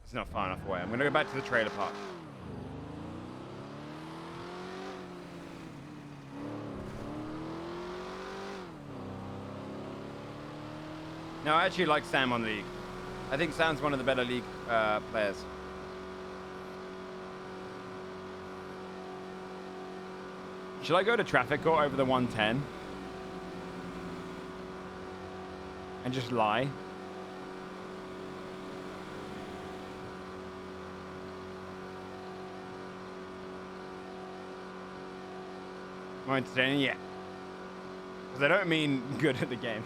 It's not far enough away. I'm going to go back to the trailer park. No, I actually like Sam on League. I think Sam's one of the better League players. Should I go to traffic court over the 110? And just lie? More entertaining? Yeah. Because I don't mean good at the game.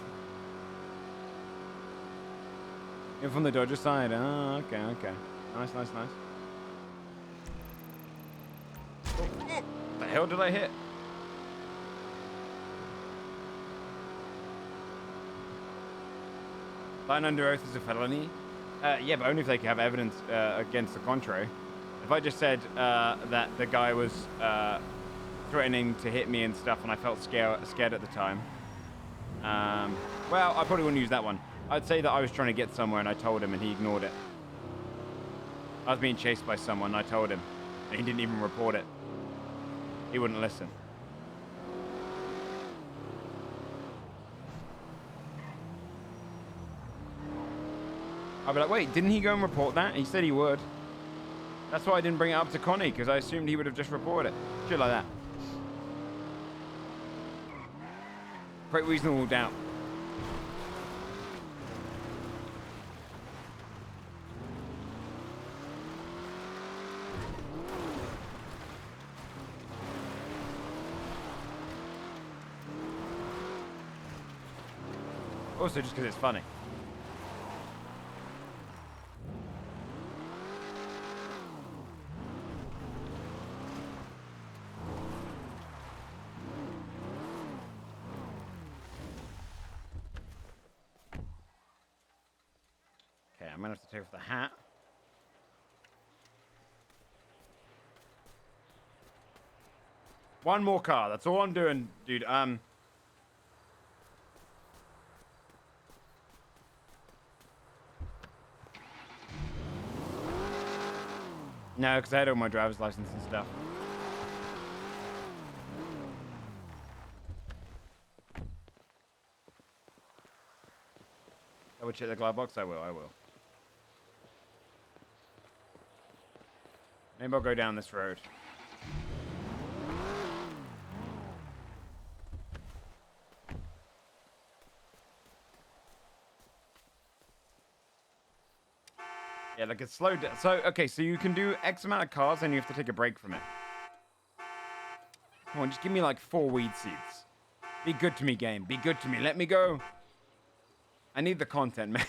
You're from the Dodger side. Oh, okay, okay. Nice, nice, nice. Oh, what the hell did I hit? Lying under oath is a felony? Yeah, but only if they have evidence against the contrary. If I just said that the guy was threatening to hit me and stuff and I felt scared at the time, well, I probably wouldn't use that one. I'd say that I was trying to get somewhere and I told him and he ignored it. I was being chased by someone and I told him and he didn't even report it. He wouldn't listen. I'd be like, wait, didn't he go and report that? He said he would. That's why I didn't bring it up to Connie, because I assumed he would have just reported it. Shit like that. Great reasonable doubt. Also, just because it's funny. Okay, I'm gonna have to take off the hat. One more car. That's all I'm doing, dude. No, because I had all my driver's license and stuff. I would check the glove box. I will. Maybe I'll go down this road. Yeah, like it's slowed down. So, okay, so you can do X amount of cars and you have to take a break from it. Come on, just give me like 4 weed seeds. Be good to me, game. Be good to me. Let me go. I need the content, man.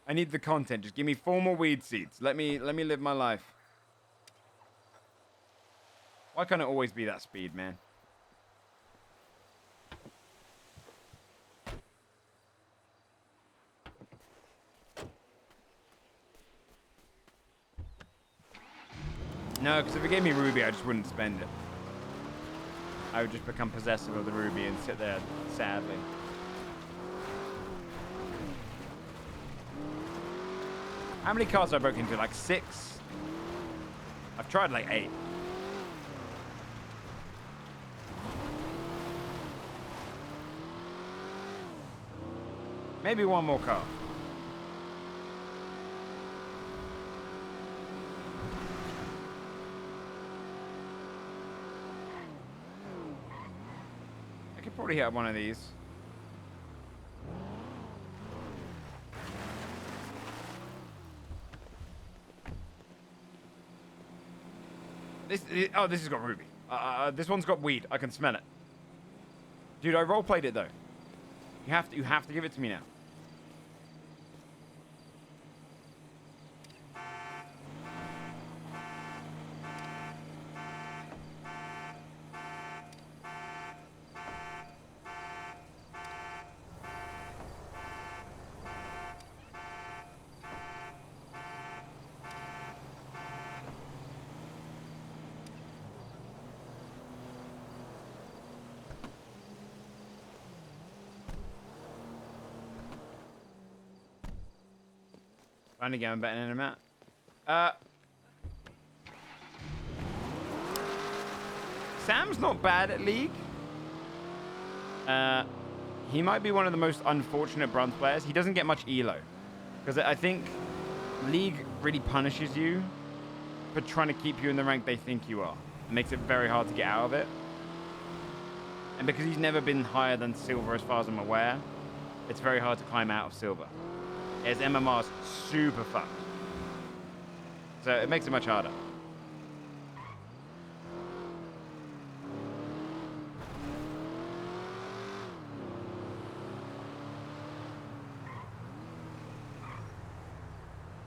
I need the content. Just give me 4 more weed seeds. Let me live my life. Why can't it always be that speed, man? No, because if it gave me ruby, I just wouldn't spend it. I would just become possessive of the ruby and sit there sadly. How many cars have I broken into? Like 6? I've tried like 8. Maybe 1 more car. I could probably hit one of these. Oh, this has got ruby. This one's got weed. I can smell it. Dude, I roleplayed it though. You have to give it to me now. Finally going better than him out. Sam's not bad at League. He might be one of the most unfortunate bronze players. He doesn't get much elo. Because I think League really punishes you for trying to keep you in the rank they think you are. It makes it very hard to get out of it. And because he's never been higher than silver as far as I'm aware, it's very hard to climb out of silver. His MMR's super fucked. So it makes it much harder.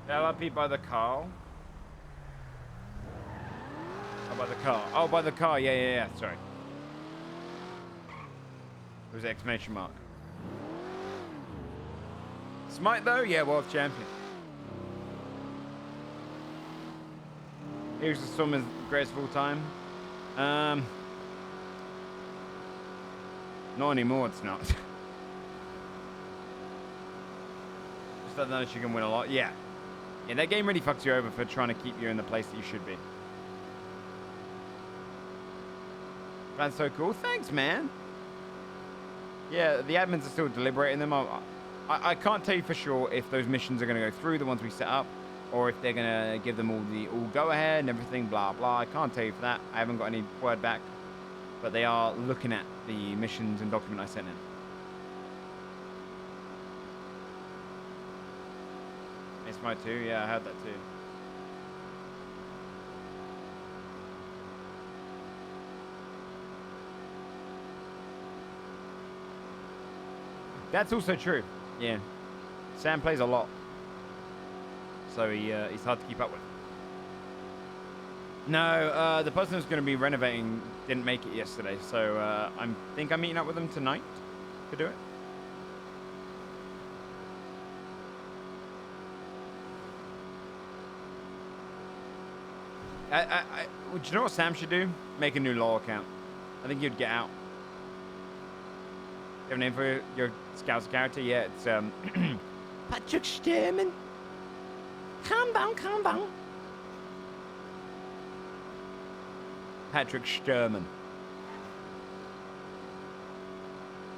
LRP by the car. Oh, by the car. Oh, by the car. Yeah. Sorry. It was an exclamation mark. Smite though? Yeah, world champion. Here's the summer's greatest of all time. Not anymore, it's not. Just that knows you can win a lot. Yeah, that game really fucks you over for trying to keep you in the place that you should be. That's so cool. Thanks, man. Yeah, the admins are still deliberating them. I can't tell you for sure if those missions are going to go through, the ones we set up, or if they're going to give them all go ahead and everything, blah, blah. I can't tell you for that. I haven't got any word back. But they are looking at the missions and document I sent in. It's my too. Yeah, I heard that too. That's also true. Yeah. Sam plays a lot. So he's hard to keep up with. No, the person who's going to be renovating didn't make it yesterday, so I think I'm meeting up with them tonight to do it. Do you know what Sam should do? Make a new law account. I think you'd get out. You have a name for your Scouts character? Yeah, it's Patrick Sturman. Calm down. Patrick Sturman.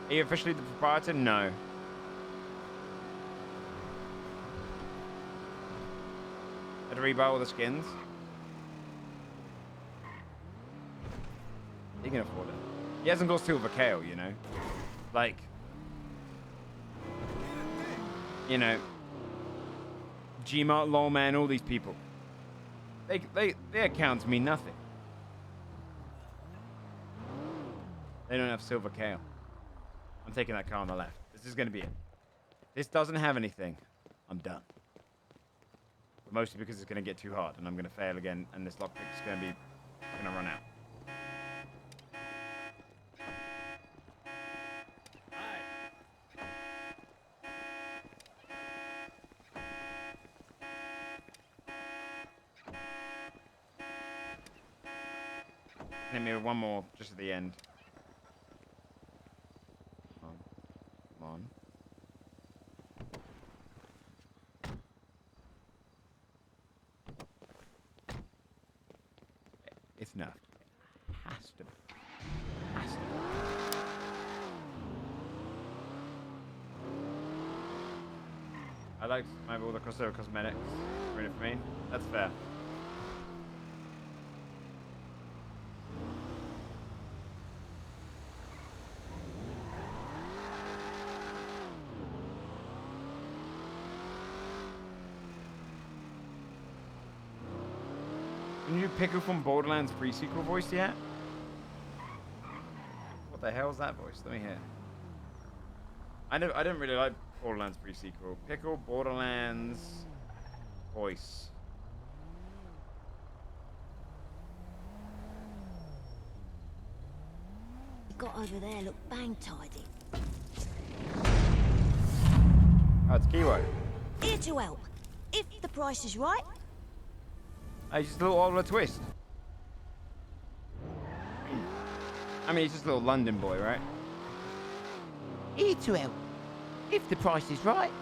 Are you officially the proprietor? No. Had to rebuy all the skins. He can afford it. He hasn't got Silver Kale, you know. Like, you know, Gmart, Lawman, all these people. Their accounts mean nothing. They don't have Silver Kale. I'm taking that car on the left. This is going to be it. This doesn't have anything. I'm done. But mostly because it's going to get too hard and I'm going to fail again and this lockpick is going to run out. Hit me with one more just at the end. Come on. It's enough. Has to be. I like maybe all the crossover cosmetics. Ready for me? That's fair. Can you Pickle from Borderlands pre-sequel voice yet? What the hell is that voice? Let me hear. I didn't really like Borderlands pre-sequel. Pickle Borderlands voice. You got over there look bang tidy. Oh, it's Kiwo. Here to help. If the price is right. Oh, he's just a little Oliver Twist. I mean, he's just a little London boy, right? Here to help. If the price is right.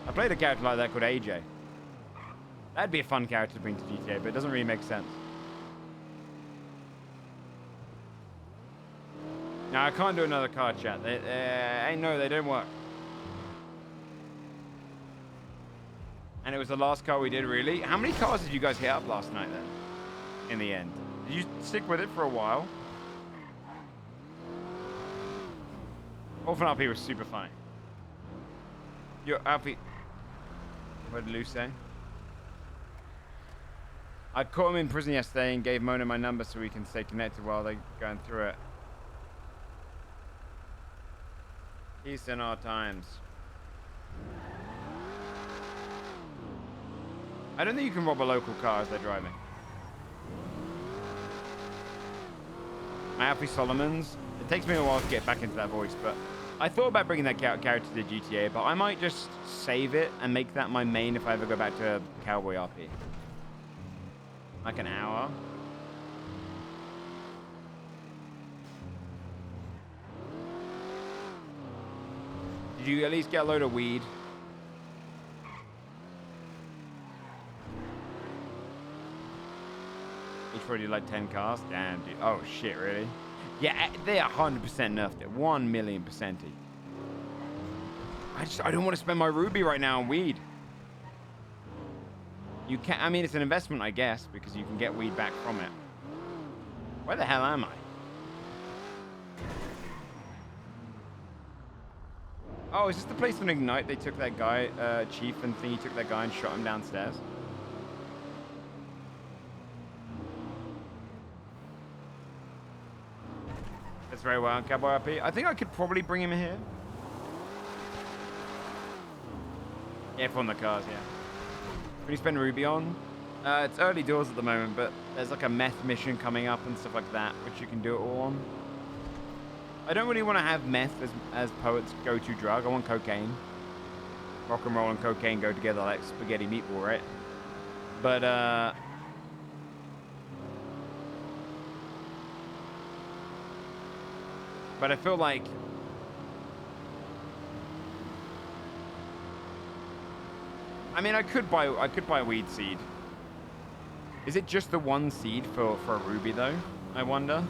I played a character like that called AJ. That'd be a fun character to bring to GTA, but it doesn't really make sense. No, I can't do another card chat. They don't work. And it was the last car we did, really. How many cars did you guys hit up last night, then? In the end. Did you stick with it for a while? Orphan RP was super funny. Your RP... What did Lou say? I caught him in prison yesterday and gave Mona my number so we can stay connected while they're going through it. Peace in our times. I don't think you can rob a local car as they're driving. Alfie Solomon's. It takes me a while to get back into that voice, but I thought about bringing that character to the GTA, but I might just save it and make that my main if I ever go back to Cowboy RP. Like an hour. Did you at least get a load of weed? Each probably like 10 cars? Damn, dude. Oh, shit, really? Yeah, they 100% nerfed it. 1,000,000%. I don't want to spend my ruby right now on weed. You can, I mean, it's an investment, I guess, because you can get weed back from it. Where the hell am I? Oh, is this the place on Ignite? They took that guy, Chief and Thingy took that guy and shot him downstairs. That's very well, Cowboy RP. I think I could probably bring him here. Yeah, from the cars, yeah. What do you spend Ruby on? It's early doors at the moment, but there's like a meth mission coming up and stuff like that, which you can do it all on. I don't really want to have meth as Poet's go-to drug. I want cocaine. Rock and roll and cocaine go together like spaghetti meatball, right? But, I feel like I mean, I could buy a weed seed. Is it just the one seed for a ruby though? I wonder.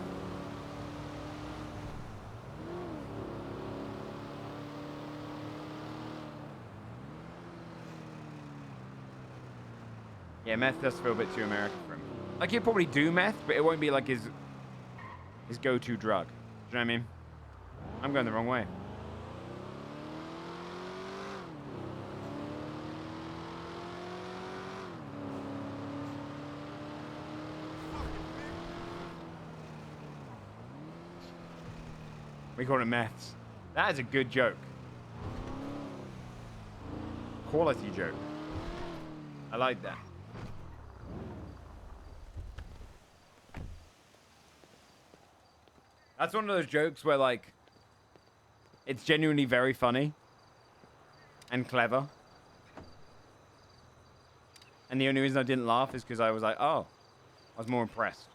Yeah, meth does feel a bit too American for him. Like he'll probably do meth, but it won't be like his go-to drug. Do you know what I mean? I'm going the wrong way. We call it meths. That is a good joke. Quality joke. I like that. That's one of those jokes where, like, it's genuinely very funny and clever. And the only reason I didn't laugh is because I was like, oh, I was more impressed.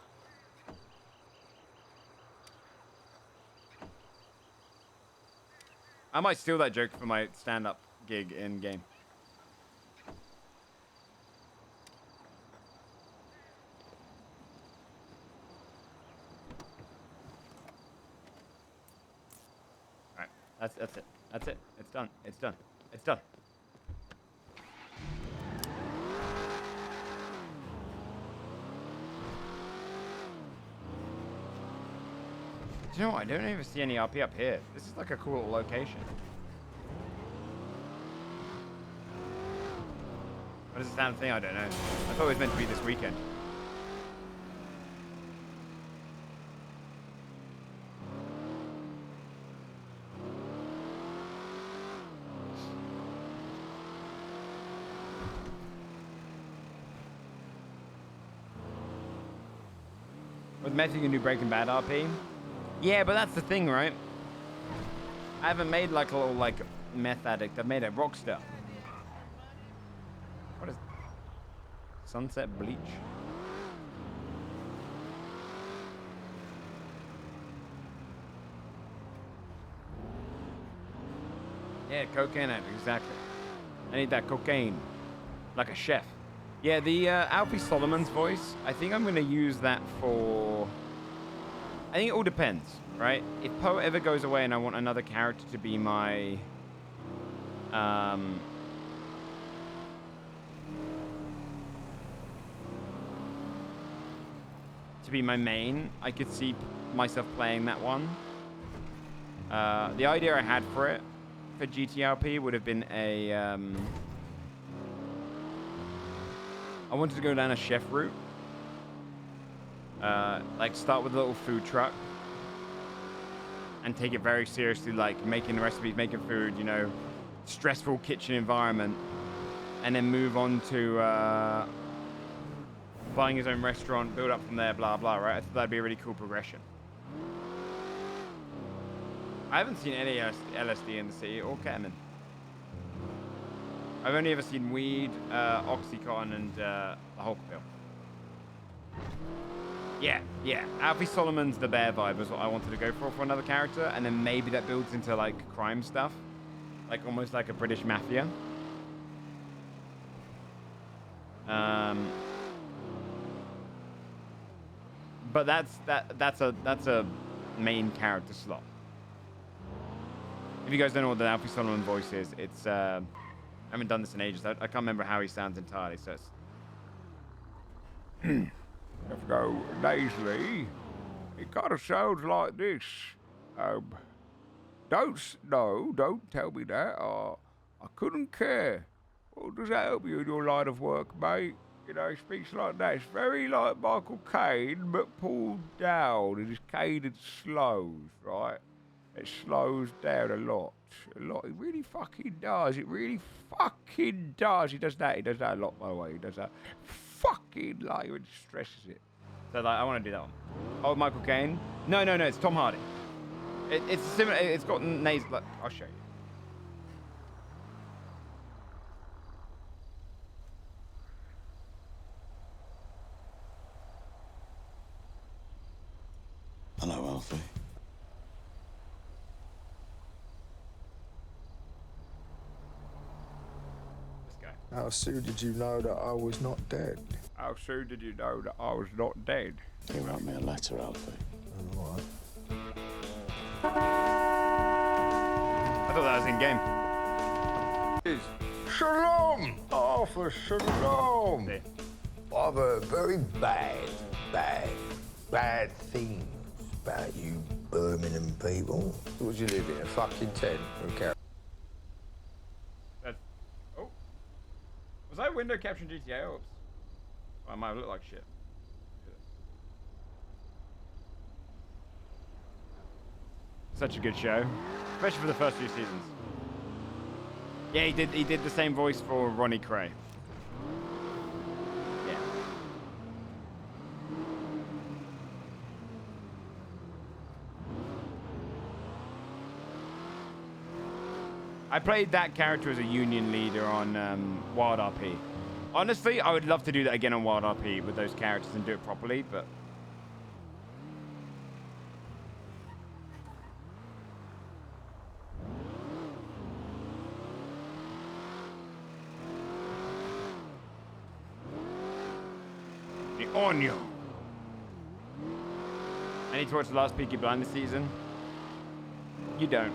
I might steal that joke for my stand-up gig in-game. Alright, that's it. That's it. It's done. It's done. It's done. Do you know what? I don't even see any RP up here. This is like a cool little location. What does it sound thing? I don't know. I thought it was meant to be this weekend. Was making a new Breaking Bad RP? Yeah, but that's the thing, right? I haven't made like a little like meth addict. I've made a rockstar. What is Sunset Bleach? Yeah, cocaine addict, exactly. I need that cocaine. Like a chef. Yeah, the Alfie Solomon's voice, I think I'm going to use that for... I think it all depends, right? If Poe ever goes away and I want another character to be my... to be my main, I could see myself playing that one. The idea I had for it, for GTRP, would have been a... I wanted to go down a chef route. Like start with a little food truck and take it very seriously, like making recipes, making food, you know, stressful kitchen environment, and then move on to buying his own restaurant, build up from there, blah blah. Right? I thought that'd be a really cool progression. I haven't seen any LSD in the city or ketamine. I've only ever seen weed, Oxycontin, and the Hulk pill. Yeah. Alfie Solomon's the bear vibe was what I wanted to go for another character, and then maybe that builds into like crime stuff, like almost like a British mafia. But that's a main character slot. If you guys don't know what the Alfie Solomon voice is, it's I haven't done this in ages. I can't remember how he sounds entirely, so it's if I go nasally, it kind of sounds like this. Don't tell me that. I couldn't care. Well, does that help you in your line of work, mate? You know, he speaks like that. It's very like Michael Caine, but pulled down. And his Caine it slows, right? It slows down a lot. It really fucking does. It really fucking does. He does that a lot, by the way. He does that fucking like it stresses it. So like, I want to do that one. Oh, Michael Caine? No, it's Tom Hardy. It's similar. It's got nasal. Like, I'll show you. Hello, Alfie. How soon did you know that I was not dead? How soon did you know that I was not dead? He wrote me a letter, Alfie. All right. I thought that was in game. Shalom! Arthur, shalom! I've heard very bad things about you Birmingham people. Would you live in a fucking tent or a Was I window capturing GTA? Oops. Well, I might look like shit. Such a good show, especially for the first few seasons. Yeah, he did the same voice for Ronnie Cray. Yeah. I played that character as a union leader on Wild RP. Honestly, I would love to do that again on Wild RP with those characters and do it properly, but... The Onion. I need to watch the last Peaky Blinders season. You don't.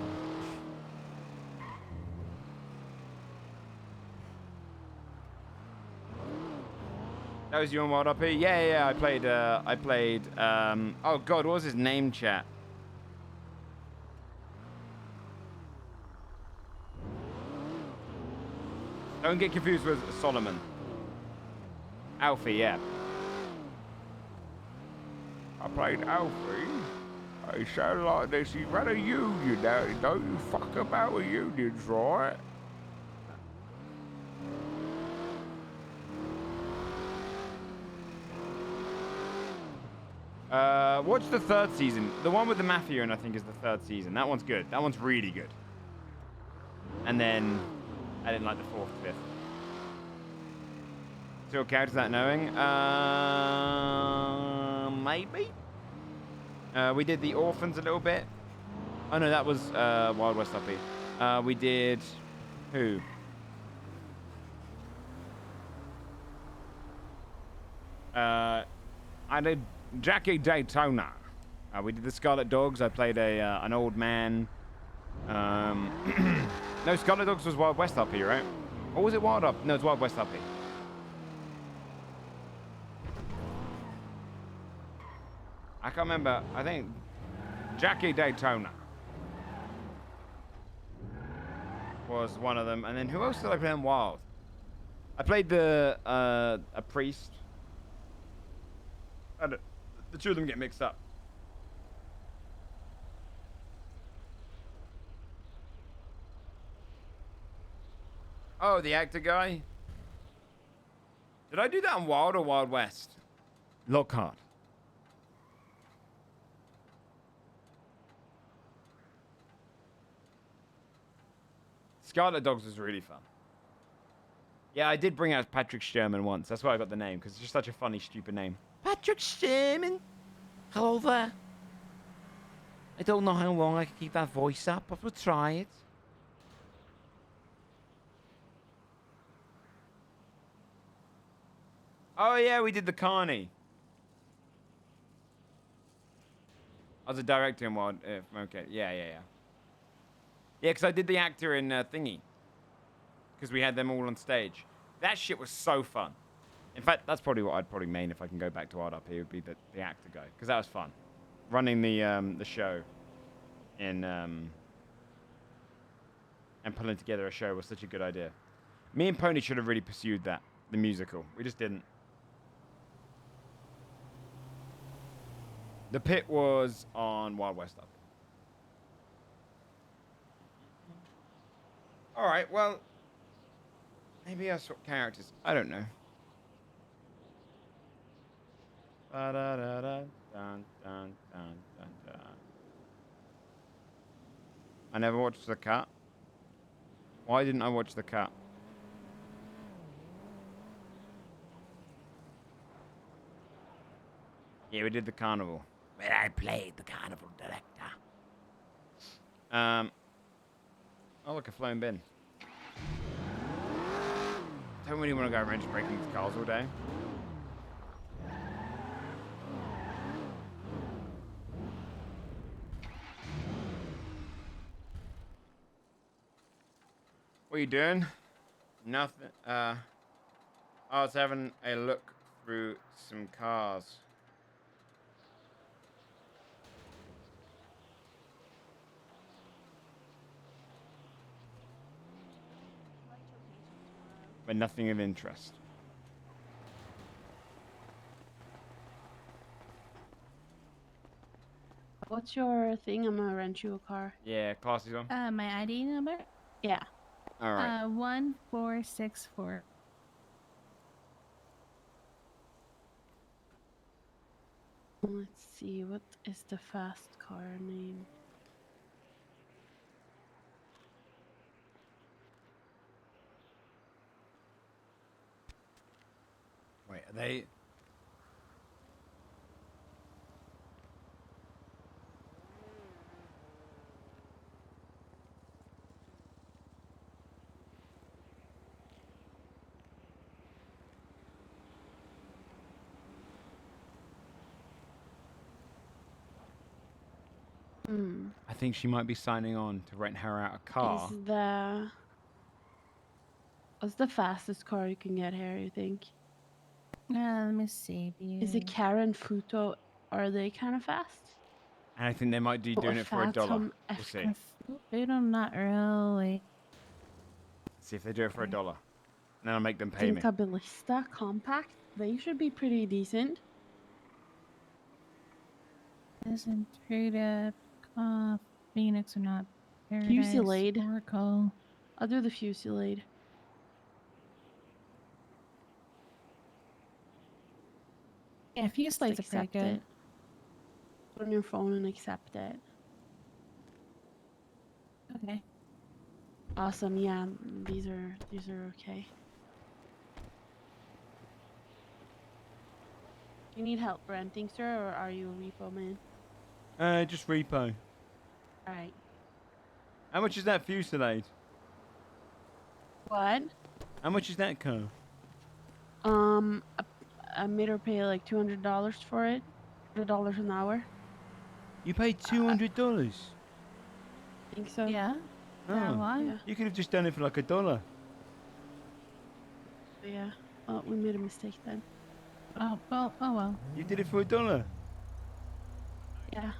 That was you on Wild RP? Yeah, I played, oh god, what was his name, chat? Don't get confused with Solomon. Alfie, yeah. I played Alfie. He sounded like this. He ran a union now. Don't you fuck about with unions, right? Watch the third season. The one with the Mafia, and I think is the third season. That one's good. That one's really good. And then I didn't like the fourth, fifth. Still characters that knowing? Maybe. We did the Orphans a little bit. Oh no, that was Wild West RP. We did who? I did Jackie Daytona. We did the Scarlet Dogs. I played an old man. No, Scarlet Dogs was Wild West RP, right? Or was it Wild Up? No, it's Wild West RP. I can't remember. I think Jackie Daytona was one of them. And then who else did I play in Wild? I played the a priest. The two of them get mixed up. Oh, the actor guy? Did I do that on Wild or Wild West? Lockhart. Scarlet Dogs was really fun. Yeah, I did bring out Patrick Sherman once. That's why I got the name, because it's just such a funny, stupid name. Patrick Sherman? Hello there. I don't know how long I can keep that voice up, but we'll try it. Oh, yeah, we did the Carney. I was a director in Wild... okay, yeah. Yeah, because I did the actor in Thingy. Because we had them all on stage. That shit was so fun. In fact, that's probably what I'd probably main if I can go back to Wild Up here, would be the actor guy. Because that was fun. Running the show in... and pulling together a show was such a good idea. Me and Pony should have really pursued that. The musical. We just didn't. The Pit was on Wild West Up. Alright, well... maybe I'll swap characters. I don't know. Ba-da-da-da, dun, dun, dun, dun, dun. I never watched The Cut. Why didn't I watch The Cut? Yeah, we did the carnival. Where I played the carnival director. Oh, look, a flown bin. Don't really want to go around just breaking these cars all day. What are you doing? Nothing. I was having a look through some cars. But nothing of interest. What's your thing? I'm gonna rent you a car. Yeah, class is on. My ID number? Yeah. All right. 1464. Let's see, what is the fast car name? Wait, are they... I think she might be signing on to rent her out a car. What's the fastest car you can get here, you think? Let me see. Is it Karen Futo? Are they kind of fast? And I think they might be doing it for $1. We'll see. I'm not really. See if they do it for $1. And then I'll make them pay me. Ballista compact? They should be pretty decent. Isn't treated Phoenix or not? Paradise, Fusillade. Oracle. I'll do the Fusillade. Yeah, Fusillade's are pretty good. Put on your phone and accept it. Okay. Awesome. Yeah, these are okay. You need help renting, sir, or are you a repo man? Just repo. Alright. How much is that Fusillade? What? How much is that car? I made her pay like $200 for it. $100 an hour. You paid $200? I think so. Yeah. Oh, why? Yeah. you could have just done it for like $1. Yeah. Oh, we made a mistake then. Oh well. You did it for $1. Yeah.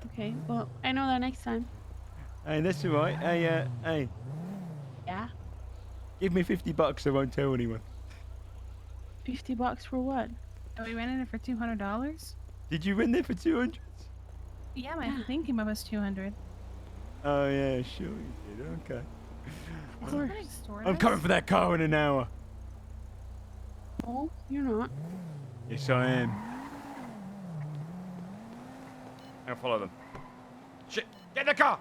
Okay. Well, I know that next time. Hey, that's alright. Hey. Yeah. Give me $50, I won't tell anyone. $50 for what? Are we renting it for $200? Did you rent it for 200? Yeah, my thinking about was 200. Oh yeah, sure you did. Okay. Of course. I'm coming for that car in an hour. No, you're not. Yes, I am. I'll follow them. Shit! Get in the car!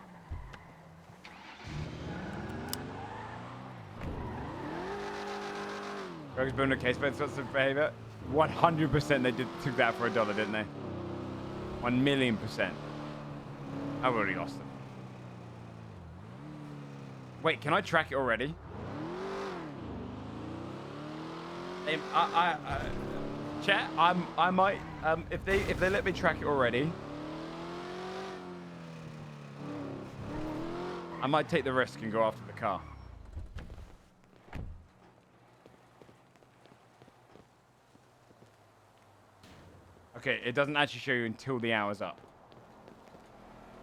Rogue's building a case based on some behavior. 100% they took that for $1, didn't they? 1,000,000%. I've already lost them. Wait, can I track it already? Chat, I might if they let me track it already, I might take the risk and go after the car. Okay, it doesn't actually show you until the hour's up.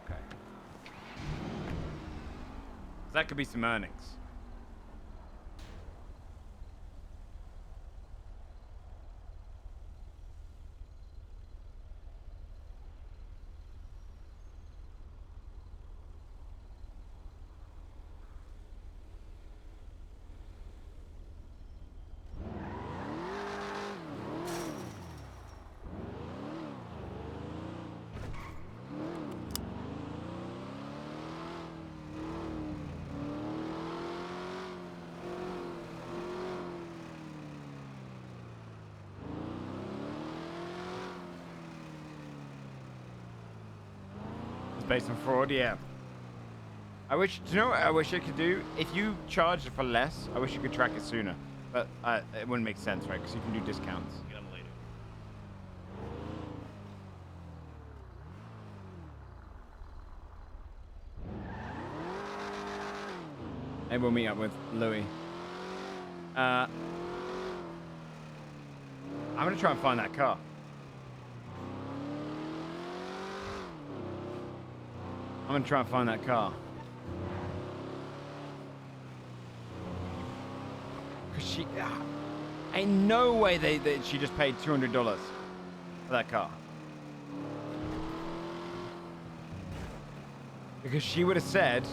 Okay. So that could be some earnings. Based on fraud, yeah. Do you know what I wish I could do? If you charge for less, I wish you could track it sooner. But it wouldn't make sense, right? Because you can do discounts. Get them later. Maybe we'll meet up with Louis. I'm gonna try and find that car. I'm gonna try and find that car. Cause she, ain't no way that she just paid $200 for that car. Because she would have said,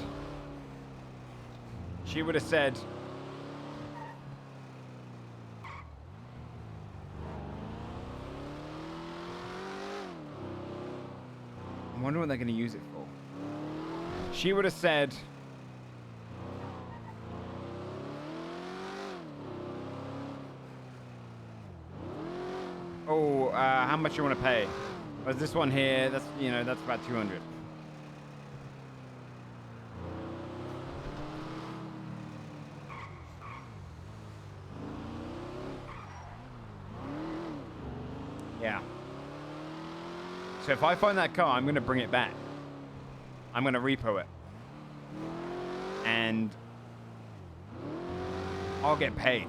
I wonder what they're gonna use it for. She would have said, oh, how much you want to pay? There's this one here, that's, you know, that's about 200. Yeah. So if I find that car, I'm going to bring it back. I'm going to repo it. And I'll get paid.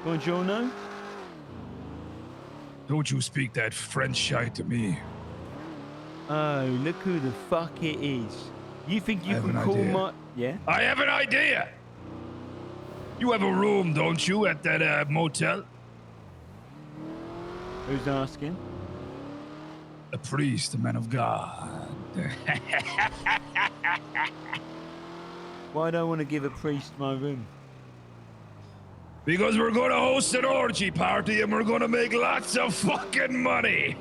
Buongiorno. Don't you speak that French shite to me. Oh, look who the fuck it is. You think you can call my... Yeah? I have an idea! You have a room, don't you, at that motel? Who's asking? A priest, a man of God. Why don't I want to give a priest my room? Because we're gonna host an orgy party and we're gonna make lots of fucking money.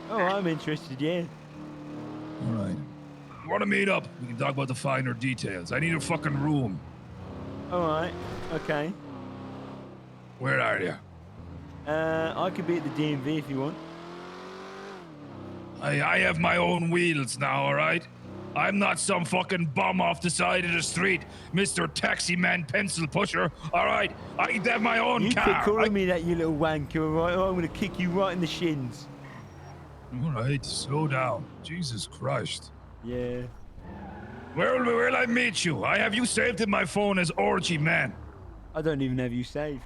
Oh, I'm interested, yeah. All right. You wanna meet up? We can talk about the finer details. I need a fucking room. All right, okay. Where are you? I could be at the DMV if you want. I have my own wheels now, all right? I'm not some fucking bum off the side of the street, Mr. Taxi Man Pencil Pusher, all right? I have my own car. You quit calling me that, you little wanker, all right? Or I'm going to kick you right in the shins. All right, slow down. Jesus Christ. Yeah. Where'll I meet you? I have you saved in my phone as Orgy Man. I don't even have you saved.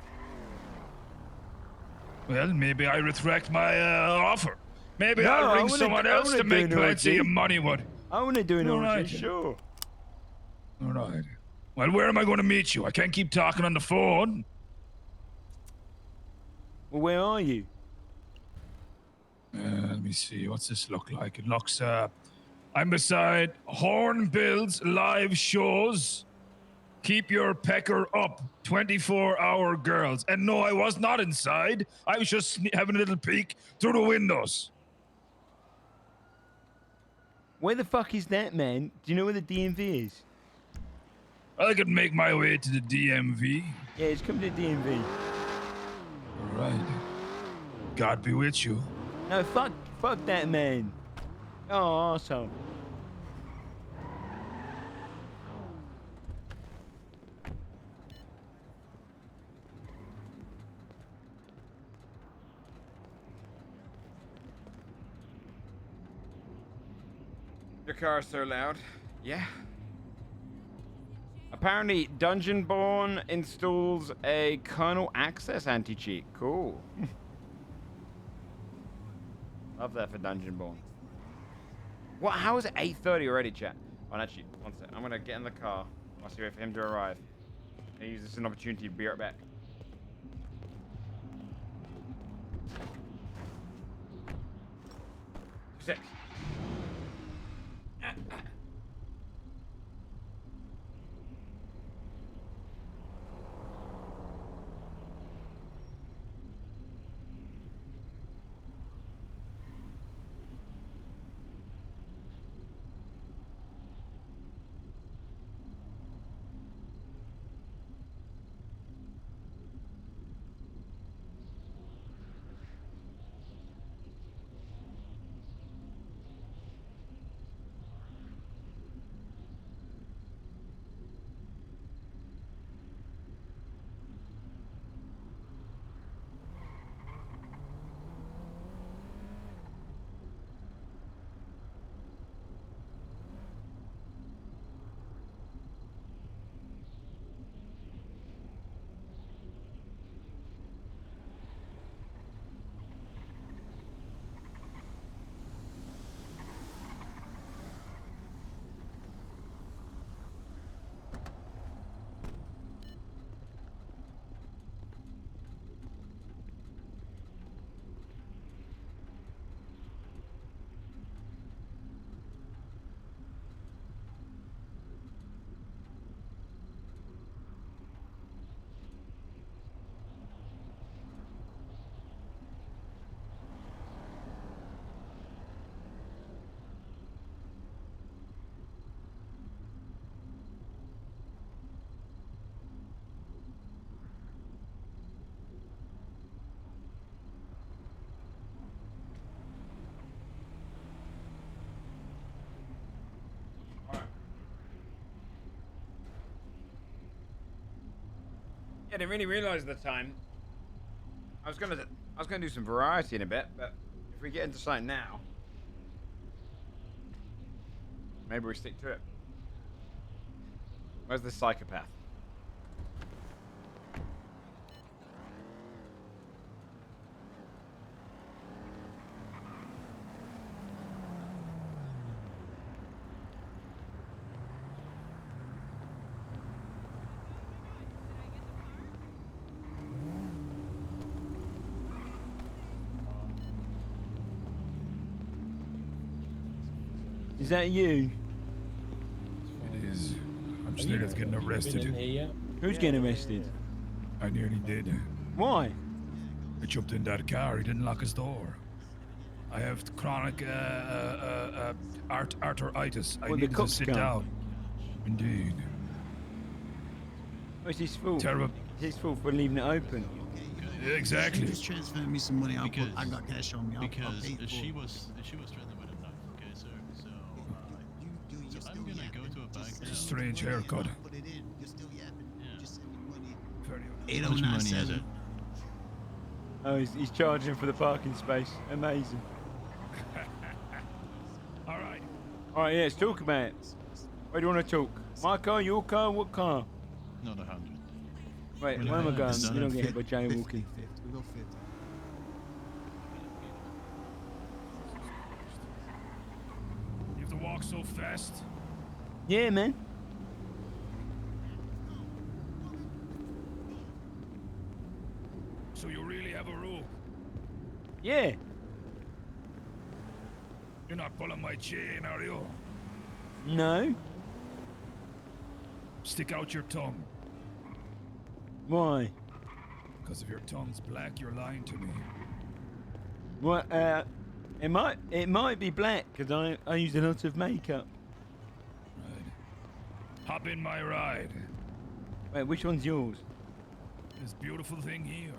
Well, maybe I retract my offer. Maybe I'll ring someone else to make plenty of money with. I want to do an orgy, sure. All right. Well, where am I going to meet you? I can't keep talking on the phone. Well, where are you? Let me see. What's this look like? It looks, I'm beside Hornbill's live shows. Keep your pecker up. 24-hour girls. And no, I was not inside. I was just having a little peek through the windows. Where the fuck is that, man? Do you know where the DMV is? I could make my way to the DMV. Yeah, just come to the DMV. All right. God be with you. No, fuck that, man. Oh, arsehole. Your car's so loud. Yeah. Apparently, Dungeonborne installs a kernel access anti-cheat. Cool. Love that for Dungeonborne. What? How is it 8:30 already, chat? Oh, actually, one sec. I'm gonna get in the car. I'll see wait for him to arrive. I use this as an opportunity to be right back. Six. Yeah, I didn't really realize at the time. I was gonna do some variety in a bit, but if we get into something now, maybe we stick to it. Where's the psychopath? Is that you? It is. I'm scared of getting arrested. Who's getting arrested? I nearly did. Why? I jumped in that car. He didn't lock his door. I have chronic arthritis. I need to sit down. Indeed. Oh, it's his fault. Terrible. It's his fault for leaving it open. Exactly. Just transfer me some money. I got cash on me. I'll pay for it. She was threatened with a knife. Okay, sir. So I'm gonna go to a bank now. Strange haircut. Put it in. You're still yapping. Yeah. Just send me money. Very How much money is 8097. it? Oh, he's charging for the parking space. Amazing. All right. All right, yeah, let's talk about it. Where do you want to talk? My car, your car, what car? Not 100. Wait, where am I going? You don't get hit by jaywalking. We go 50. You have to walk so fast. Yeah, man. So you really have a rope? Yeah. You're not pulling my chain, are you? No. Stick out your tongue. Why? Because if your tongue's black, you're lying to me. What? It might be black because I use a lot of makeup. Right. Hop in my ride. Wait, which one's yours? This beautiful thing here.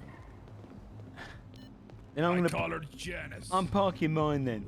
Then I'm I gonna call her Janice. I'm parking mine then.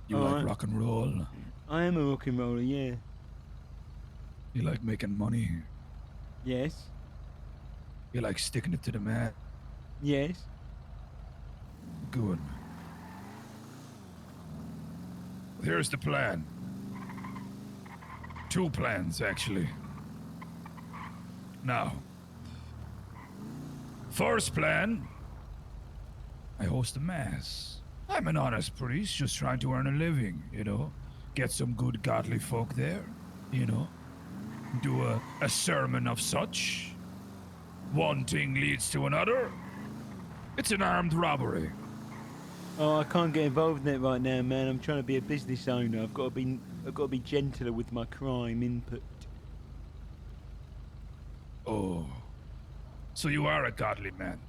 You like rock and roll? I am a rock and roller, yeah. You like making money? Yes. You like sticking it to the man? Yes. Good. Here's the plan. 2 plans, actually. Now, first plan, I host a mass. I'm an honest priest, just trying to earn a living, you know? Get some good godly folk there, you know? Do a sermon of such. One thing leads to another. It's an armed robbery. Oh, I can't get involved in it right now, man. I'm trying to be a business owner. I've got to be gentler with my crime input. Oh. So you are a godly man.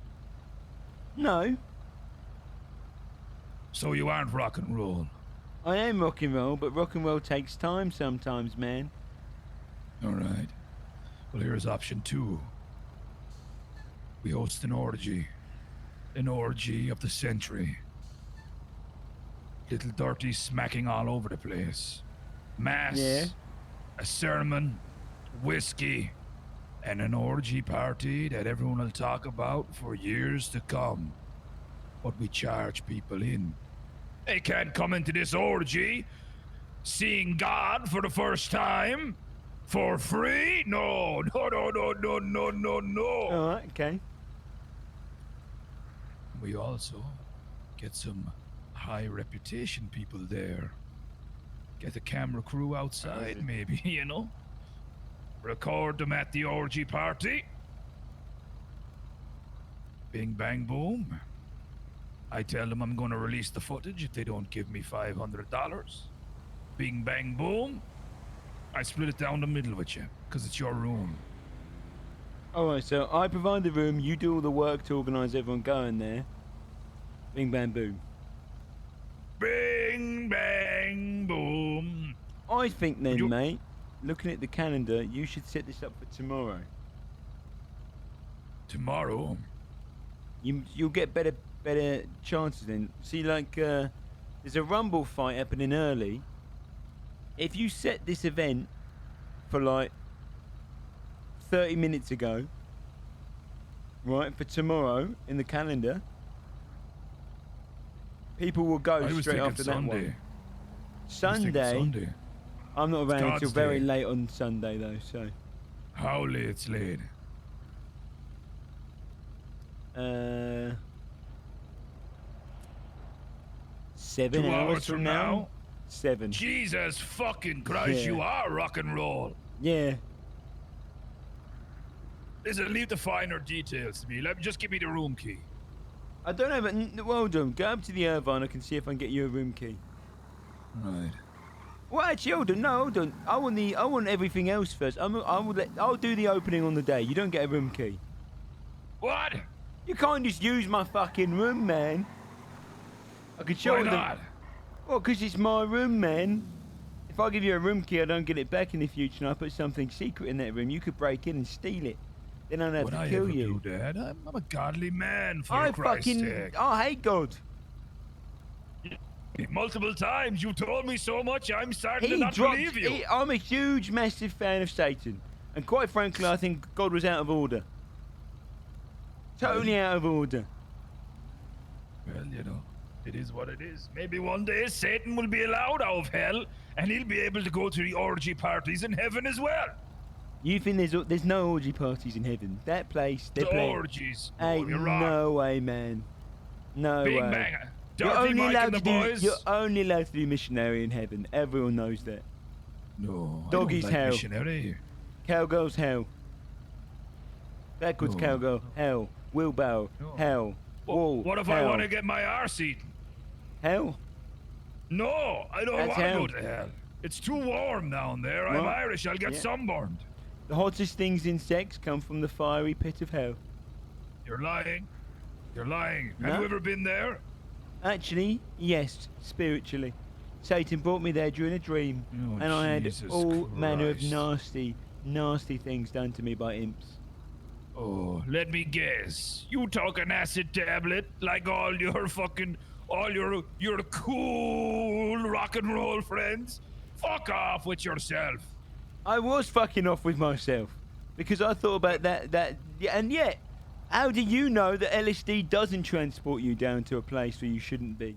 No. So you aren't rock and roll. I am rock and roll, but rock and roll takes time sometimes, man. All right. Well, here's option 2. We host an orgy. An orgy of the century. Little dirty smacking all over the place. Mass. Yeah. A sermon. Whiskey. And an orgy party that everyone will talk about for years to come. But we charge people in. They can't come into this orgy seeing God for the first time for free? No. Alright, okay. We also get some high reputation people there. Get a camera crew outside, maybe, you know? Record them at the orgy party. Bing, bang, boom. I tell them I'm gonna release the footage if they don't give me $500. Bing, bang, boom. I split it down the middle with you, because it's your room. Alright, so I provide the room, you do all the work to organise everyone going there. Bing, bang, boom. Bing, bang, boom. I think then, mate, looking at the calendar, you should set this up for tomorrow. Tomorrow? You'll get better chances then. See, like, there's a rumble fight happening early. If you set this event for like 30 minutes ago, right, for tomorrow in the calendar, people will go straight after that one. Sunday? I'm not around until very late on Sunday though, so. How late's late? 7 hours from now? 7. Jesus fucking Christ, Yeah. you are rock and roll. Yeah. Listen, leave the finer details to me. Just give me the room key. I don't know, but well done. Go up to the Irvine. I can see if I can get you a room key. Right. Well, actually, hold on. No, hold on. I want everything else first. I'll do the opening on the day. You don't get a room key. What? You can't just use my fucking room, man. I can show Why them. not? Well, because it's my room, man. If I give you a room key, I don't get it back in the future, and I put something secret in that room. You could break in and steal it. Then I'd have Would to I kill ever you. do that? I'm a godly man, for Christ's sake. I hate God. Multiple times you told me so much, I'm starting to He not dropped. believe you. I'm a huge, massive fan of Satan, and quite frankly, I think God was out of order. Totally out of order. Well, you know, It is what it is. Maybe one day Satan will be allowed out of hell, and he'll be able to go to the orgy parties in heaven as well. You think there's no orgy parties in heaven? That place, they The play. orgies. No, Ain't you're wrong. no way, man. No Big way. Bang. You're Dirty only Mike allowed and to the do. boys. You're only allowed to do missionary in heaven. Everyone knows that. No, Doggy's I don't like hell. missionary. Cowgirl's hell. Backwards No. cowgirl, hell. Wheelbarrow, hell. Wall, What if hell. I want to get my arse eaten? Hell? No, I don't That's want to hell. go to hell. It's too warm down there. I'm What? Irish. I'll get Yeah. sunburned. The hottest things in sex come from the fiery pit of hell. You're lying. You're lying. No. Have you ever been there? Actually, yes, spiritually. Satan brought me there during a dream, Oh, and I had Jesus all manner of Christ. nasty things done to me by imps. Oh, let me guess. You took an acid tablet like all your cool rock and roll friends? Fuck off with yourself. I was fucking off with myself because I thought about and yet, how do you know that LSD doesn't transport you down to a place where you shouldn't be?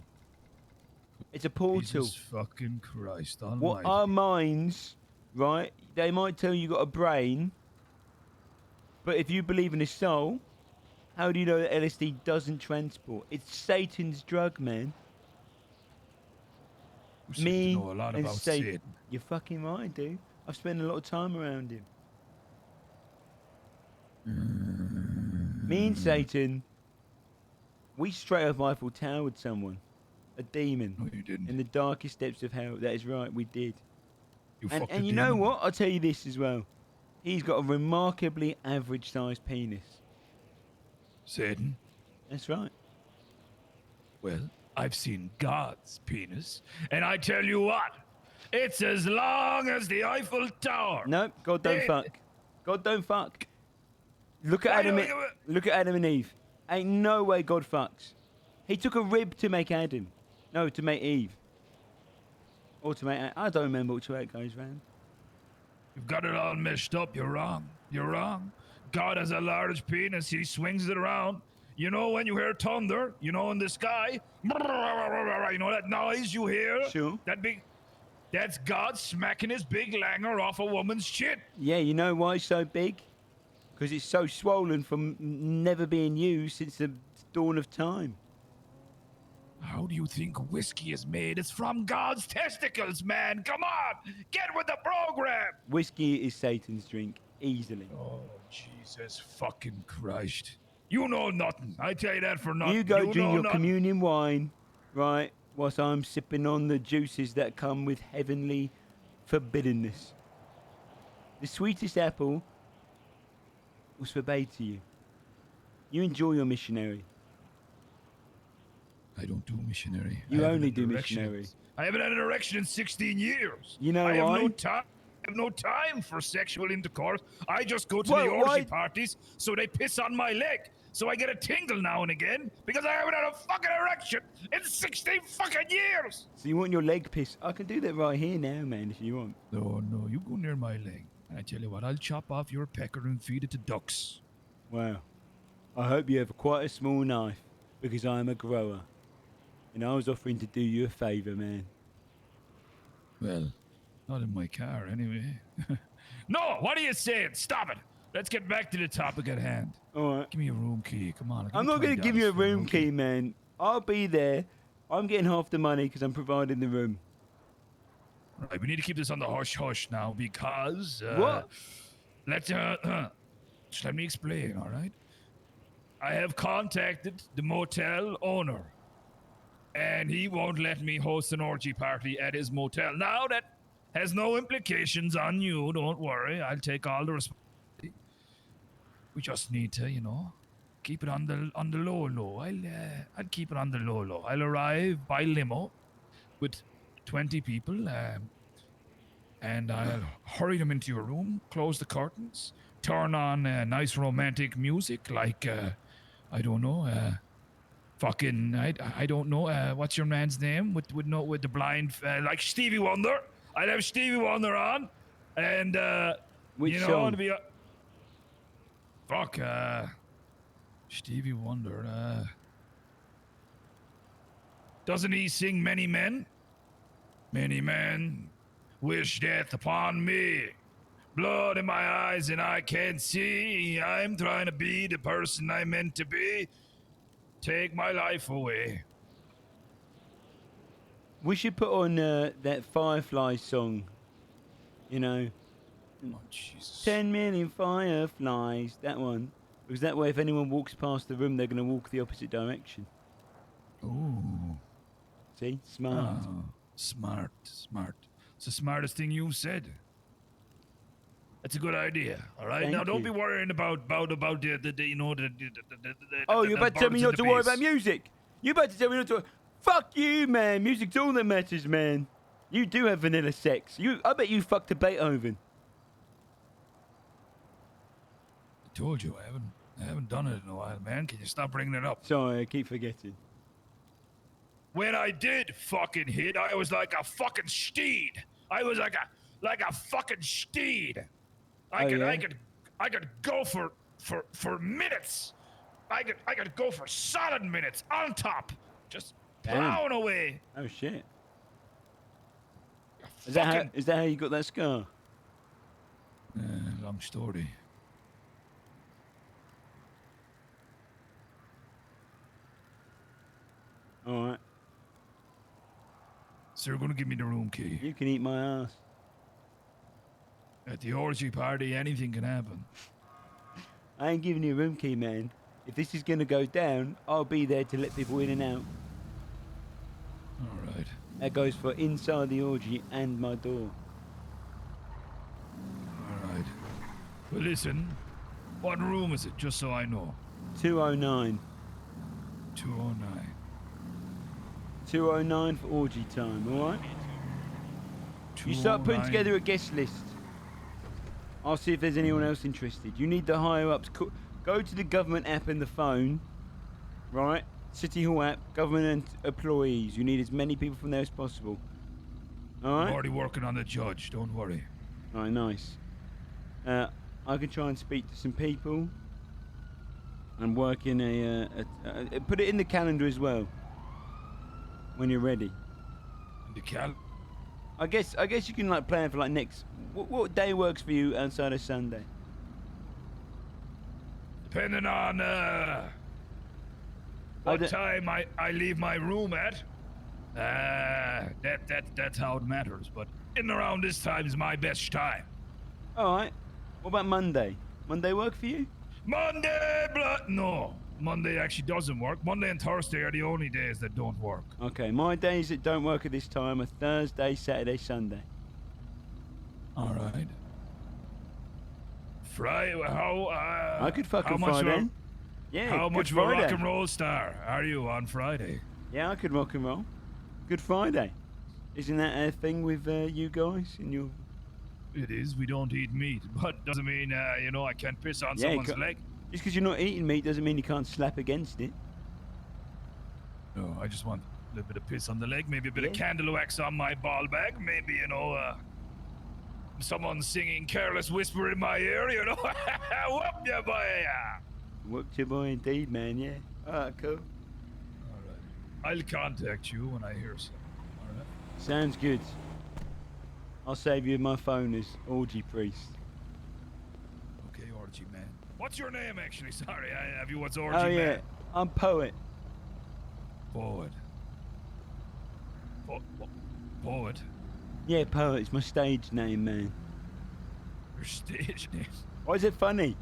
It's a portal. Jesus fucking Christ almighty. What our minds, right? They might tell you got a brain, but if you believe in a soul, how do you know that LSD doesn't transport? It's Satan's drug, man. You seem Me to know a lot and about Satan. Satan. You're fucking right, dude. I've spent a lot of time around him. Me and Satan, we straight up Eiffel Towered someone. A demon. No, you didn't. In the darkest depths of hell. That is right, we did. You And fucked a you know demon. what? I'll tell you this as well. He's got a remarkably average sized penis. Satan? That's right. Well, I've seen God's penis, and I tell you what, it's as long as the Eiffel Tower. Nope, God don't Eh, fuck. God don't fuck. Look at Why Adam. don't you- Look at Adam and Eve. Ain't no way God fucks. He took a rib to make Adam. No, to make Eve. Or to make. I don't remember which way it goes round. You've got it all messed up. You're wrong. You're wrong. God has a large penis. He swings it around. You know when you hear thunder, you know in the sky, you know that noise you hear? Sure. That's God smacking his big langer off a woman's shit. Yeah, you know why it's so big? Because it's so swollen from never being used since the dawn of time. How do you think whiskey is made? It's from God's testicles, man. Come on. Get with the program. Whiskey is Satan's drink, easily. Oh, Jesus fucking Christ. You know nothing. I tell you that for nothing. You go drink know your nothing. communion wine, right, whilst I'm sipping on the juices that come with heavenly forbiddenness. The sweetest apple was forbade to you. You enjoy your missionary. I don't do missionary. You I haven't only had do an erection. missionary. I haven't had an erection in 16 years. You know I have why? no time. I have no time for sexual intercourse. I just go to Why- the orgy why- parties, so they piss on my leg. So I get a tingle now and again because I haven't had a fucking erection in 16 fucking years. So you want your leg pissed? I can do that right here now, man, if you want. No, you go near my leg. And I tell you what, I'll chop off your pecker and feed it to ducks. Wow. I hope you have quite a small knife, because I'm a grower. And I was offering to do you a favour, man. Well, not in my car anyway. No, what are you saying? Stop it. Let's get back to the topic at hand. All right. Give me a room key. Come on. I'm not going to give you a room key, man. I'll be there. I'm getting half the money because I'm providing the room. Right, we need to keep this on the hush hush now because What? Just let me explain, all right? I have contacted the motel owner, and he won't let me host an orgy party at his motel. Now that has no implications on you. Don't worry, I'll take all the responsibility. We just need to, keep it on the low. I'll keep it on the low. I'll arrive by limo with 20 people, and I'll hurry them into your room, close the curtains, turn on nice romantic music like, I don't know, I don't know, what's your man's name with the blind, like Stevie Wonder. I'd have Stevie Wonder on, and Which song? song? To be Stevie Wonder. Doesn't he sing Many Men? Many men wish death upon me. Blood in my eyes and I can't see. I'm trying to be the person I meant to be. Take my life away. We should put on that Firefly song. You know. Oh, Jesus. 10 million fireflies. That one. Because that way, if anyone walks past the room, they're going to walk the opposite direction. Ooh. See? Smart. Oh, smart. It's the smartest thing you've said. That's a good idea. All right. Thank Now, don't you. be worrying about the you know the. Oh, you're about to tell me not to worry about music. music. You're about to tell me not to. Fuck you, man. Music's all that matters, man. You do have vanilla sex. I bet you fucked a Beethoven. I told you I haven't done it in a while, man. Can you stop bringing it up? Sorry, I keep forgetting. When I did fucking hit, I was like a fucking steed. I was like a fucking steed. I could go for minutes. I could go for solid minutes on top, just plowing away. Oh shit. Is that how you got that scar? Long story. All right. So you're gonna give me the room key. You can eat my ass. At the orgy party, anything can happen. I ain't giving you a room key, man. If this is gonna go down, I'll be there to let people in and out. All right. That goes for inside the orgy and my door. All right. Well, listen. What room is it? Just so I know. 209. 209. 209 for orgy time, alright? You start putting 209. together a guest list. I'll see if there's anyone else interested. You need the higher ups. Go to the government app in the phone, right? City Hall app, government employees. You need as many people from there as possible. Alright? I'm already working on the judge. Don't worry. Alright, nice. I can try and speak to some people. And work in put it in the calendar as well. When you're ready. The I guess you can like plan for like next. What day works for you outside of Sunday? Depending on what time I leave my room at. That's how it matters. But in and around this time is my best time. All right. What about Monday? Monday work for you? Monday, no. Monday actually doesn't work. Monday and Thursday are the only days that don't work. Okay, my days that don't work at this time are Thursday, Saturday, Sunday. All right. Friday, how? I could fuck how on much Friday. of a- Yeah. How Good much of a rock Friday. and roll star are you on Friday? Yeah, I could rock and roll. Good Friday. Isn't that a thing with you guys in your? It is. We don't eat meat, but doesn't mean I can't piss on Yeah, someone's leg. Just because you're not eating meat doesn't mean you can't slap against it. No, I just want a little bit of piss on the leg, maybe a bit of candle wax on my ball bag, maybe someone singing Careless Whisper in my ear, Whoop ya boy. Whooped your boy indeed, man. Yeah. All right, cool. I'll contact you when I hear something. All right. Sounds good. I'll save you my phone as Orgy Priest. Okay, Orgy Man. What's your name, actually? Sorry, I have you. What's Orgy Oh Man? yeah, I'm Poet. Poet. Poet? Yeah, Poet. It's my stage name, man. Your stage name? Why is it funny?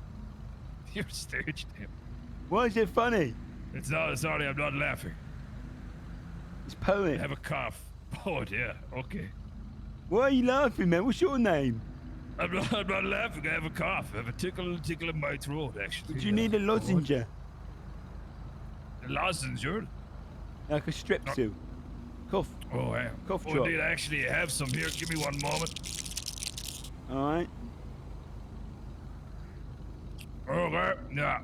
Your stage name? Why is it funny? It's not. Sorry, I'm not laughing. It's Poet. I have a cough. Poet, yeah. Okay. Why are you laughing, man? What's your name? I'm not laughing. I have a cough. I have a tickle in my throat, actually. Do you need a lozenge? A lozenge? Like a strepsil. Cough. Oh, yeah. Cough Oh, drop. indeed, I actually have some here. Give me one moment. All right. Okay, yeah.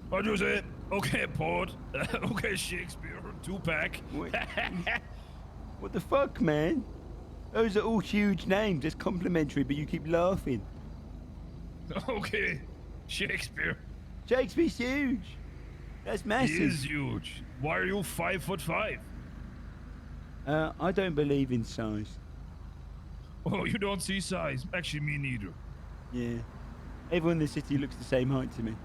What'd you say? Okay, Poet. Okay, Shakespeare. 2-pack. What the fuck, man? Those are all huge names. It's complimentary, but you keep laughing. Okay, Shakespeare. Shakespeare's huge. That's massive. He is huge. Why are you 5'5"? I don't believe in size. Oh, you don't see size? Actually, me neither. Yeah. Everyone in the city looks the same height to me.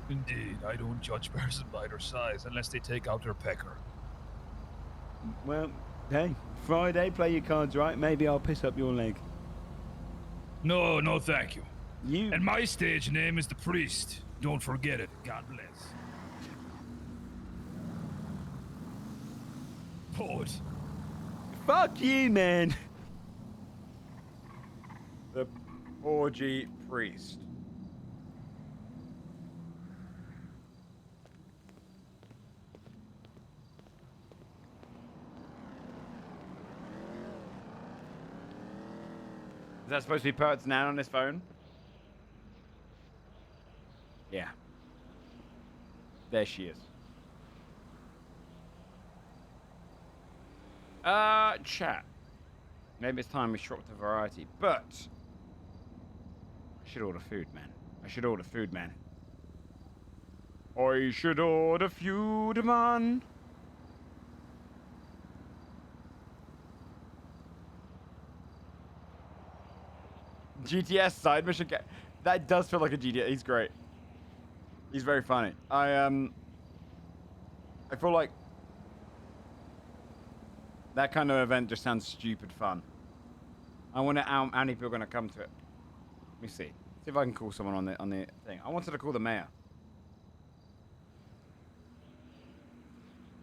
Indeed, I don't judge person by their size unless they take out their pecker. Well, hey, Friday, play your cards right. Maybe I'll piss up your leg. No, no, thank you. You. And my stage name is the Priest. Don't forget it. God bless. Poet. Fuck you, man. The orgy priest. Is that supposed to be Pert's Nan on his phone? Yeah. There she is. Chat. Maybe it's time we swapped the variety, but I should order food, man. I should order food, man. I should order food, man. GTS side mission. That does feel like a GTS. He's great. He's very funny. I feel like that kind of event just sounds stupid fun. I wonder how many people are gonna come to it. Let me see. See if I can call someone on the thing. I wanted to call the mayor.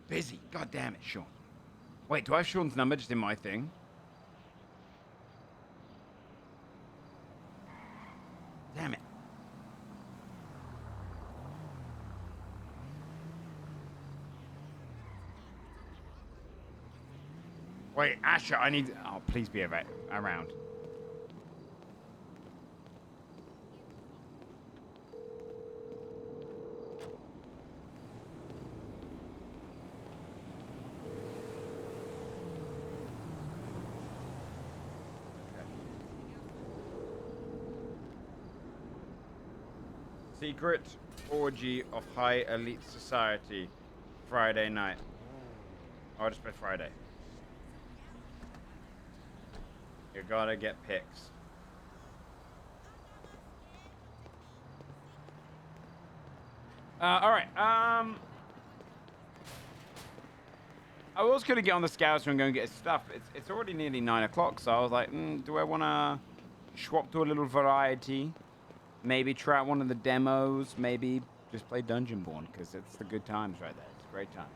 Busy. God damn it, Sean. Wait, do I have Sean's number just in my thing? Damn it. Wait, Asher, I need... Oh, please be around. Secret orgy of high elite society, Friday night. Oh, I'll just play Friday. You gotta get pics. All right. I was gonna get on the scouts and go and get stuff. It's already nearly 9 o'clock, so I was like, do I wanna swap to a little variety? Maybe try out one of the demos. Maybe just play Dungeonborne because it's the good times right there. It's great times.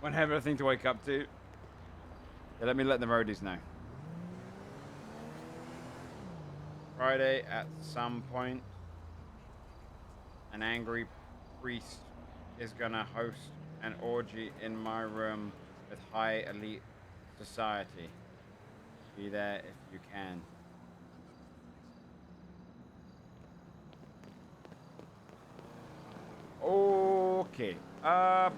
Won't have everything to wake up to. Yeah, let me let the roadies know. Friday at some point, an angry priest is gonna host an orgy in my room with high elite society. Be there if you can. Okay. Well,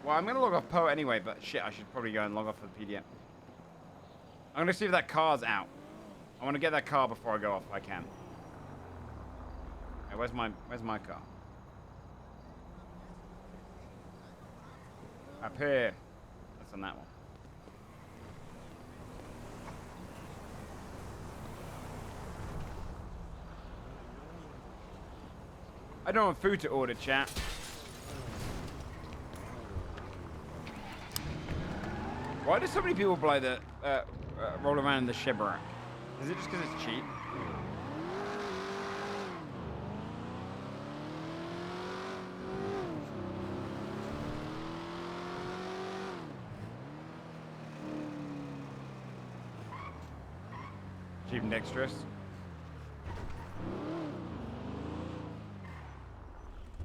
I'm gonna log off Poe anyway, but shit, I should probably go and log off for the PDM. I'm gonna see if that car's out. I want to get that car before I go off if I can. Hey, where's my car? Up here. That's on that one. I don't have food to order, chat. Why do so many people buy the roll around in the shibboleth? Is it just because it's cheap? Cheap and dexterous.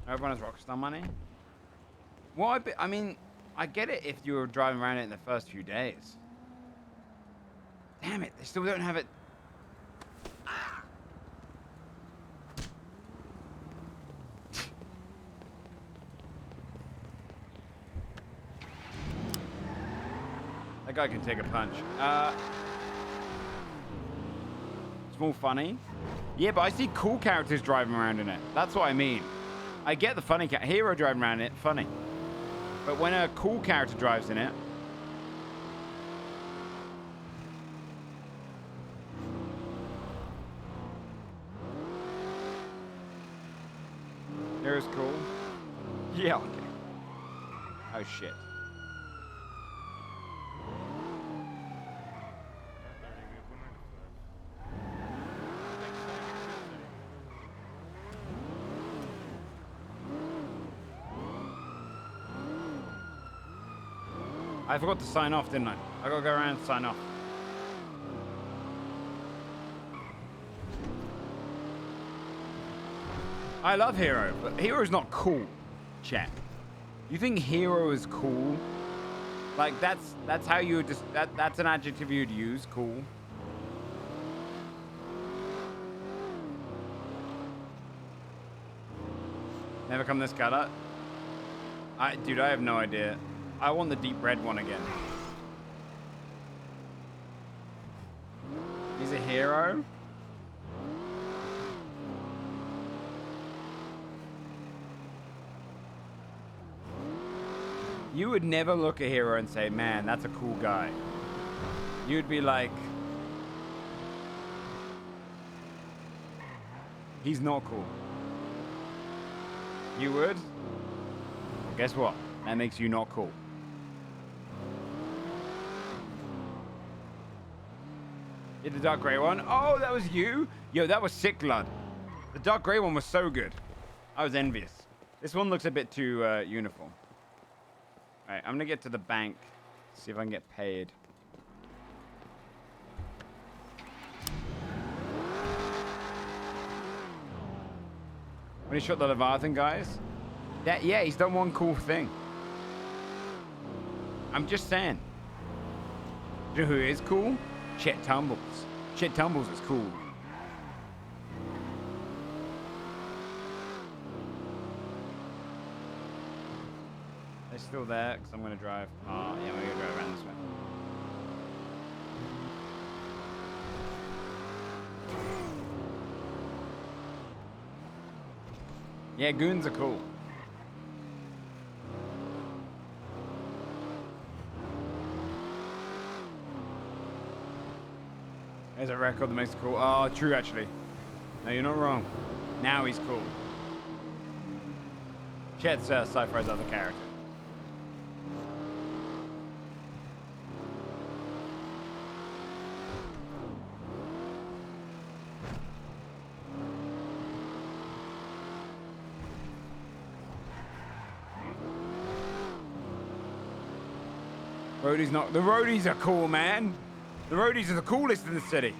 Everyone has Rockstar money. Well, I mean, I get it if you were driving around it in the first few days. Damn it, they still don't have it. Ah. That guy can take a punch. Small funny. Yeah, but I see cool characters driving around in it. That's what I mean. I get the funny hero driving around in it, funny. But when a cool character drives in it, hero's cool. Yeah, okay. Oh shit. I forgot to sign off, didn't I? I gotta go around and sign off. I love Hero, but Hero's not cool, chat. You think Hero is cool? Like that's how you would just that's an adjective you'd use, cool. Never come this color. Dude, I have no idea. I want the deep red one again. He's a hero? You would never look at Hero and say, man, that's a cool guy. You'd be like, he's not cool. You would? Well, guess what? That makes you not cool. Did the dark gray one? Oh, that was you? Yo, that was sick, lad. The dark gray one was so good. I was envious. This one looks a bit too uniform. All right, I'm gonna get to the bank, see if I can get paid. When he shot the Leviathan guys? Yeah, he's done one cool thing. I'm just saying. You know who is cool? Chet Tumbles. Chet Tumbles is cool. They're still there, because I'm going to drive. Oh, yeah, we're going to drive around this way. Yeah, goons are cool. There's a record that makes it cool. Oh, true, actually. No, you're not wrong. Now he's cool. Chet's Cypher's other character. Roadie's not. The roadies are cool, man. The roadies are the coolest in the city.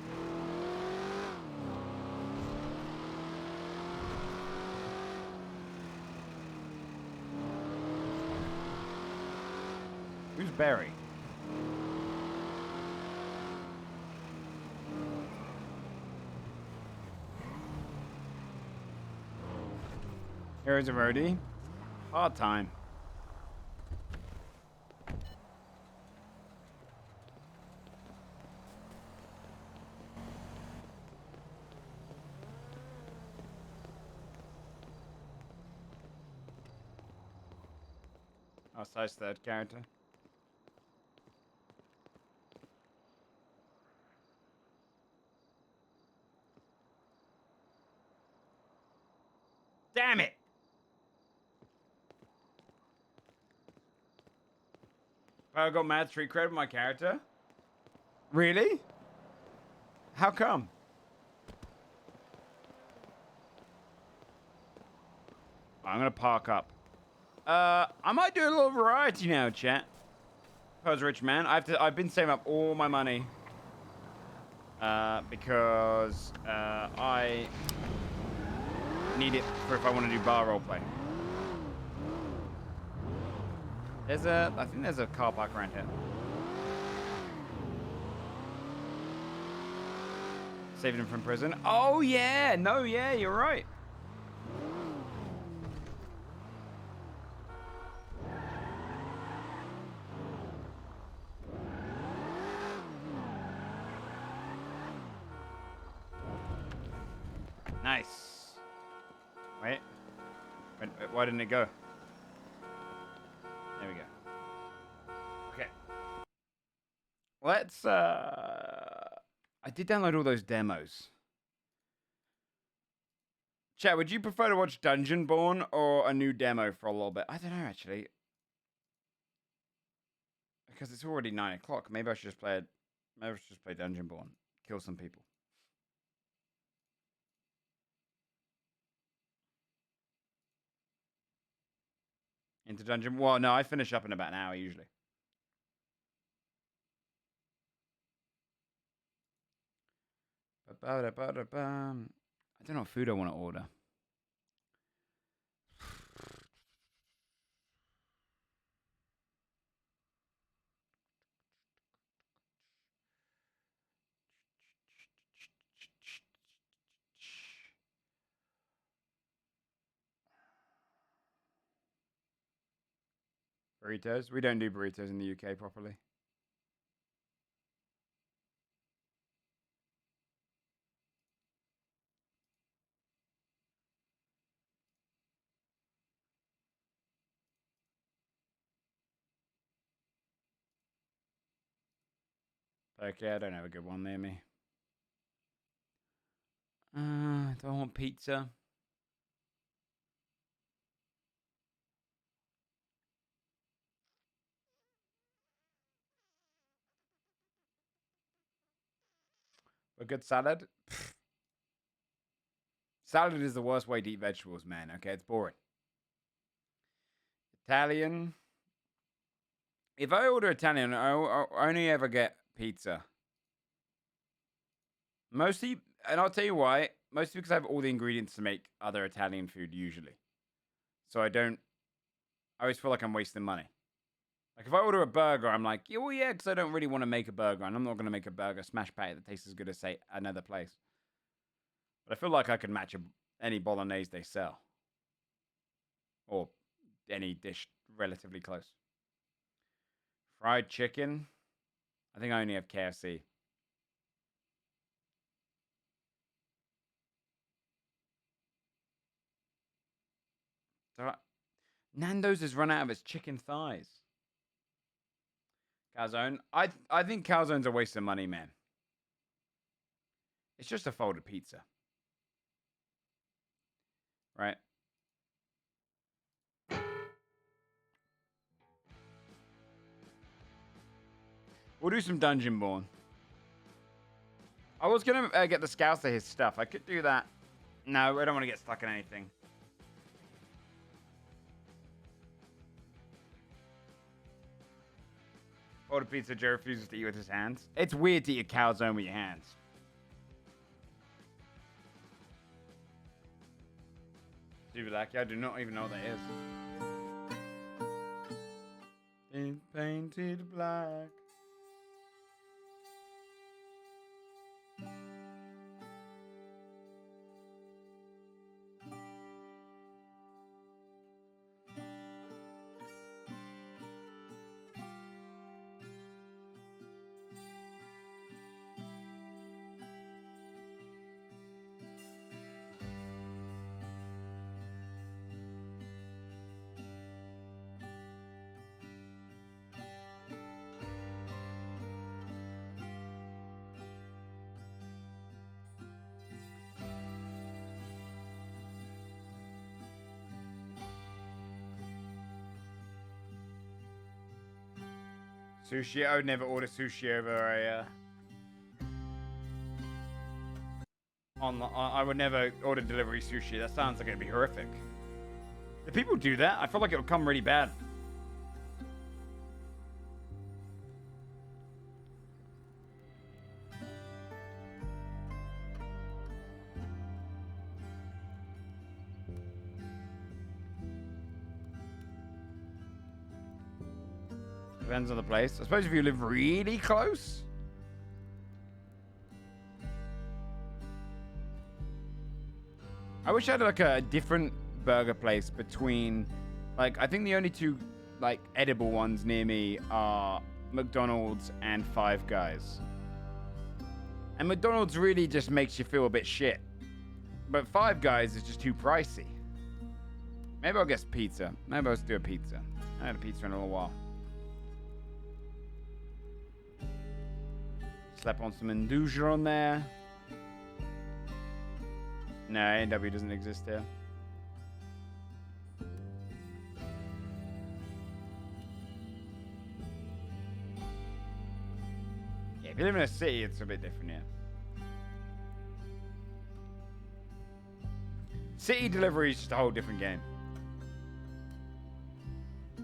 Who's Barry? Here's a roadie. Hard time. Oh, size third character. Damn it! I got mad street cred with my character? Really? How come? I'm gonna park up. I might do a little variety now, chat. If I was a rich man, I've been saving up all my money. Because I need it for if I want to do bar roleplay. I think there's a car park around here. Saving him from prison. Oh yeah, no, yeah, you're right. Nice. Wait. Why didn't it go? There we go. Okay. Let's, I did download all those demos. Chat, would you prefer to watch Dungeonborne or a new demo for a little bit? I don't know, actually. Because it's already 9 o'clock. Maybe I should just play it. Maybe I should just play Dungeonborne. Kill some people. Into Dungeon. Well, no, I finish up in about an hour usually. I don't know what food I want to order. Burritos? We don't do burritos in the UK properly. Okay, I don't have a good one near me. Do I want pizza? A good salad? Pfft. Salad is the worst way to eat vegetables, man. Okay, it's boring. Italian. If I order Italian, I only ever get pizza. Mostly, and I'll tell you why. Mostly because I have all the ingredients to make other Italian food usually. So I always feel like I'm wasting money. Like if I order a burger, I'm like, yeah, well, yeah, because I don't really want to make a burger. And I'm not going to make a burger smash patty that tastes as good as, say, another place. But I feel like I could match any bolognese they sell. Or any dish relatively close. Fried chicken. I think I only have KFC. So Nando's has run out of its chicken thighs. Calzone. I think calzone's a waste of money, man. It's just a folded pizza. Right? We'll do some Dungeonborne. I was going to get the scouts to his stuff. I could do that. No, I don't want to get stuck in anything. Order pizza, Joe refuses to eat with his hands. It's weird to eat a calzone with your hands. Stupid lucky, I do not even know what that is. It's painted black. Sushi. I would never order sushi over a. I would never order delivery sushi. That sounds like it'd be horrific. Do people do that? I feel like it would come really bad. Depends on the place. I suppose if you live really close. I wish I had like a different burger place between, like, I think the only two like edible ones near me are McDonald's and Five Guys. And McDonald's really just makes you feel a bit shit. But Five Guys is just too pricey. Maybe I'll get pizza. Maybe I'll just do a pizza. I haven't had a pizza in a little while. Slap on some Induja on there. No, A&W doesn't exist here. Yeah, if you live in a city, it's a bit different, yeah. City delivery is just a whole different game.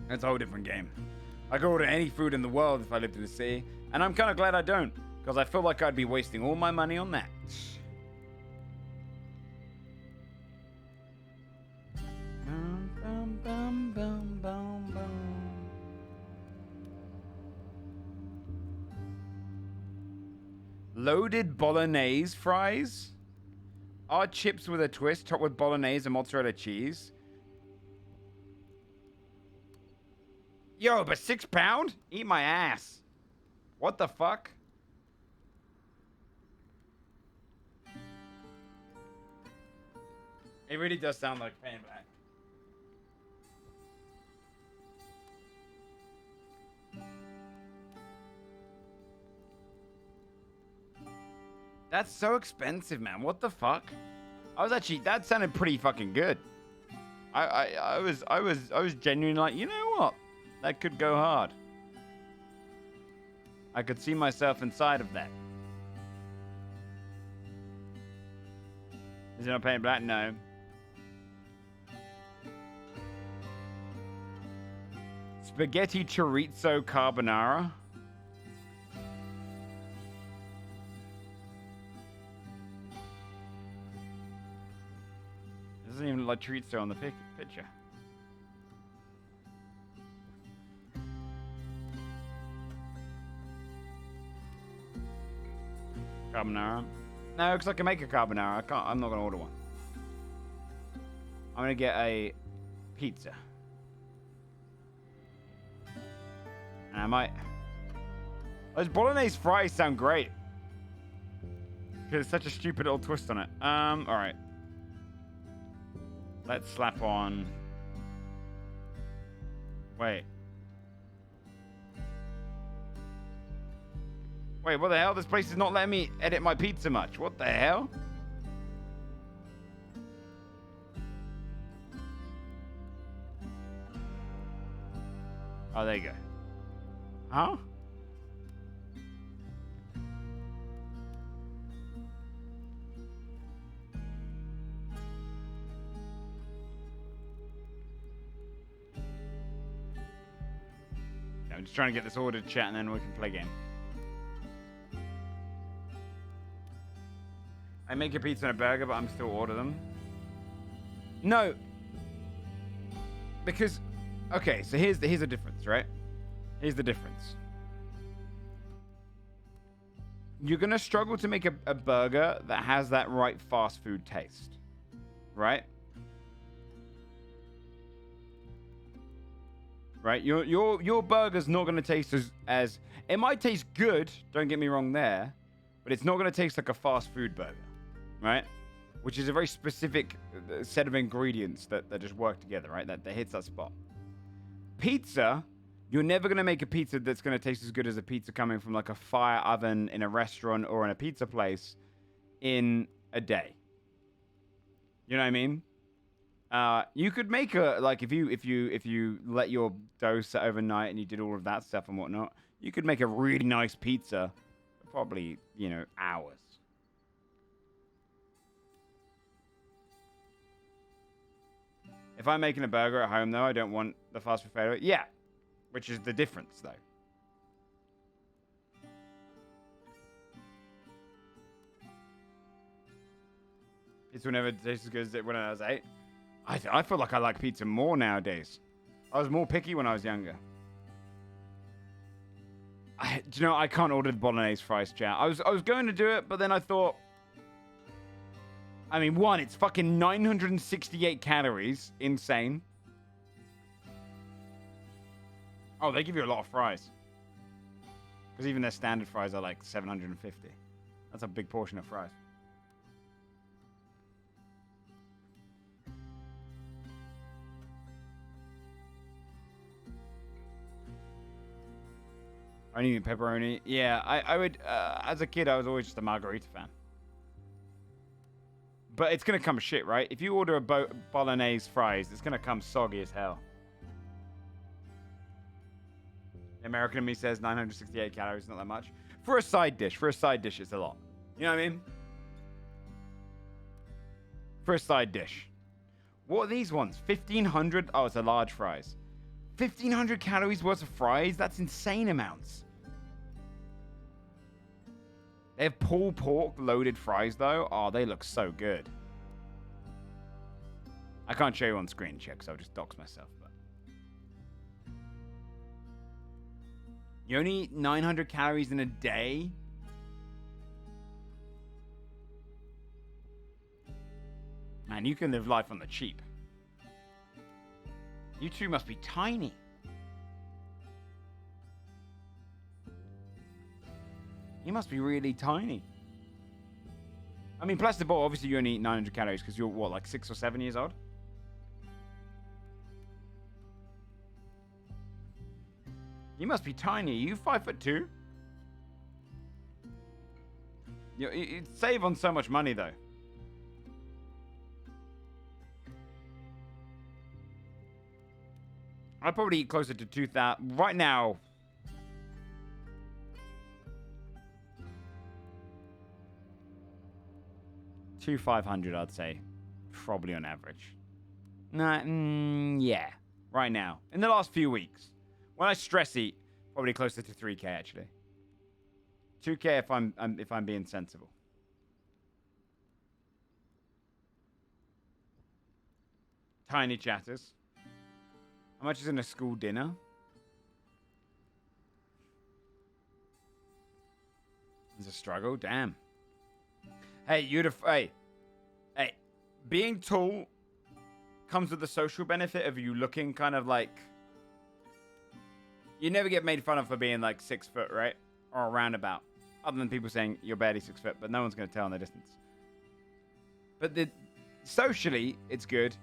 It's a whole different game. I could order any food in the world if I lived in a city, and I'm kind of glad I don't, because I feel like I'd be wasting all my money on that. Loaded bolognese fries? Are chips with a twist, topped with bolognese and mozzarella cheese? Yo, but £6? Eat my ass. What the fuck? It really does sound like Pain Black. That's so expensive, man. What the fuck? That sounded pretty fucking good. I was genuinely like, you know what? That could go hard. I could see myself inside of that. Is it not Pain Black? No. Spaghetti chorizo carbonara. Doesn't even look like chorizo on the picture. Carbonara. No, because I can make a carbonara. I'm not gonna order one. I'm gonna get a pizza. And I might. Those bolognese fries sound great. Because it's such a stupid little twist on it. Alright. Let's slap on. Wait. Wait, what the hell? This place is not letting me edit my pizza much. What the hell? Oh, there you go. Huh? I'm just trying to get this ordered chat and then we can play game. I make a pizza and a burger, but I'm still order them. No. Because, okay, so here's the difference, right? Here's the difference. You're going to struggle to make a burger that has that right fast food taste. Right? Right? Your burger's not going to taste as... It might taste good, don't get me wrong there, but it's not going to taste like a fast food burger. Right? Which is a very specific set of ingredients that just work together, right? That hits that spot. Pizza... You're never going to make a pizza that's going to taste as good as a pizza coming from like a fire oven in a restaurant or in a pizza place in a day. You know what I mean? You could make a, like if you let your dough set overnight and you did all of that stuff and whatnot, you could make a really nice pizza, probably, you know, hours. If I'm making a burger at home though, I don't want the fast food flavor. Yeah. Which is the difference, though. Pizza never tastes as good as it when I was 8. I feel like I like pizza more nowadays. I was more picky when I was younger. Do you know, I can't order the bolognese fries, chat. I was going to do it, but then I thought... I mean, one, it's fucking 968 calories. Insane. Oh, they give you a lot of fries. Because even their standard fries are like 750. That's a big portion of fries. Only pepperoni. Yeah, I would. As a kid, I was always just a margarita fan. But it's gonna come shit, right? If you order a bolognese fries, it's gonna come soggy as hell. The American in me says 968 calories, not that much. For a side dish, it's a lot. You know what I mean? For a side dish. What are these ones? 1,500? Oh, it's a large fries. 1,500 calories worth of fries? That's insane amounts. They have pulled pork loaded fries, though. Oh, they look so good. I can't show you on screen, check, so I'll just dox myself. But you only eat 900 calories in a day? Man, you can live life on the cheap. You two must be tiny. You must be really tiny. I mean, plastic ball, obviously you only eat 900 calories because you're, what, like 6 or 7 years old? You must be tiny. Are you 5'2"? You'd save on so much money, though. I'd probably eat closer to 2,000. Right now, to 500, I'd say. Probably on average. Nah, yeah. Right now. In the last few weeks. When I stress eat, probably closer to 3K, actually. 2K if I'm being sensible. Tiny chatters. How much is in a school dinner? It's a struggle. Damn. Hey, hey, being tall comes with the social benefit of you looking kind of like... You never get made fun of for being like 6 foot, right? Or around about. Other than people saying you're barely 6 foot, but no one's going to tell in the distance. But socially, it's good.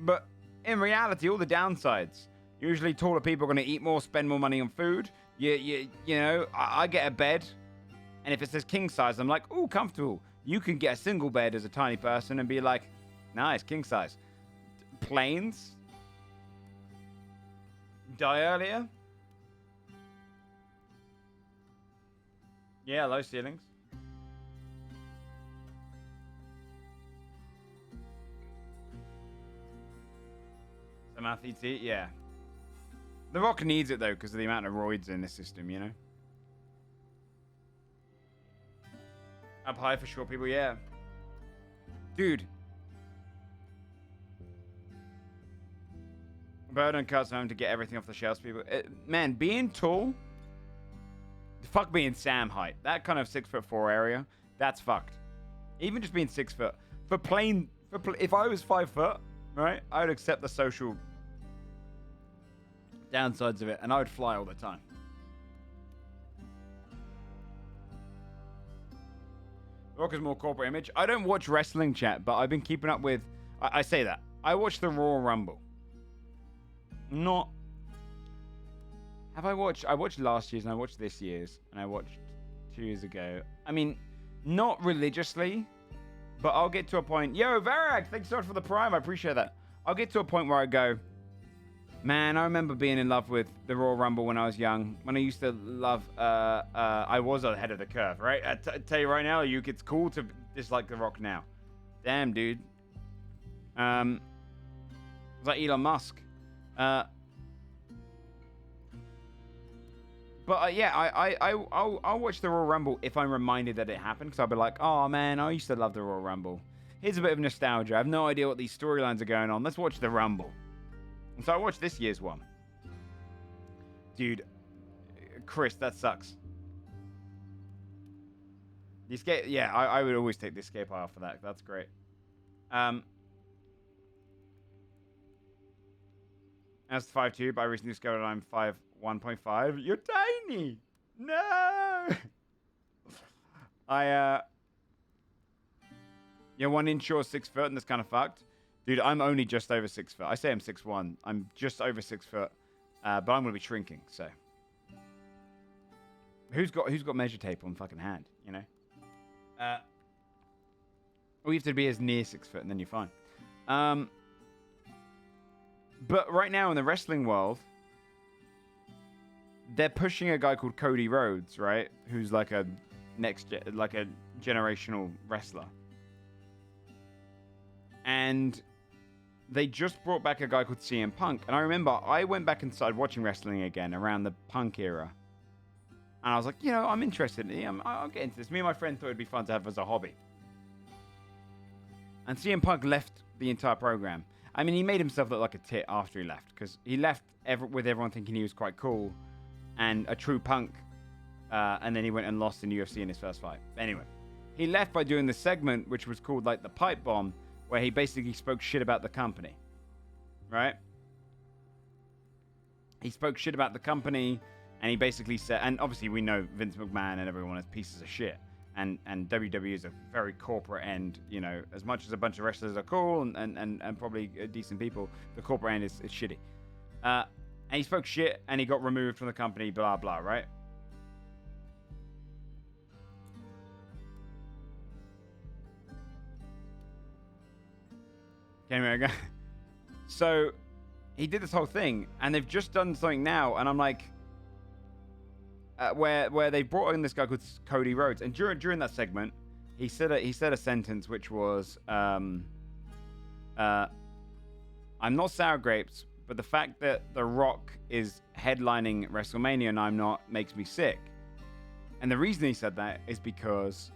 But in reality, all the downsides. Usually taller people are going to eat more, spend more money on food. You know, I get a bed. And if it says king size, I'm like, ooh, comfortable. You can get a single bed as a tiny person and be like, nice, king size. Planes. Die earlier. Yeah, low ceilings. Some athletes eat, yeah. The Rock needs it, though, because of the amount of roids in this system, you know? Up high for short people, yeah. Dude. Burden cuts home to get everything off the shelves, people. Man, being tall... Fuck being Sam height. That kind of 6'4" area, that's fucked. Even just being 6 foot. If I was 5 foot, right, I would accept the social downsides of it, and I would fly all the time. Rock is more corporate image. I don't watch wrestling, chat, but I've been keeping up with... I say that. I watched the Royal Rumble. Not... Have I watched... I watched last year's, and I watched this year's, and I watched 2 years ago. I mean, not religiously, but I'll get to a point... Yo, Varag, thanks so much for the Prime. I appreciate that. I'll get to a point where I go... Man, I remember being in love with the Royal Rumble when I was young. When I used to love... I was ahead of the curve, right? I tell you right now, it's cool to dislike The Rock now. Damn, dude. It's like Elon Musk. But yeah, I'll watch the Royal Rumble if I'm reminded that it happened. Because I'll be like, oh man, I used to love the Royal Rumble. Here's a bit of nostalgia. I have no idea what these storylines are going on. Let's watch the Rumble. And so I watched this year's one. Dude, Chris, that sucks. The escape, yeah, I would always take the escape aisle for that. That's great. As 5'2", but I recently discovered I'm 1.5. You're tiny. No. Yeah, 1 inch short, 6 foot, and that's kind of fucked. Dude, I'm only just over 6 foot. I say I'm 6'1". I'm just over 6 foot, but I'm gonna be shrinking. So who's got measure tape on fucking hand? You know. All you have to be is near 6 foot, and then you're fine. But right now in the wrestling world, they're pushing a guy called Cody Rhodes, right? Who's like a generational wrestler. And they just brought back a guy called CM Punk. And I remember I went back and started watching wrestling again around the Punk era. And I was like, you know, I'm interested. I'll get into this. Me and my friend thought it'd be fun to have as a hobby. And CM Punk left the entire program. I mean, he made himself look like a tit after he left. Because he left with everyone thinking he was quite cool. And a true punk. And then he went and lost in UFC in his first fight. Anyway. He left by doing this segment, which was called, like, the Pipe Bomb. Where he basically spoke shit about the company. Right? He spoke shit about the company. And he basically said... And obviously we know Vince McMahon and everyone is pieces of shit. And WWE is a very corporate end, you know, as much as a bunch of wrestlers are cool and probably decent people, the corporate end is shitty. And he spoke shit and he got removed from the company, blah, blah, right? Anyway, so he did this whole thing and they've just done something now and I'm like... where they brought in this guy called Cody Rhodes, and during that segment, he said a sentence which was, "I'm not sour grapes, but the fact that The Rock is headlining WrestleMania and I'm not makes me sick." And the reason he said that is because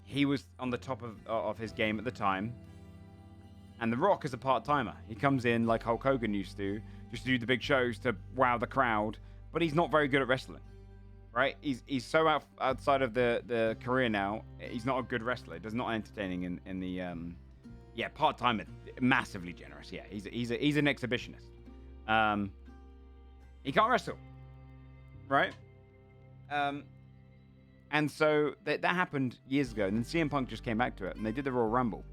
he was on the top of his game at the time, and The Rock is a part-timer. He comes in like Hulk Hogan used to, just to do the big shows to wow the crowd. But he's not very good at wrestling, right? He's so outside of the career now. He's not a good wrestler. He's not entertaining in the part time. Massively generous. Yeah, he's an exhibitionist. He can't wrestle, right? And so that happened years ago. And then CM Punk just came back to it, and they did the Royal Rumble.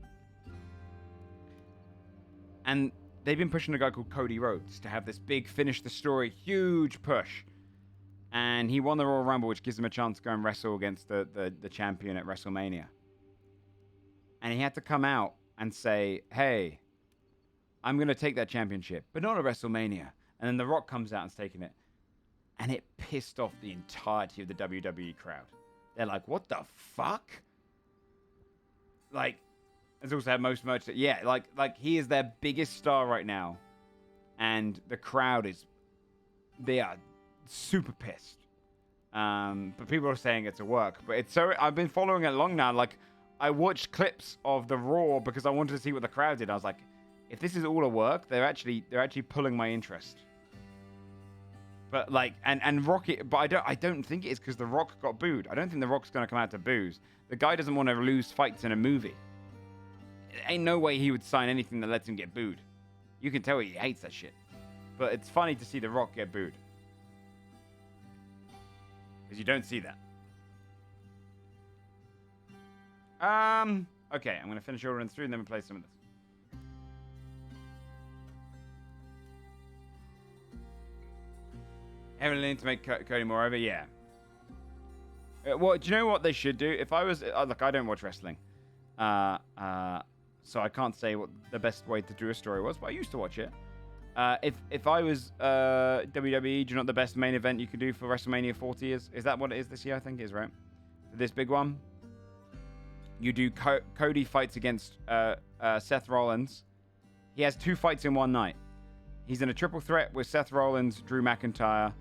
And they've been pushing a guy called Cody Rhodes to have this big finish the story, huge push. And he won the Royal Rumble, which gives him a chance to go and wrestle against the champion at WrestleMania. And he had to come out and say, hey, I'm going to take that championship, but not at WrestleMania. And then The Rock comes out and's taking it. And it pissed off the entirety of the WWE crowd. They're like, what the fuck? Like... Has also had most merch. Yeah, like he is their biggest star right now, and the crowd they are super pissed. But people are saying it's a work. But it's so I've been following it along now. Like I watched clips of the Raw because I wanted to see what the crowd did. I was like, if this is all a work, they're actually pulling my interest. But like and Rocket, but I don't think it is because the Rock got booed. I don't think the Rock's gonna come out to boos. The guy doesn't want to lose fights in a movie. Ain't no way he would sign anything that lets him get booed. You can tell he hates that shit. But it's funny to see The Rock get booed. Because you don't see that. Okay, I'm going to finish ordering through and then we'll play some of this. Heavily leaning to make Cody more over? Yeah. Well, do you know what they should do? If I was... look, I don't watch wrestling. So I can't say what the best way to do a story was, but I used to watch it. If I was WWE, do you know what the best main event you could do for WrestleMania 40 is? Is that what it is this year? I think it is, right? This big one. You do Cody fights against Seth Rollins. He has 2 fights in one night. He's in a triple threat with Seth Rollins, Drew McIntyre,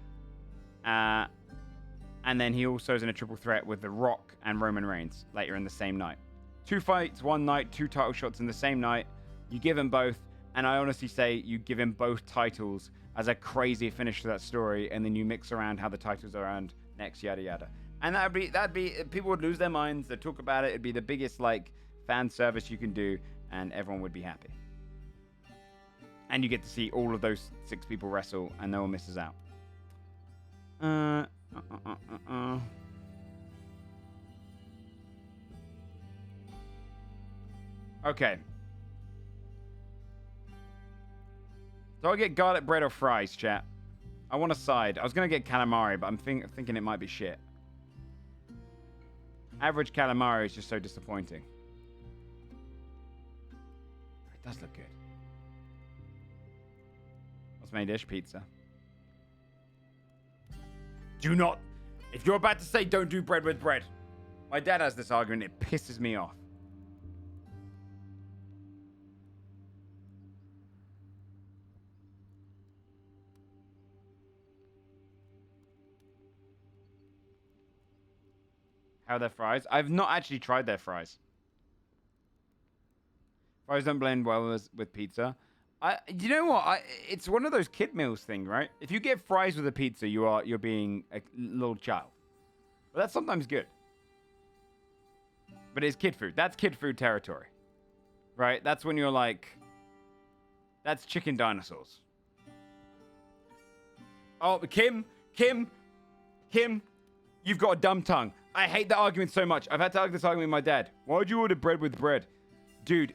and then he also is in a triple threat with The Rock and Roman Reigns later in the same night. 2 fights, one night, 2 title shots in the same night. You give him both, and I honestly say you give him both titles as a crazy finish to that story, and then you mix around how the titles are earned next, yada yada. And that'd be people would lose their minds. They'd talk about it. It'd be the biggest like fan service you can do, and everyone would be happy. And you get to see all of those 6 people wrestle, and no one misses out. Okay. Do I get garlic bread or fries, chat? I want a side. I was going to get calamari, but I'm thinking it might be shit. Average calamari is just so disappointing. It does look good. What's my dish? Pizza. Do not. If you're about to say don't do bread with bread. My dad has this argument. It pisses me off. How are their fries? I've not actually tried their fries. Fries don't blend well with pizza. You know what? It's one of those kid meals thing, right? If you get fries with a pizza, you're being a little child. But that's sometimes good. But it's kid food. That's kid food territory, right? That's when you're like, that's chicken dinosaurs. Oh, Kim, you've got a dumb tongue. I hate that argument so much. I've had to argue this argument with my dad. Why'd you order bread with bread? Dude,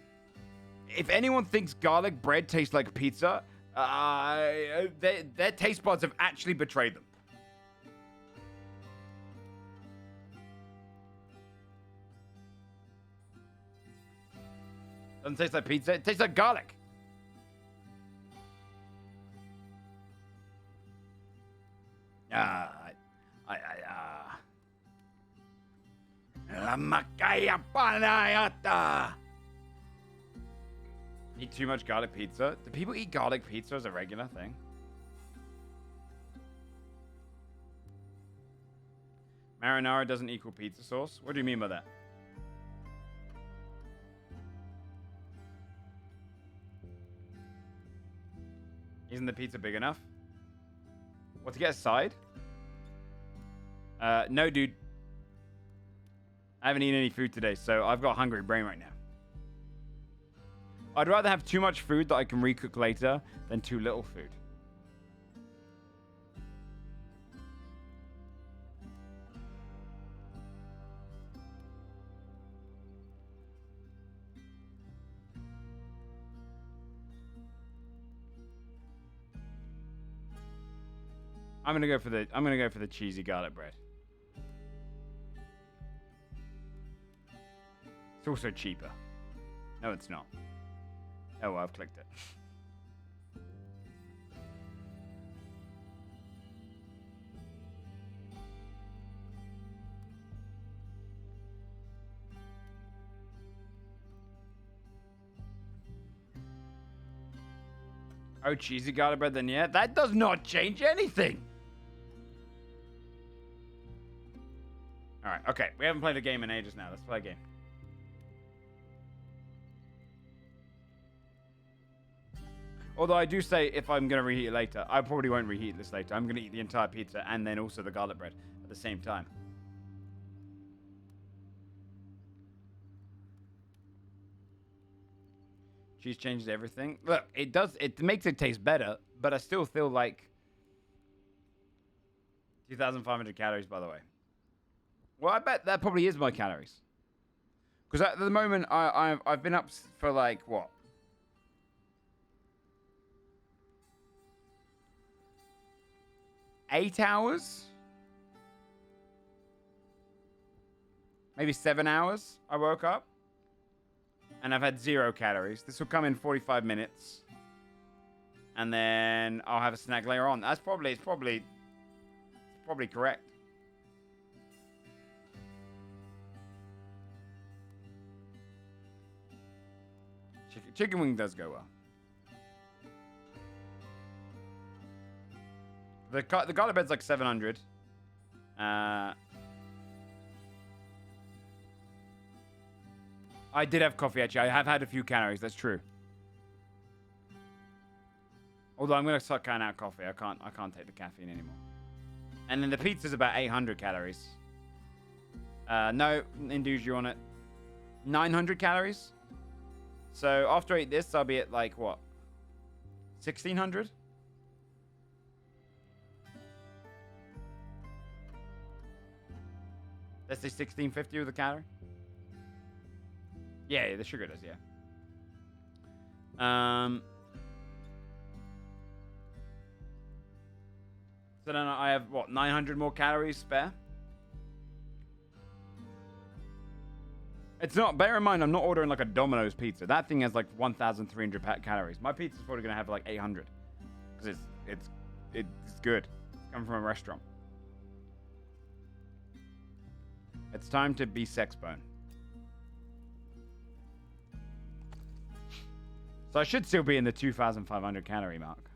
if anyone thinks garlic bread tastes like pizza, their taste buds have actually betrayed them. Doesn't taste like pizza. It tastes like garlic. La macaya panayata. Eat too much garlic pizza? Do people eat garlic pizza as a regular thing? Marinara doesn't equal pizza sauce? What do you mean by that? Isn't the pizza big enough? What, to get a side? No, dude. I haven't eaten any food today, so I've got a hungry brain right now. I'd rather have too much food that I can recook later than too little food. I'm gonna go for the cheesy garlic bread. It's also cheaper. No, it's not. Oh, well, I've clicked it. Oh, cheesy garlic bread, then yeah. That does not change anything. All right, okay. We haven't played a game in ages now. Let's play a game. Although I do say if I'm going to reheat it later, I probably won't reheat this later. I'm going to eat the entire pizza and then also the garlic bread at the same time. Cheese changes everything. Look, it does. It makes it taste better, but I still feel like 2,500 calories, by the way. Well, I bet that probably is my calories. Because at the moment, I've been up for like, what? $8 hours? Maybe 7 hours I woke up. And I've had 0 calories. This will come in 45 minutes. And then I'll have a snack later on. It's probably correct. Chicken wing does go well. The garlic bread's like 700. I did have coffee, actually. I have had a few calories. That's true. Although I'm going to start cutting out coffee. I can't take the caffeine anymore. And then the pizza's about 800 calories. No, induce you on it. 900 calories. So after I eat this, I'll be at like, what? 1,600? Let's say 1,650 with a calorie. Yeah, the sugar does, yeah. So then I have, what, 900 more calories spare? It's not, bear in mind, I'm not ordering like a Domino's pizza. That thing has like 1,300 calories. My pizza's probably going to have like 800. Because it's good. It's coming from a restaurant. It's time to be sex bone. So I should still be in the 2,500 calorie mark.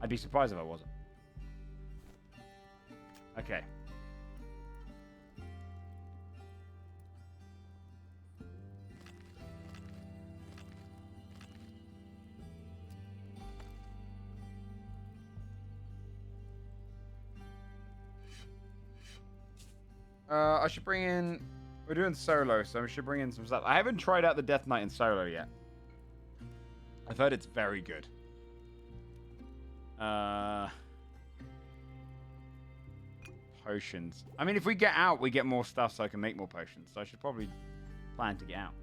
I'd be surprised if I wasn't. Okay. I should bring in... We're doing solo, so we should bring in some stuff. I haven't tried out the Death Knight in solo yet. I've heard it's very good. Potions. I mean, if we get out, we get more stuff so I can make more potions. So I should probably plan to get out.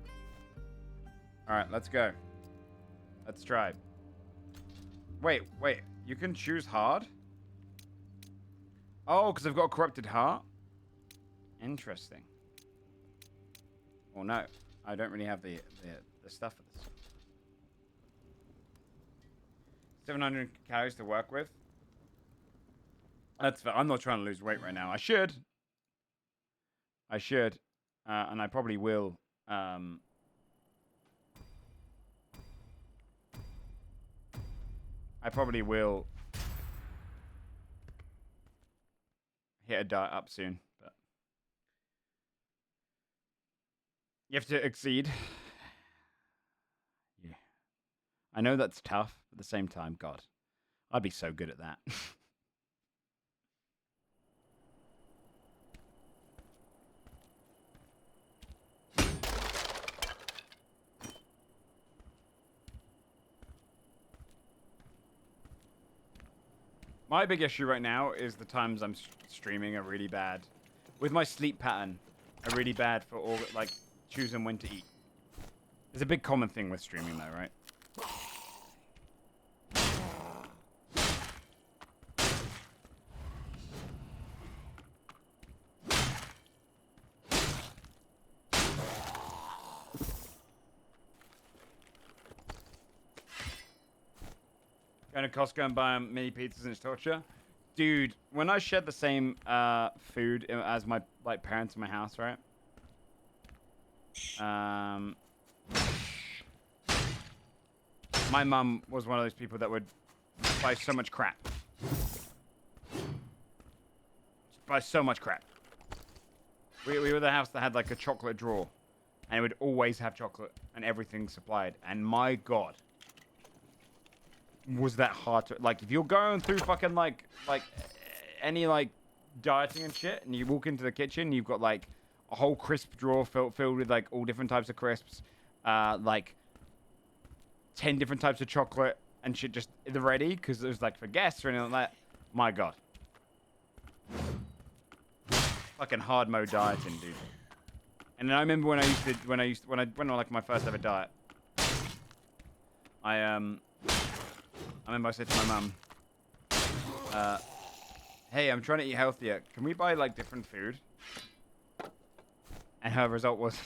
Alright, let's go. Let's try. Wait. You can choose hard? Oh, because I've got a corrupted heart? Interesting. Well, no. I don't really have the stuff for this. 700 calories to work with. That's fair. I'm not trying to lose weight right now. I should. And I probably will. I probably will hit a diet up soon. But you have to exceed. Yeah. I know that's tough. At the same time, God, I'd be so good at that. My big issue right now is the times I'm streaming are really bad. With my sleep pattern, are really bad for all, like, choosing when to eat. It's a big common thing with streaming though, right? Going to Costco and buy mini pizzas and it's torture. Dude, when I shared the same food as my parents in my house, right? My mum was one of those people that would buy so much crap. Buy so much crap. We were the house that had like a chocolate drawer, and it would always have chocolate and everything supplied. And my God, was that hard to, like, if you're going through fucking like any like dieting and shit, and you walk into the kitchen, you've got like a whole crisp drawer filled with like all different types of crisps, like 10 different types of chocolate and shit just ready because it was like for guests or anything like that. My God, fucking hard mode dieting, dude. And then I remember when I went on like my first ever diet, I remember I said to my mum, hey, I'm trying to eat healthier. Can we buy, like, different food? And her result was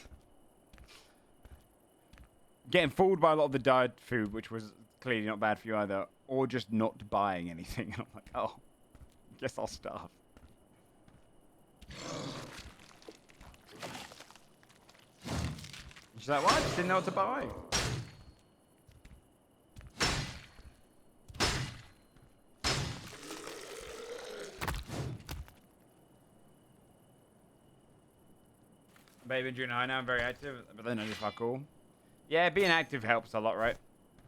getting fooled by a lot of the diet food, which was clearly not bad for you either, or just not buying anything. And I'm like, oh, guess I'll starve. She's like, what? I just didn't know what to buy. Baby, junior high now, I'm very active, but then I just fuck all. Yeah, being active helps a lot, right?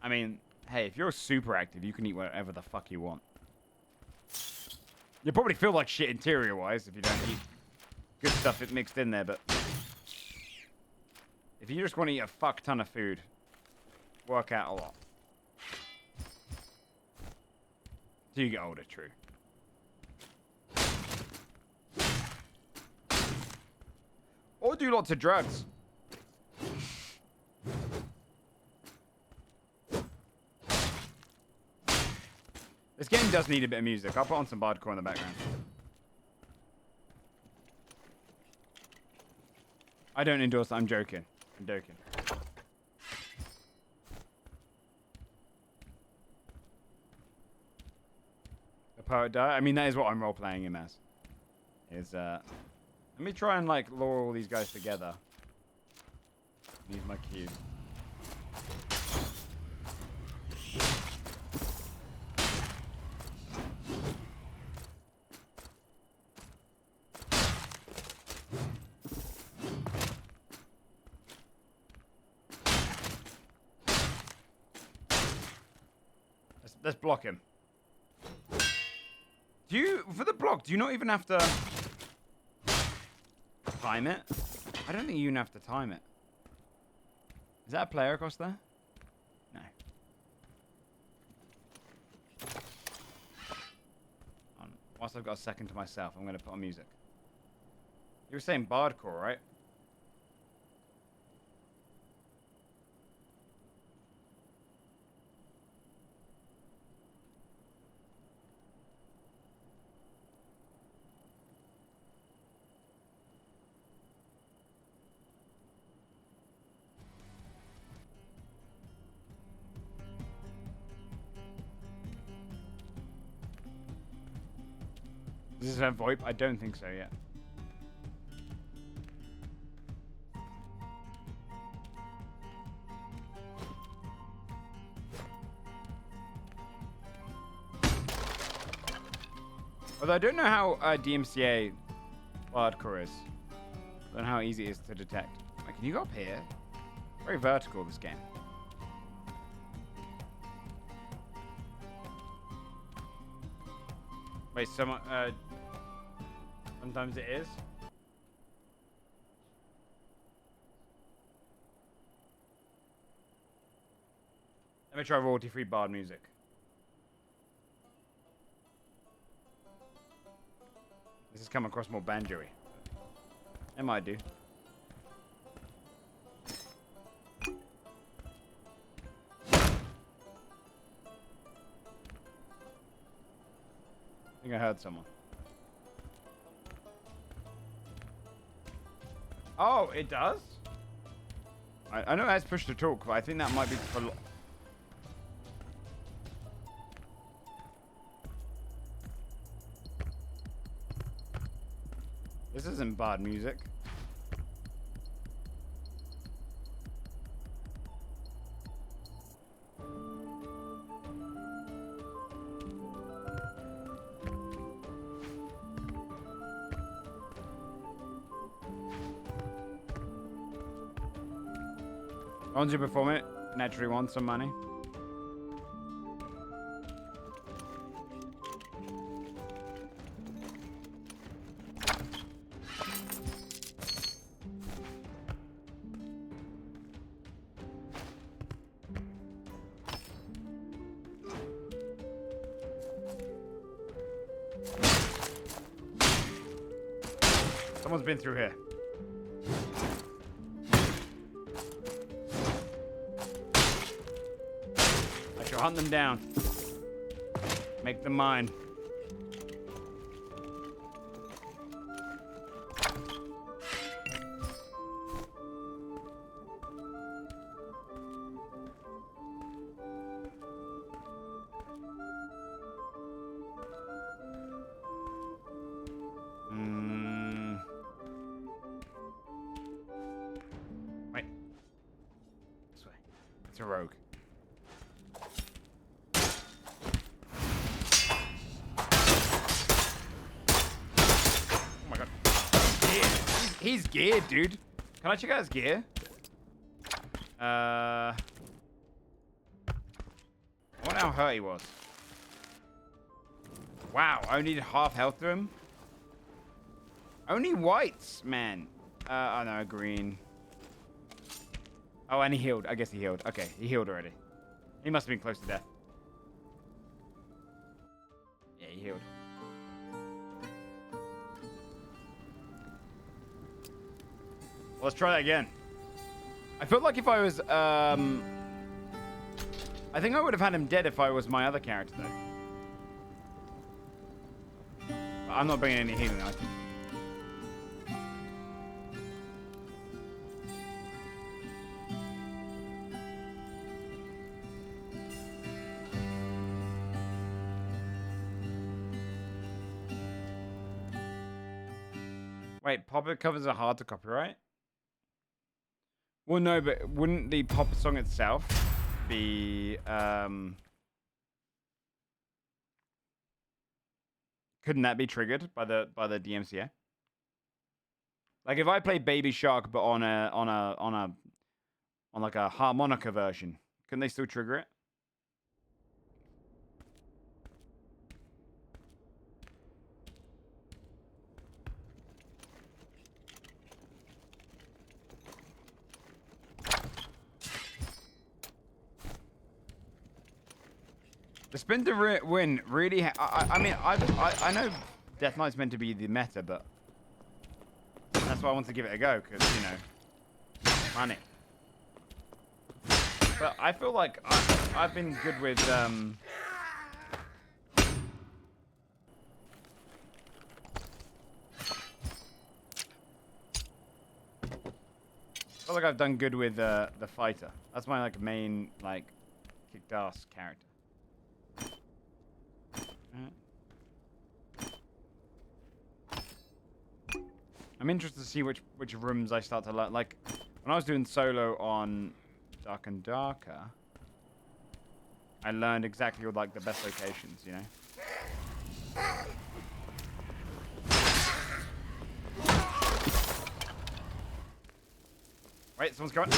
I mean, hey, if you're super active, you can eat whatever the fuck you want. You probably feel like shit interior-wise if you don't eat good stuff mixed in there, but if you just want to eat a fuck ton of food, work out a lot. Till you get older, true. Or do lots of drugs. This game does need a bit of music. I'll put on some bardcore in the background. I don't endorse that. I'm joking. I'm joking. The poet die? I mean, that is what I'm role-playing him as. Let me try and, like, lure all these guys together. Use my cube. Let's block him. Do you, for the block, do you not even have to time it? I don't think you even have to time it. Is that a player across there? No. Whilst I've got a second to myself, I'm going to put on music. You were saying bardcore, right? Does this have VoIP? I don't think so yet. Although I don't know how DMCA hardcore is. I don't know how easy it is to detect. Wait, can you go up here? Very vertical, this game. Wait, sometimes it is. Let me try royalty-free bard music. This has come across more banjo-y. It might do. I think I heard someone. Oh, it does? I know it has push to talk, but I think that might be for... This isn't bad music. Once you perform it, naturally want some money. Someone's been through here. I shall hunt them down. Make them mine. Wait. This way. It's a rogue. Oh my god. He's geared, dude. Can I check out his gear? I wonder how hurt he was. Wow, I only needed half health to him. Only whites, man. Oh no, green. Oh, and he healed. I guess he healed. Okay, he healed already. He must have been close to death. Yeah, he healed. Let's try that again. I felt like if I was, I think I would have had him dead if I was my other character, though. I'm not bringing any healing items. Wait, Pop-It covers are hard to copyright? Well, no, but wouldn't the Pop-It song itself be, couldn't that be triggered by the DMCA? Like if I play Baby Shark but on like a harmonica version, couldn't they still trigger it? The spin to win really. I mean, I know Death Knight's meant to be the meta, but that's why I want to give it a go because you know, money. But I feel like I've been good with I feel like I've done good with the fighter. That's my like main like kicked ass character. I'm interested to see which rooms I start to learn. Like when I was doing solo on Dark and Darker, I learned exactly all like the best locations, you know. Wait, someone's coming.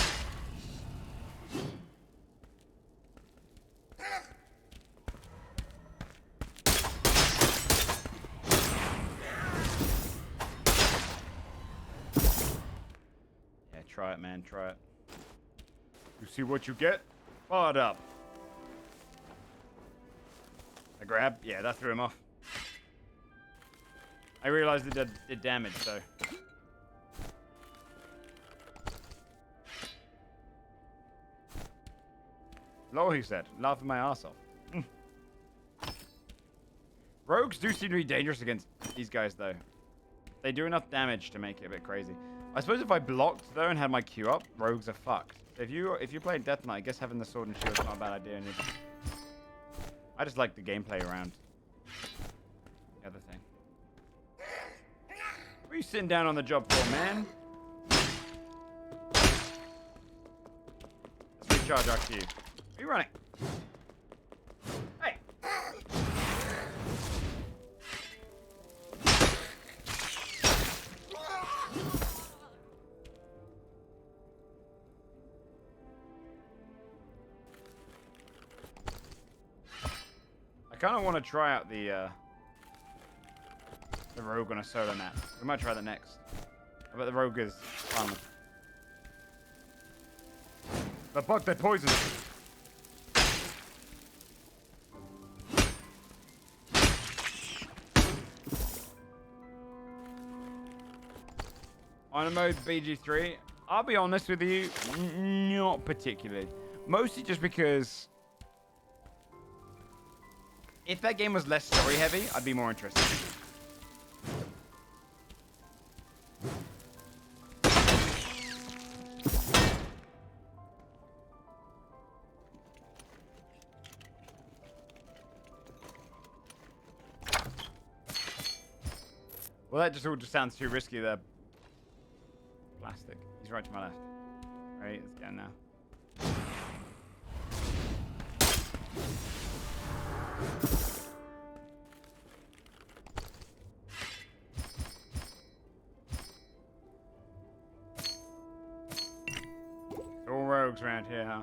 Try it, man. Try it. You see what you get? Fired up. I grab. Yeah, that threw him off. I realized it did damage, so. Lol, he said. Laughing my ass off. Rogues do seem to be dangerous against these guys, though. They do enough damage to make it a bit crazy. I suppose if I blocked though and had my Q up, rogues are fucked. If you play Death Knight, I guess having the sword and shield is not a bad idea. I just like the gameplay around the other thing. What are you sitting down on the job for, man? Let's recharge our Q. Are you running? Hey! I kind of want to try out the rogue on a solo map. We might try that next. I bet the rogue is fun. The fuck, they poisoned it. On a mode BG3, I'll be honest with you, not particularly. Mostly just because if that game was less story heavy, I'd be more interested. Well, that just all just sounds too risky there. Plastic. He's right to my left. Right, let's go now. All rogues around here, huh?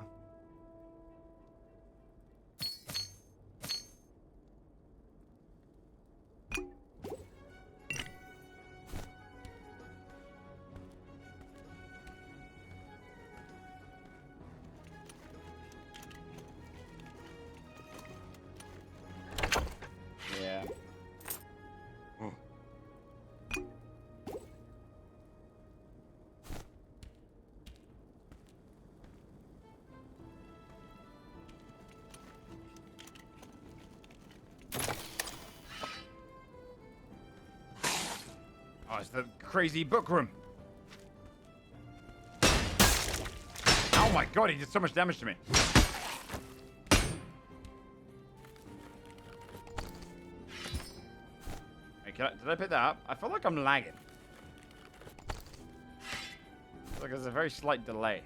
Yeah. it's the crazy book room. Oh my god, he did so much damage to me. Hey, did I pick that up? I feel like I'm lagging. Like there's a very slight delay.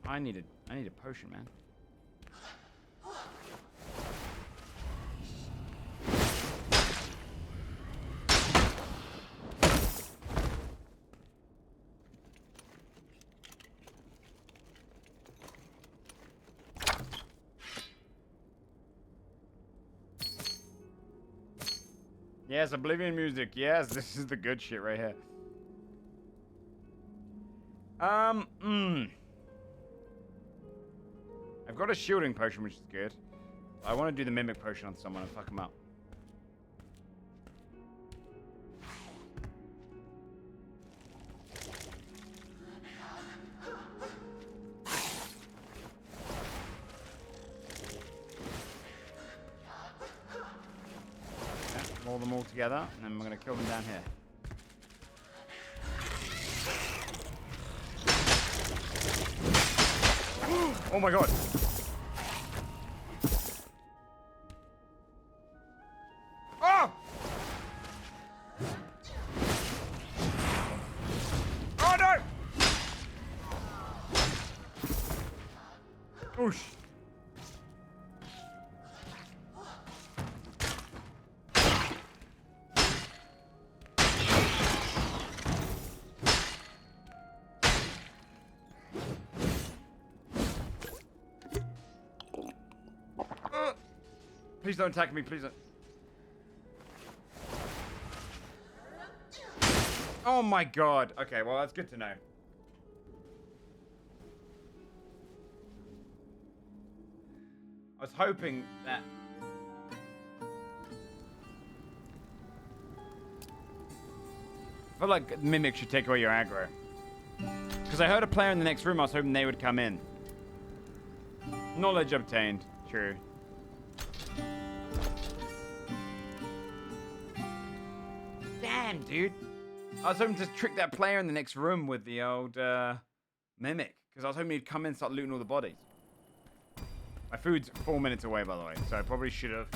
I need a potion, man. Yes, Oblivion music. Yes, this is the good shit right here. I've got a shielding potion, which is good. I want to do the mimic potion on someone and fuck him up. Roll them all together, and then we're going to kill them down here. Oh my god! Oh! Oh no! Oosh. Please don't attack me, please don't. Oh my god. Okay, well, that's good to know. I was hoping that... I feel like Mimic should take away your aggro. Because I heard a player in the next room, I was hoping they would come in. Knowledge obtained. True. Damn, dude. I was hoping to trick that player in the next room with the old Mimic. Because I was hoping he'd come in and start looting all the bodies. My food's 4 minutes away, by the way. So I probably should have.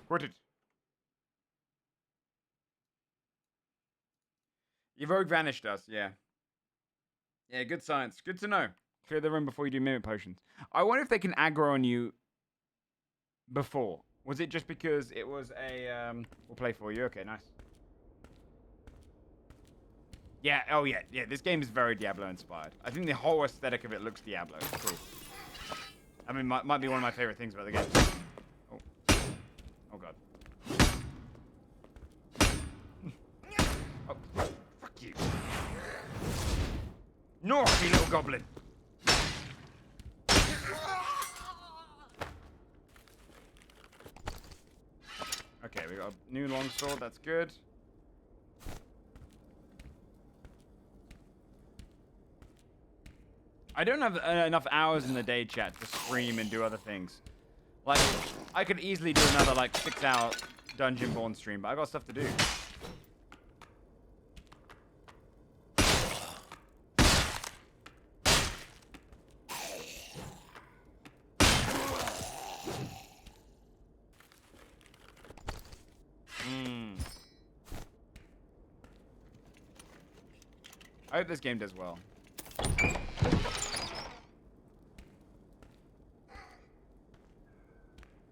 Quit it. Your rogue vanished us, yeah. Yeah, good science. Good to know. Clear the room before you do mimic potions. I wonder if they can aggro on you before. Was it just because it was a, we'll play for you. Okay, nice. Yeah, oh yeah, yeah, this game is very Diablo inspired. I think the whole aesthetic of it looks Diablo. It's cool. I mean, might be one of my favorite things about the game. Oh, oh god. Oh, fuck you. Naughty little goblin. Okay, we got a new longsword. That's good. I don't have enough hours in the day, chat, to stream and do other things. Like, I could easily do another, like, 6-hour Dungeonborne stream, but I got stuff to do. I hope this game does well.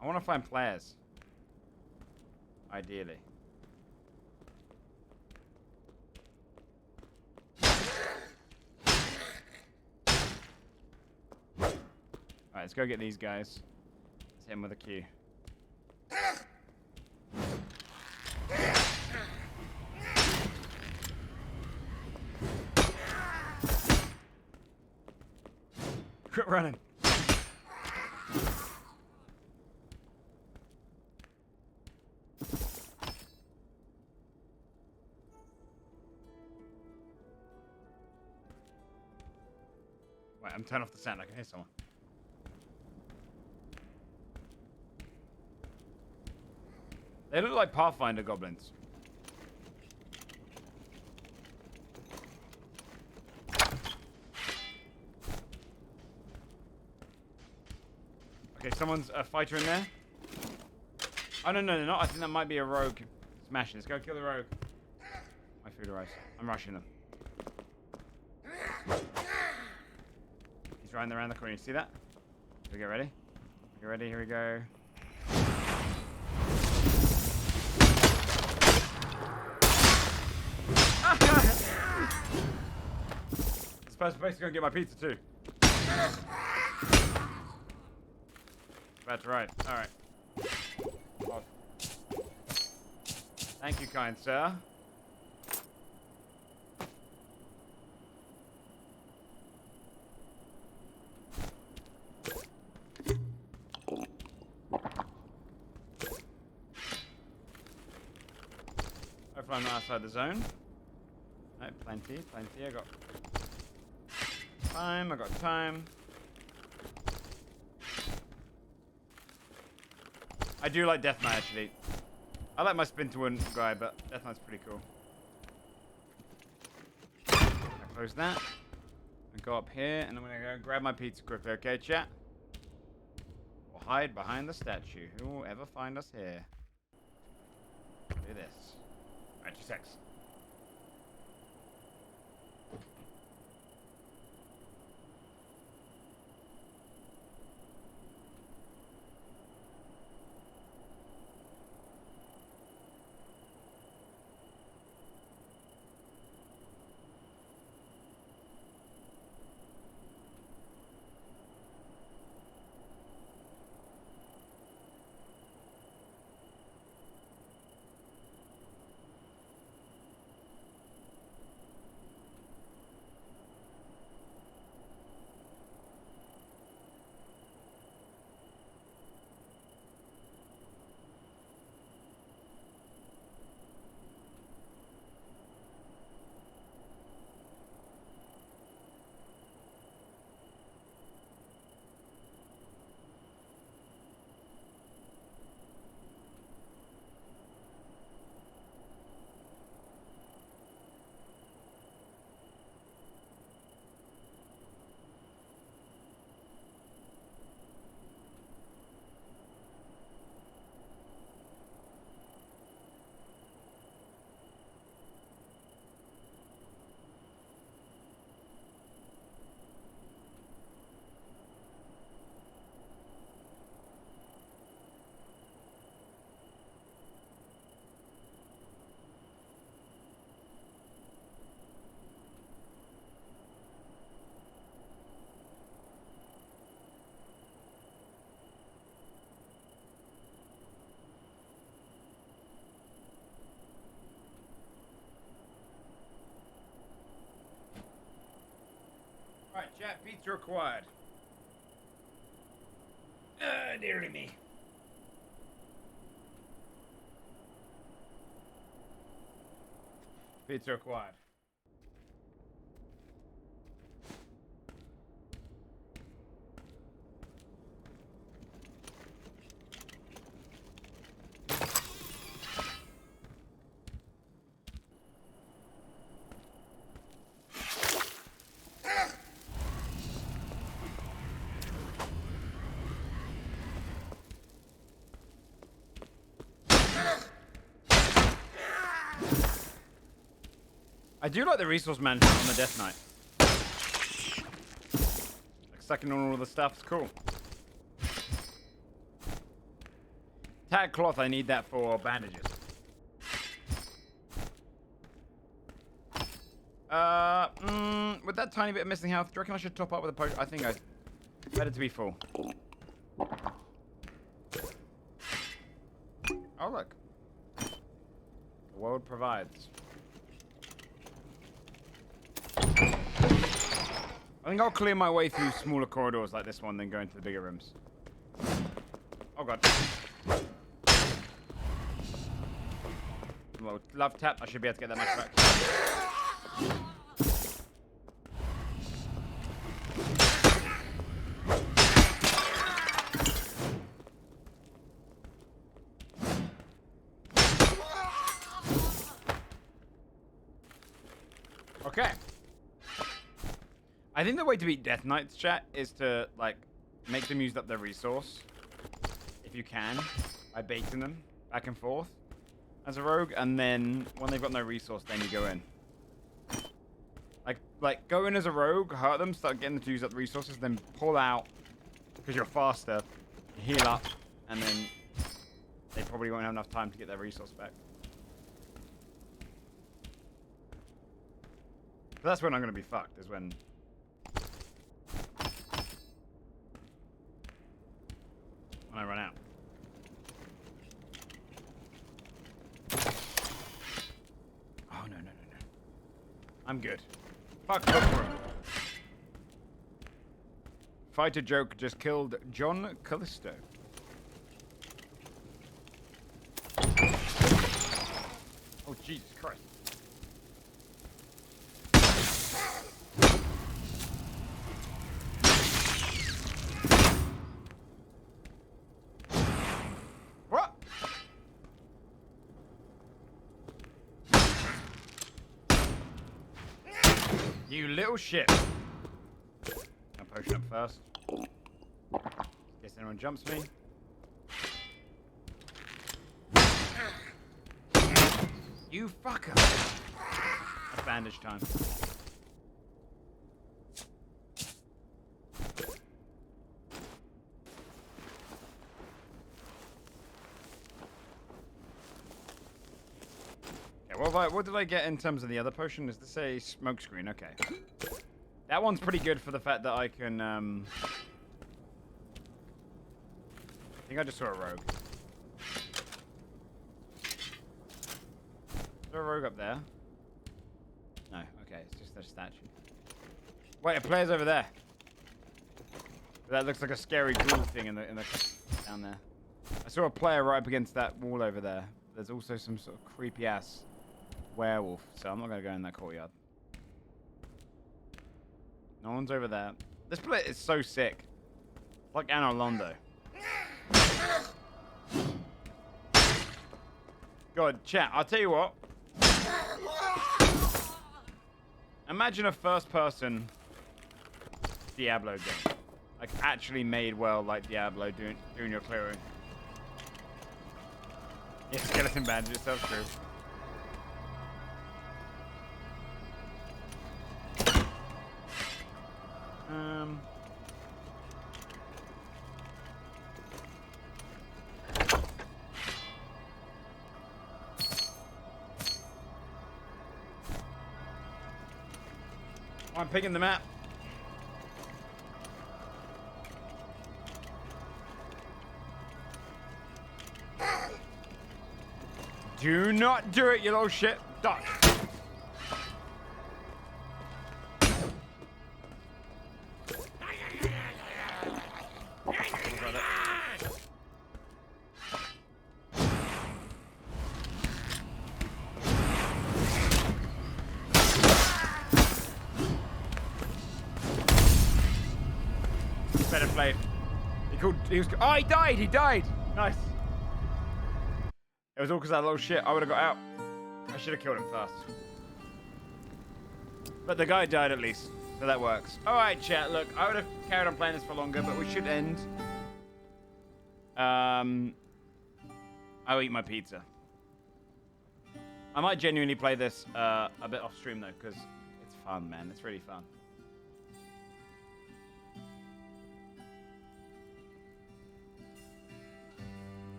I want to find players. Ideally. Alright, let's go get these guys. Let's hit him with a Q. Quit running. Right, I'm turning off the sound. I can hear someone. They look like Pathfinder goblins. Okay, someone's a fighter in there. Oh, no, no, no, not. I think that might be a rogue. Smash it. Let's go kill the rogue. My food arrives. I'm rushing them. He's running around the corner. You see that? Should we get ready? You ready? Here we go. Supposed to go get my pizza too. That's right. All right. Oh. Thank you, kind sir. Hopefully I'm not outside the zone. No, plenty. I got time. I do like Death Knight, actually. I like my spin to win guy, but Death Knight's pretty cool. I close that. And go up here, and I'm gonna go grab my pizza quickly, okay, chat? Or hide behind the statue. Who will ever find us here? Do this. Alright, 2 secs. Alright, chat, pizza acquired. Dearly me. Pizza acquired. I do like the resource management on the Death Knight. Like sucking on all the stuff is cool. Tag cloth, I need that for bandages. With that tiny bit of missing health, do you reckon I should top up with a potion? I think better to be full. Oh look. The world provides. I think I'll clear my way through smaller corridors like this one, then go into the bigger rooms. Oh god. Well, love tap. I should be able to get that much back. Okay. I think the way to beat Death Knights, chat, is to, like, make them use up their resource. If you can. By baiting them back and forth as a rogue. And then, when they've got no resource, then you go in. Like, go in as a rogue, hurt them, start getting them to use up the resources, then pull out, because you're faster, heal up, and then they probably won't have enough time to get their resource back. But that's when I'm going to be fucked, is when... I run out. Oh, no. I'm good. Fuck Oprah. Fighter joke just killed John Callisto. Oh, Jesus Christ. What? You little shit. I'll potion up first. In case anyone jumps me. You fucker. That's bandage time. What did I get in terms of the other potion? Is this a smoke screen? Okay. That one's pretty good for the fact that I can, I think I just saw a rogue. Is there a rogue up there? No, okay, it's just a statue. Wait, a player's over there. That looks like a scary ghoul thing in the down there. I saw a player right up against that wall over there. There's also some sort of creepy ass werewolf, so I'm not gonna go in that courtyard. No one's over there. This place is so sick. It's like Anno Londo. God, chat, I'll tell you what. Imagine a first-person Diablo game. Like, actually made well like Diablo doing your clearing. Yeah, skeleton bandage, that's true. I'm picking the map. Do not do it, you little shit. Duck. Better played. Oh, he died! He died! Nice. It was all because of that little shit. I would have got out. I should have killed him first. But the guy died at least. So that works. Alright, chat. Look, I would have carried on playing this for longer, but we should end. I'll eat my pizza. I might genuinely play this a bit off stream, though, because it's fun, man. It's really fun.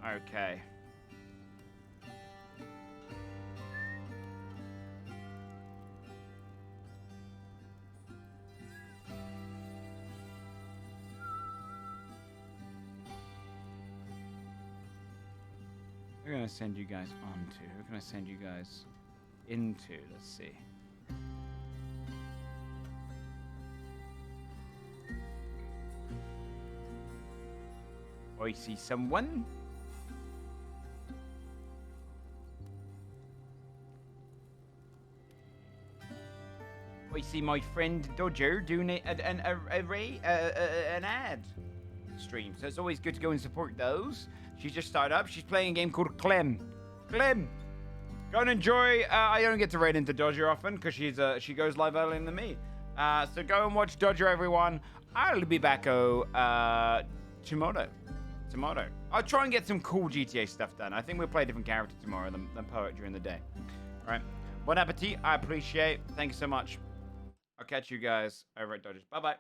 Okay. Who can I send you guys on to? Who can I send you guys into? Let's see. I see someone. I see my friend Dodger doing an ad stream. So it's always good to go and support those. She just started up. She's playing a game called Clem. Clem. Go and enjoy. I don't get to raid into Dodger often because she goes live earlier than me. So go and watch Dodger, everyone. I'll be back tomorrow. I'll try and get some cool GTA stuff done. I think we'll play a different character tomorrow than Poet during the day. All right. Bon appetit. I appreciate. Thank you so much. I'll catch you guys over at Dodgers. Bye-bye.